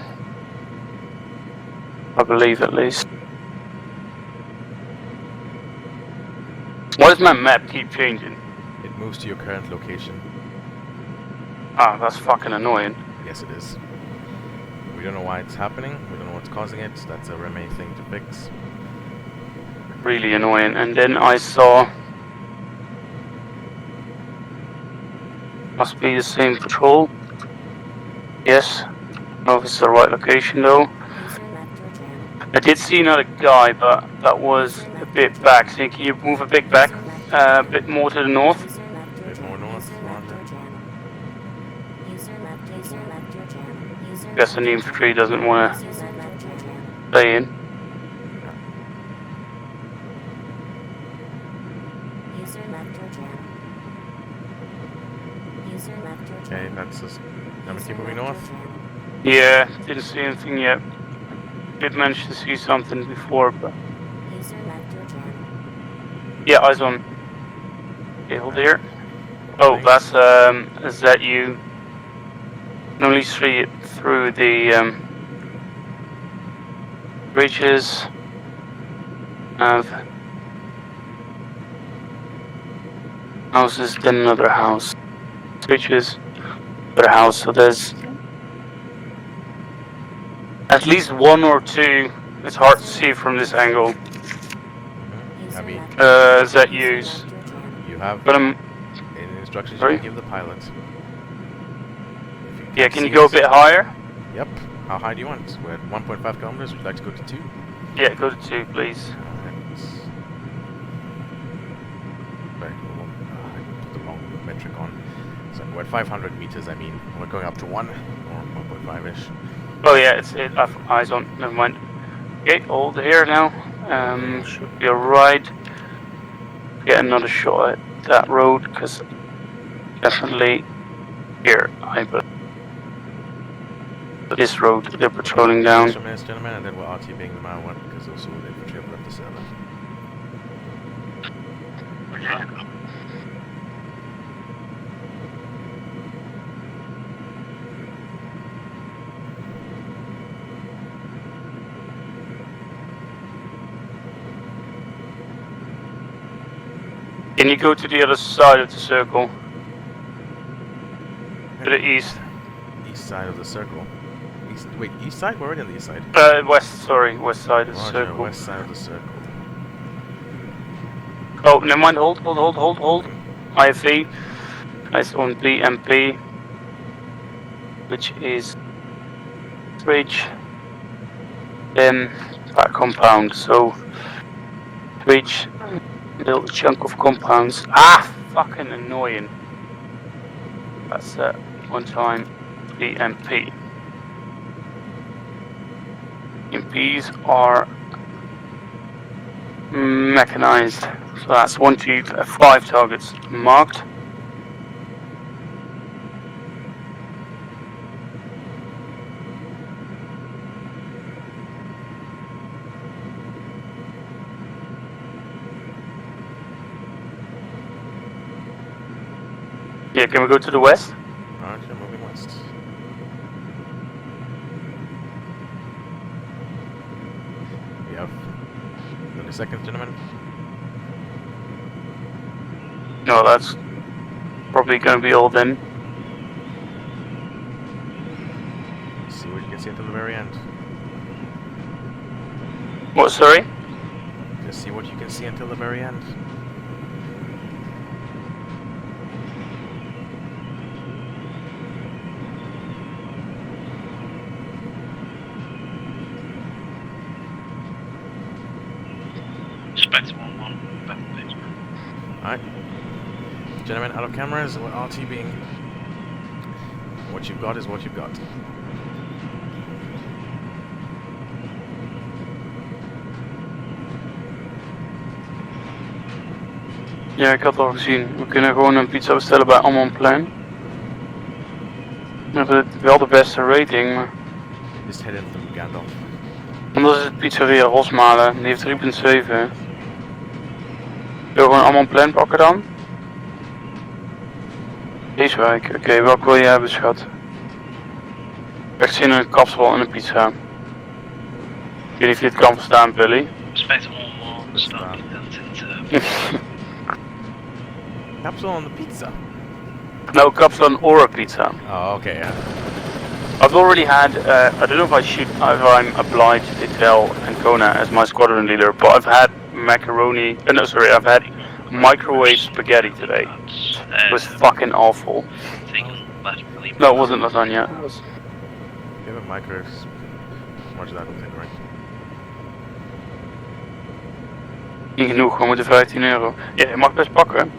I believe at least. Why does my map keep changing? It moves to your current location. Ah, that's fucking annoying. Yes, it is. We don't know why it's happening. We don't know what's causing it. That's a Remy thing to fix. Really annoying. And then I saw... Must be the same patrol. Yes. I don't know if it's the right location though. I did see another guy, but that was a bit back. So can you move a bit back? A bit more to the north? A bit more north, roger. Guess the infantry doesn't want to stay in. Okay, that's just... I'm gonna keep moving north. Yeah, didn't see anything yet. Did manage to see something before, but... Yeah, eyes on. Okay, hold here. Oh, that's is that you? Can only see it through the bridges. Have houses, then another house. Bridges, another house. So there's at least 1 or 2. It's hard to see from this angle. ZUs. You have But in instructions you Sorry? can give the pilot. If you yeah, can't can you see go a us- bit higher? Yep. How high do you want? We're at 1.5 kilometers. Would you like to go to 2? Yeah, go to 2, please. Alright. Sorry, put the wrong metric on. So we're at 500 meters, I mean. We're going up to 1, or 1.5-ish. Oh yeah, I've eyes on. Never mind. Okay, hold here now. Should be alright. Get another shot at that road because definitely here. I put this road they're patrolling down. Instruments, gentlemen, and then we're RTBing the mile 1 because also the infantry have left the 7. Can you go to the other side of the circle? To the east. East side of the circle. Wait, east side? We're already on the east side. West. Sorry, west side of the Roger, circle. west side of the circle. Oh, never mind. Hold. IFV. Nice on BMP, which is bridge. Then that compound. So bridge, little chunk of compounds. Ah, fucking annoying. That's one time BMP. MPs are mechanized. So that's 1, 2, 5 targets marked. Yeah, can we go to the west? Roger, moving west. We have 30 seconds, gentlemen. No, that's probably going to be all then. See what you can see until the very end. What, sorry? Just see what you can see until the very end. Spectre 1-1. Alright. Gentlemen, out of cameras, we're RTBing. What you've got is what you've got. Ja, ik had al gezien. We kunnen gewoon een pizza bestellen bij ARMA Plan. We hebben wel de beste rating, maar... Just head into Gandalf. Anders is het pizzeria Rosmalen. Die heeft 3,7. Wil je gewoon ARMA Plan pakken dan? Deze wijk. Oké, welke wil je hebben, schat? Echt zin in een kapsel en een pizza. Ik weet niet of je dit kan verstaan, Billy. Spectre 1-1. Start. Capsule on the pizza. No, kapsel and or a pizza. Oh, okay, yeah. I've already had, I don't know if I'm obliged to tell Ancona as my squadron leader, but I've had macaroni, no sorry, I've had microwave spaghetti today. It was fucking awful. No, it wasn't lasagna. It was... You have a micro. Roger that, okay, right. Niet genoeg, we moeten €15. Ja, je mag best pakken.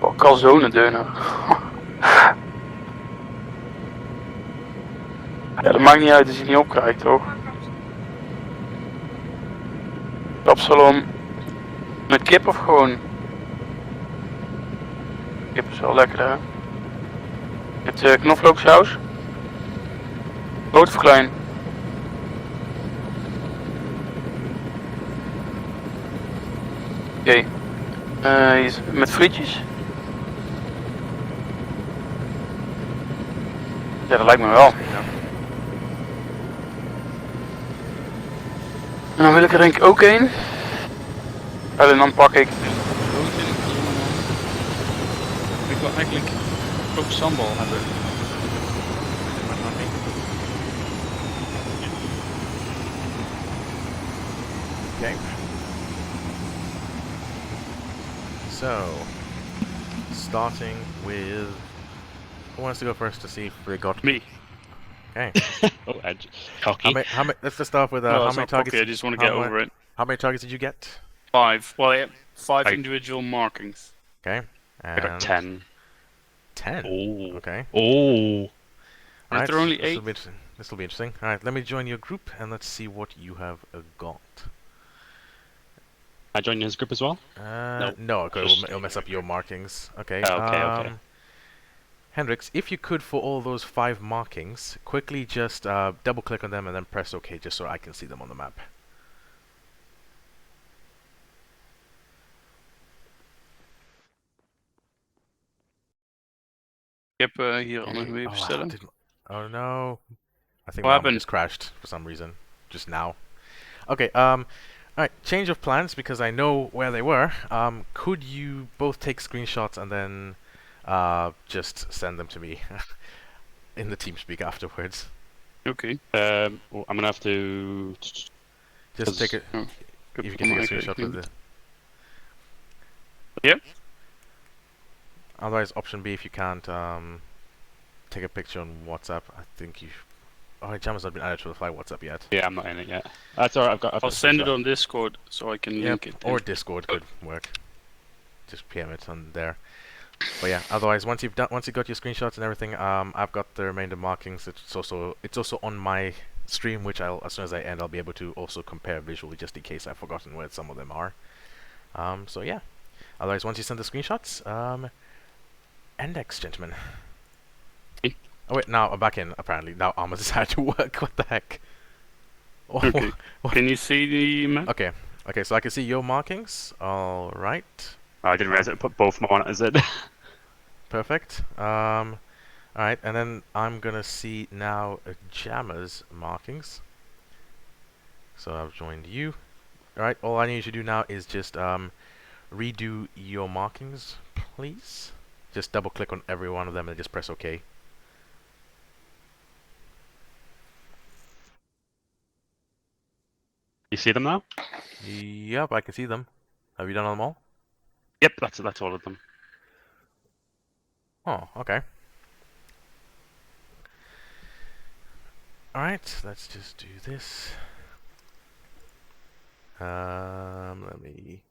Oh, calzone deuner. Ja, dat maakt niet uit als je het niet opkrijgt, toch? Kapsalon. Met kip of gewoon? Kip is wel lekker, hè? Met knoflooksaus. Groot of klein? Oké. Met frietjes? Ja, dat lijkt me wel. En dan wil ik er denk ik ook een. En dan pak ik... Ik wil eigenlijk ook sambal hebben. Okay. so starting with who wants to go first to see if they got Me. Okay. Oh, Edge. Cocky. How many? Let's just start with No, how it's many not targets? cocky. I just want to how get ma- over it. How many targets did you get? 5. Well, yeah, 5 I- individual markings. Okay. I got And 10. 10. Oh. Okay. Oh. All right. Aren't there only This 8? will be interesting. This will be interesting. All right. Let me join your group and let's see what you have got. I join his group as well? No, because Just- it'll mess up your markings. Okay. Oh, okay. Hendrix, if you could, for all those 5 markings, quickly just double click on them and then press OK just so I can see them on the map. Ik heb hier al nog weer Oh, bestellen. oh no. I think What my happened? just crashed for some reason. Just now. Okay, alright, change of plans because I know where they were. Could you both take screenshots and then just send them to me in the TeamSpeak afterwards? Okay. I'm gonna have to. Just take it. Oh, If you can take a screenshot with the. Yep. Otherwise, option B if you can't take a picture on WhatsApp. I think you. Oh, Jammer's not been added to the Fly WhatsApp yet. Yeah, I'm not in it yet. That's alright. I've I'll got send it screenshot. on Discord so I can link it. Or Discord could work. Just PM it on there. But yeah, otherwise once you've got your screenshots and everything, I've got the remainder markings. It's also on my stream, which as soon as I end, I'll be able to also compare visually, just in case I've forgotten where some of them are. So yeah. Otherwise, once you send the screenshots, index, gentlemen. Okay. Oh wait, now I'm back in. Apparently, now ARMA decided to work. What the heck? Oh, Okay. Can you see the map? Okay. Okay, so I can see your markings. All right. I didn't realize I put both my monitors in. Perfect. Alright, and then I'm gonna see now Jammer's markings. So I've joined you. Alright, all I need you to do now is just redo your markings, please. Just double click on every one of them and just press OK. You see them now? Yep, I can see them. Have you done them all? Yep, that's all of them. Oh, okay. Alright, let's just do this. Let me...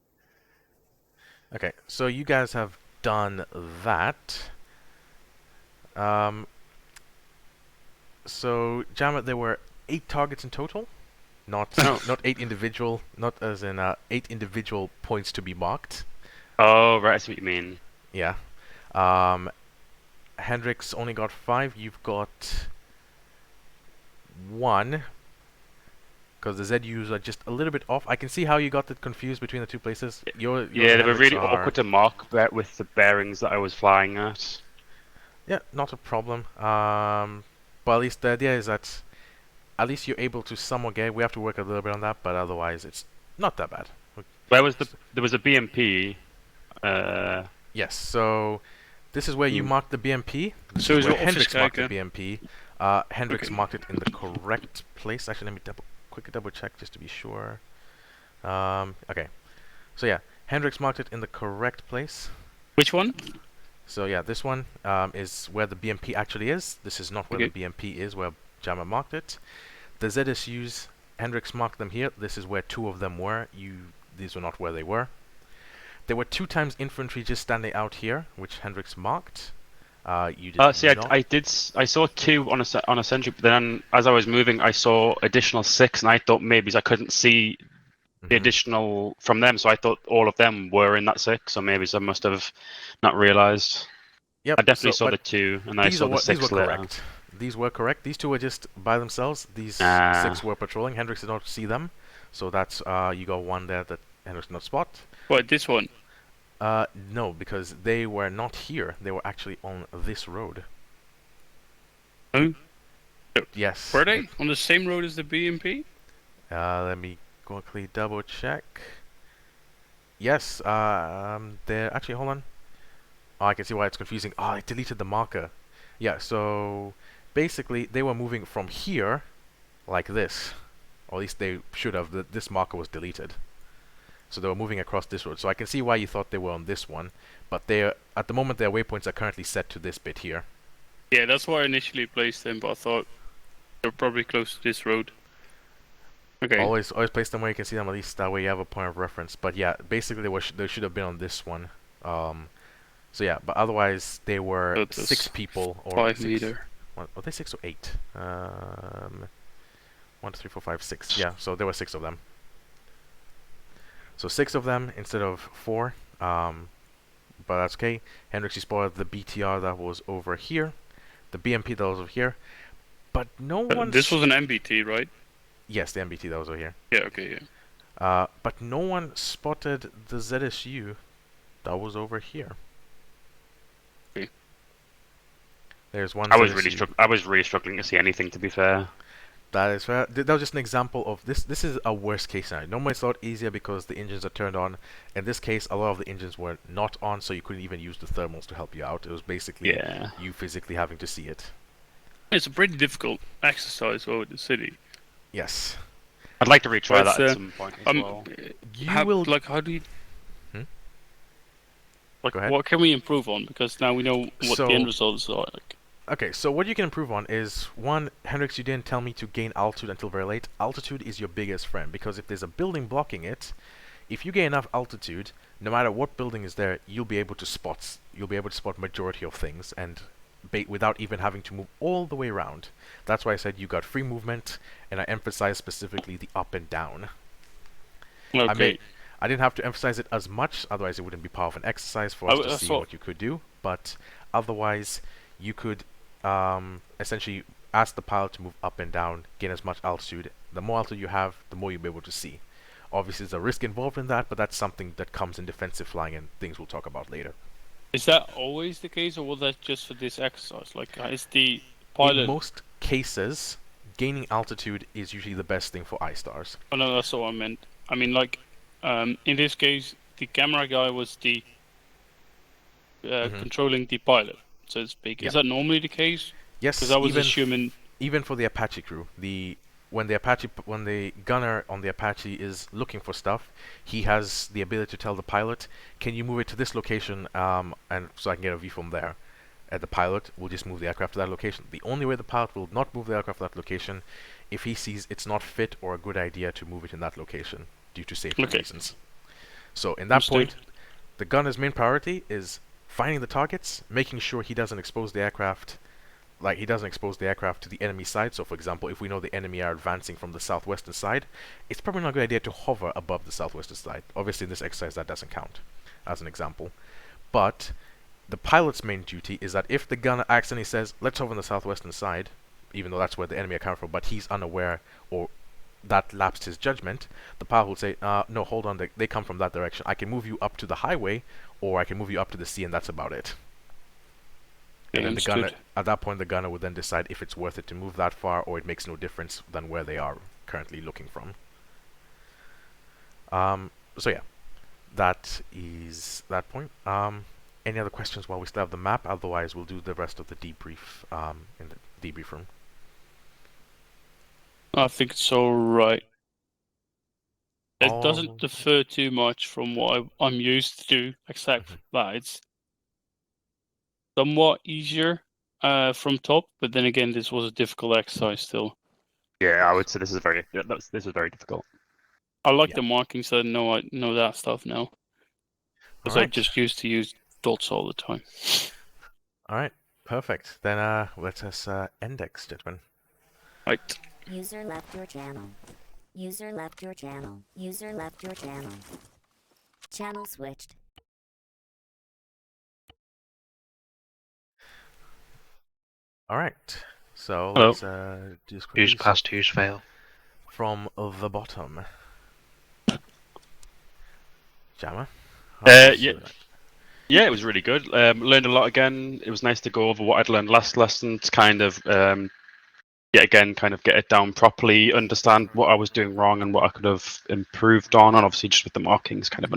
Okay, so you guys have done that. So, Jammer, there were 8 targets in total? Not not 8 individual, not as in 8 individual points to be marked. Oh, right, I see what you mean. Yeah. Hendrix only got 5. You've got 1. Because the ZUs are just a little bit off. I can see how you got it confused between the two places. Your Yeah, they were Hendrix really are... awkward to mark with the bearings that I was flying at. Yeah, not a problem. But at least the idea is that at least you're able to somewhat get. We have to work a little bit on that, but otherwise it's not that bad. Where was there was a BMP. Yes, so this is where you marked the BMP. This So is is where your Hendrix office marked the kijken? BMP. Hendrix Okay. marked it in the correct place. Actually, let me quickly double check just to be sure. Okay. So yeah, Hendrix marked it in the correct place. Which one? So yeah, this one is where the BMP actually is. This is not where Okay. the BMP is, where Jammer marked it. The ZSUs, Hendrix marked them here. This is where 2 of them were. These were not where they were. There were 2 times infantry just standing out here, which Hendrix marked. You did See, not. I saw 2 on a sentry, but then as I was moving, I saw additional 6, and I thought maybe I couldn't see the additional from them, so I thought all of them were in that 6, so maybe I must have not realized. Yep. I definitely so, saw but the 2, and I these saw are the what these 6 were later. correct. These were correct. These 2 were just by themselves. These 6 were patrolling. Hendrix did not see them, so that's you got 1 there that Hendrix did not spot. What, this one? No, because they were not here. They were actually on this road. Oh. Yes. Were they on the same road as the BMP? Let me quickly double check. Yes, they're actually, hold on. Oh, I can see why it's confusing. Oh, I deleted the marker. Yeah, so basically they were moving from here like this. Or at least they should have. This marker was deleted. So they were moving across this road. So I can see why you thought they were on this one, but they're at the moment their waypoints are currently set to this bit here. Yeah, that's why I initially placed them, but I thought they're probably close to this road. Okay. Always place them where you can see them, at least that way you have a point of reference. But yeah, basically they should have been on this one. So yeah, but otherwise they were So it's 6 people or 5 six, meter. What, were they 6 or 8? 1, 2, 3, 4, 5, 6. Yeah, so there were 6 of them. So 6 of them instead of 4. But that's okay. Hendrix, you spotted the BTR that was over here, the BMP that was over here, but no one. This was an MBT, right? Yes, the MBT that was over here. Yeah. Okay. Yeah. But no one spotted the ZSU that was over here. Okay. There's one. I was ZSU. really struggling to see anything, to be fair. That is fair. That was just an example of this. This is a worst case scenario. Normally it's a lot easier because the engines are turned on. In this case, a lot of the engines were not on, so you couldn't even use the thermals to help you out. It was basically you physically having to see it. It's a pretty difficult exercise over the city. Yes. I'd like to retry But, that at some point as well. You will. Like, how do you? Like, Go ahead. what can we improve on? Because now we know what So- the end results are. Like. Okay, so what you can improve on is, one, Hendrix, you didn't tell me to gain altitude until very late. Altitude is your biggest friend, because if there's a building blocking it, if you gain enough altitude, no matter what building is there, you'll be able to spot majority of things, and without even having to move all the way around. That's why I said you got free movement, and I emphasized specifically the up and down. Okay. I didn't have to emphasize it as much, otherwise it wouldn't be part of an exercise for us to see what you could do, but otherwise you could essentially ask the pilot to move up and down, gain as much altitude. The more altitude you have, the more you'll be able to see. Obviously there's a risk involved in that, but that's something that comes in defensive flying and things we'll talk about later. Is that always the case, or was that just for this exercise? Like, is the pilot? In most cases, gaining altitude is usually the best thing for iStars. Oh no, that's what I meant. I mean, like, in this case, the camera guy was the controlling the pilot, so to speak. Yeah. Is that normally the case? Yes, Because I was assuming. Even for the Apache crew, when the gunner on the Apache is looking for stuff, he has the ability to tell the pilot, "Can you move it to this location?" And so I can get a view from there. The pilot will just move the aircraft to that location. The only way the pilot will not move the aircraft to that location, if he sees it's not fit or a good idea to move it in that location due to safety reasons. So in that point, the gunner's main priority is finding the targets, making sure he doesn't expose the aircraft. Like, he doesn't expose the aircraft to the enemy side. So for example, if we know the enemy are advancing from the southwestern side, it's probably not a good idea to hover above the southwestern side. Obviously in this exercise that doesn't count as an example. But the pilot's main duty is that if the gunner accidentally says, "Let's hover on the southwestern side," even though that's where the enemy are coming from, but he's unaware or that lapsed his judgment, the pilot will say, "No, hold on, they come from that direction. I can move you up to the highway, or I can move you up to the sea, and that's about it." And then the gunner, at that point, the gunner would then decide if it's worth it to move that far, or it makes no difference than where they are currently looking from. So yeah, that is that point. Any other questions while we still have the map? Otherwise, we'll do the rest of the debrief in the debrief room. I think it's all right. It doesn't differ too much from what I'm used to, except that it's somewhat easier from top. But then again, this was a difficult exercise still. Yeah, I would say this is very difficult. I like the markings. I know that stuff now, because I just used to use dots all the time. All right, perfect. Then let us index, gentlemen. Right. User left your channel. User left your channel. User left your channel. Channel switched. All right. So let's do this quickly. Who's passed, who's failed? From the bottom. Jammer? Yeah, it was really good. Learned a lot again. It was nice to go over what I'd learned last lesson to kind of get it down properly, understand what I was doing wrong and what I could have improved on, and obviously just with the markings, kind of